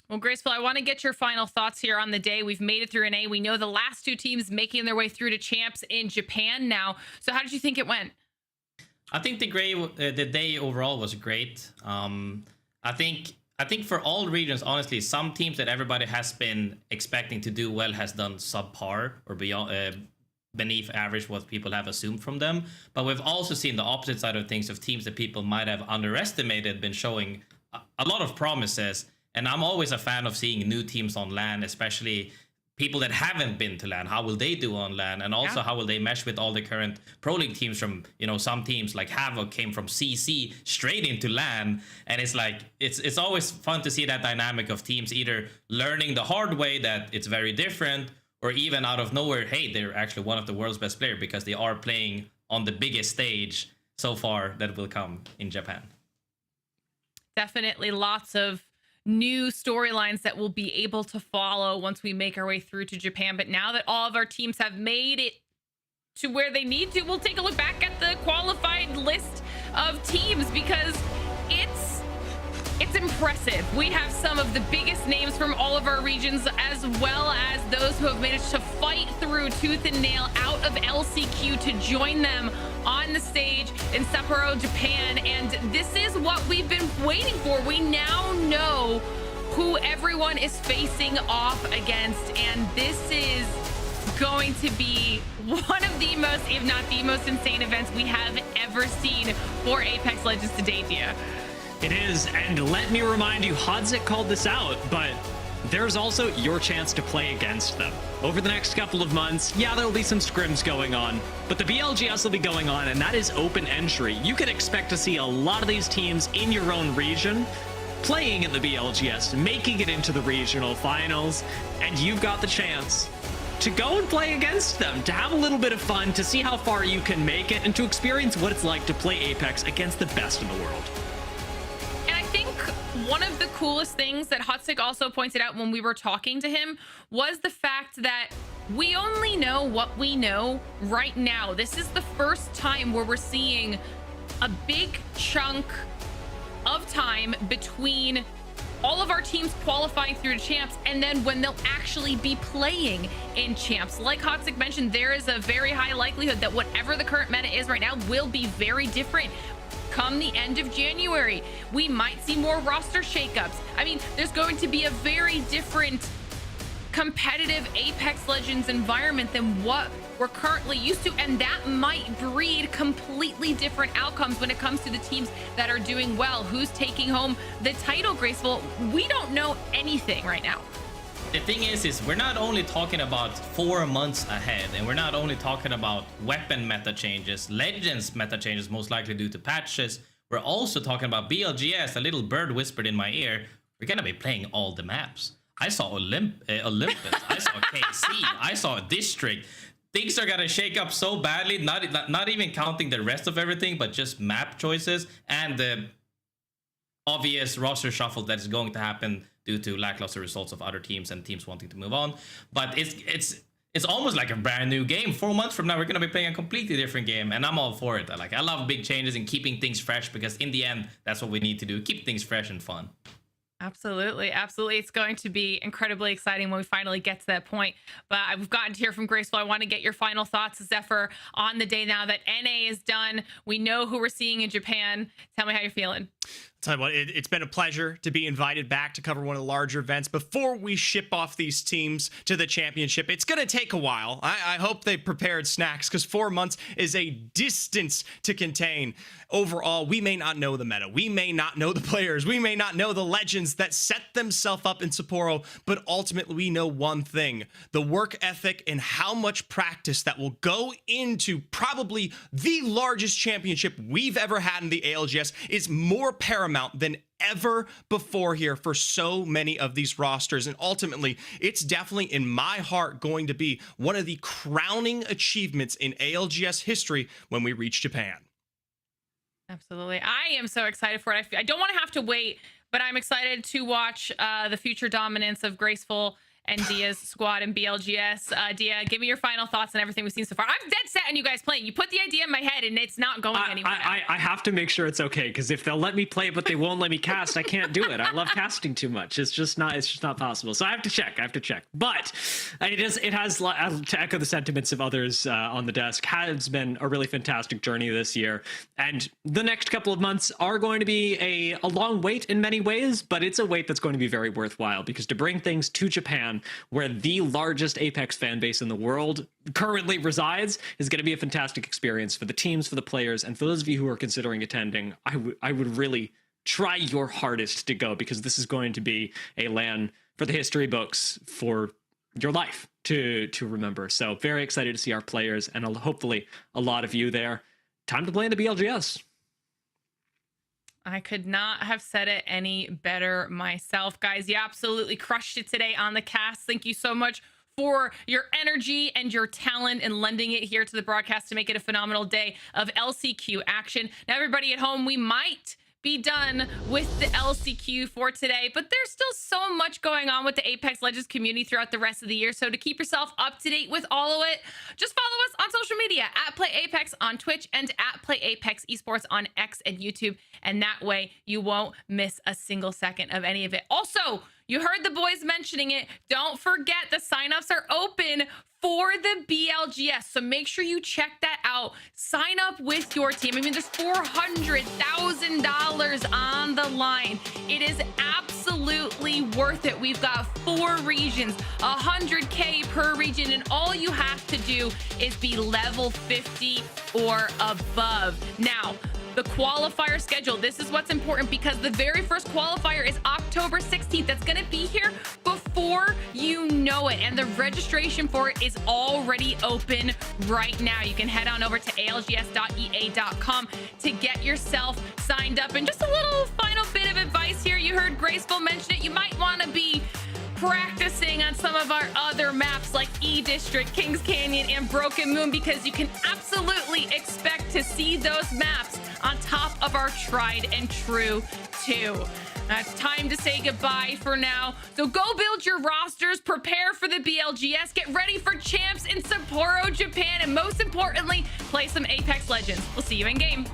Well, Graceful, I want to get your final thoughts here on the day. We've made it through an A. We know the last 2 teams making their way through to champs in Japan now. So how did you think it went? I think the day overall was great. I think for all regions, honestly, some teams that everybody has been expecting to do well has done subpar or beyond, beneath average what people have assumed from them. But we've also seen the opposite side of things, of teams that people might have underestimated, been showing a lot of promises. And I'm always a fan of seeing new teams on LAN, especially people that haven't been to LAN. How will they do on LAN? And also, how will they mesh with all the current Pro League teams from, you know, some teams like Havoc came from CC straight into LAN. And it's like, it's always fun to see that dynamic of teams either learning the hard way that it's very different, or even out of nowhere, hey, they're actually one of the world's best players because they are playing on the biggest stage so far that will come in Japan. Definitely lots of new storylines that we'll be able to follow once we make our way through to Japan. But now that all of our teams have made it to where they need to, we'll take a look back at the qualified list of teams, because It's impressive. We have some of the biggest names from all of our regions, as well as those who have managed to fight through tooth and nail out of LCQ to join them on the stage in Sapporo, Japan. And this is what we've been waiting for. We now know who everyone is facing off against, and this is going to be one of the most, if not the most insane events we have ever seen for Apex Legends to date, Dia. It is, and let me remind you, Hodzik called this out, but there's also your chance to play against them. Over the next couple of months, yeah, there'll be some scrims going on, but the BLGS will be going on, and that is open entry. You can expect to see a lot of these teams in your own region playing in the BLGS, making it into the regional finals, and you've got the chance to go and play against them, to have a little bit of fun, to see how far you can make it, and to experience what it's like to play Apex against the best in the world. One of the coolest things that Hodzik also pointed out when we were talking to him was the fact that we only know what we know right now. This is the first time where we're seeing a big chunk of time between all of our teams qualifying through to champs and then when they'll actually be playing in champs. Like Hodzik mentioned, there is a very high likelihood that whatever the current meta is right now will be very different come the end of January. We might see more roster shakeups. I mean, there's going to be a very different competitive Apex Legends environment than what we're currently used to, and that might breed completely different outcomes when it comes to the teams that are doing well. Who's taking home the title, Graceful? We don't know anything right now. The thing is we're not only talking about 4 months ahead, and we're not only talking about weapon meta changes, Legends meta changes, most likely due to patches. We're also talking about BLGS. A little bird whispered in my ear, we're gonna be playing all the maps. I saw Olympus, I saw KC, I saw District. Things are gonna shake up so badly, not even counting the rest of everything, but just map choices and the obvious roster shuffle that is going to happen due to lackluster results of other teams and teams wanting to move on. But it's almost like a brand new game. 4 months from now, we're gonna be playing a completely different game, and I'm all for it. I love big changes and keeping things fresh, because in the end, that's what we need to do: keep things fresh and fun. Absolutely, absolutely. It's going to be incredibly exciting when we finally get to that point. But I've gotten to hear from Graceful. I want to get your final thoughts, Zephyr, on the day now that NA is done. We know who we're seeing in Japan. Tell me how you're feeling. Tell you what, it's been a pleasure to be invited back to cover one of the larger events before we ship off these teams to the championship. It's going to take a while. I hope they prepared snacks, because 4 months is a distance to contain. Overall, we may not know the meta. We may not know the players. We may not know the legends that set themselves up in Sapporo, but ultimately we know one thing: the work ethic and how much practice that will go into probably the largest championship we've ever had in the ALGS is more paramount than ever before here for so many of these rosters. And ultimately, it's definitely in my heart going to be one of the crowning achievements in ALGS history when we reach Japan. Absolutely. I am so excited for it. I don't want to have to wait, but I'm excited to watch the future dominance of Graceful and Dia's squad in BLGS. Dia, give me your final thoughts on everything we've seen so far. I'm dead set on you guys playing. You put the idea in my head and it's not going anywhere. I have to make sure it's okay, because if they'll let me play but they won't let me cast, I can't do it. I love casting too much. It's just not possible. So I have to check. But it has, to echo the sentiments of others on the desk, has been a really fantastic journey this year. And the next couple of months are going to be a long wait in many ways, but it's a wait that's going to be very worthwhile, because to bring things to Japan, where the largest Apex fan base in the world currently resides, is going to be a fantastic experience for the teams, for the players, and for those of you who are considering attending. I would really try your hardest to go, because this is going to be a LAN for the history books for your life to remember. So very excited to see our players, and hopefully a lot of you there. Time to play in the BLGS. I could not have said it any better myself, guys. You absolutely crushed it today on the cast. Thank you so much for your energy and your talent and lending it here to the broadcast to make it a phenomenal day of LCQ action. Now, everybody at home, we might be done with the LCQ for today, but there's still so much going on with the Apex Legends community throughout the rest of the year. So to keep yourself up to date with all of it, just follow us on social media at PlayApex on Twitch and at PlayApex Esports on X and YouTube. And that way you won't miss a single second of any of it. Also, you heard the boys mentioning it. Don't forget the signups are open for the BLGS. So make sure you check that out. Sign up with your team. I mean, there's $400,000 on the line. It is absolutely worth it. We've got 4 regions, 100K per region, and all you have to do is be level 50 or above. Now, the qualifier schedule, this is what's important because the very first qualifier is October 16th. That's going to be here before you know it. And the registration for it is already open right now. You can head on over to algs.ea.com to get yourself signed up. And just a little final bit of advice here. You heard Graceful mention it. You might want to be practicing on some of our other maps like E-District, Kings Canyon, and Broken Moon, because you can absolutely expect to see those maps on top of our tried and true 2. It's time to say goodbye for now. So go build your rosters, prepare for the BLGS, get ready for champs in Sapporo, Japan, and most importantly, play some Apex Legends. We'll see you in game.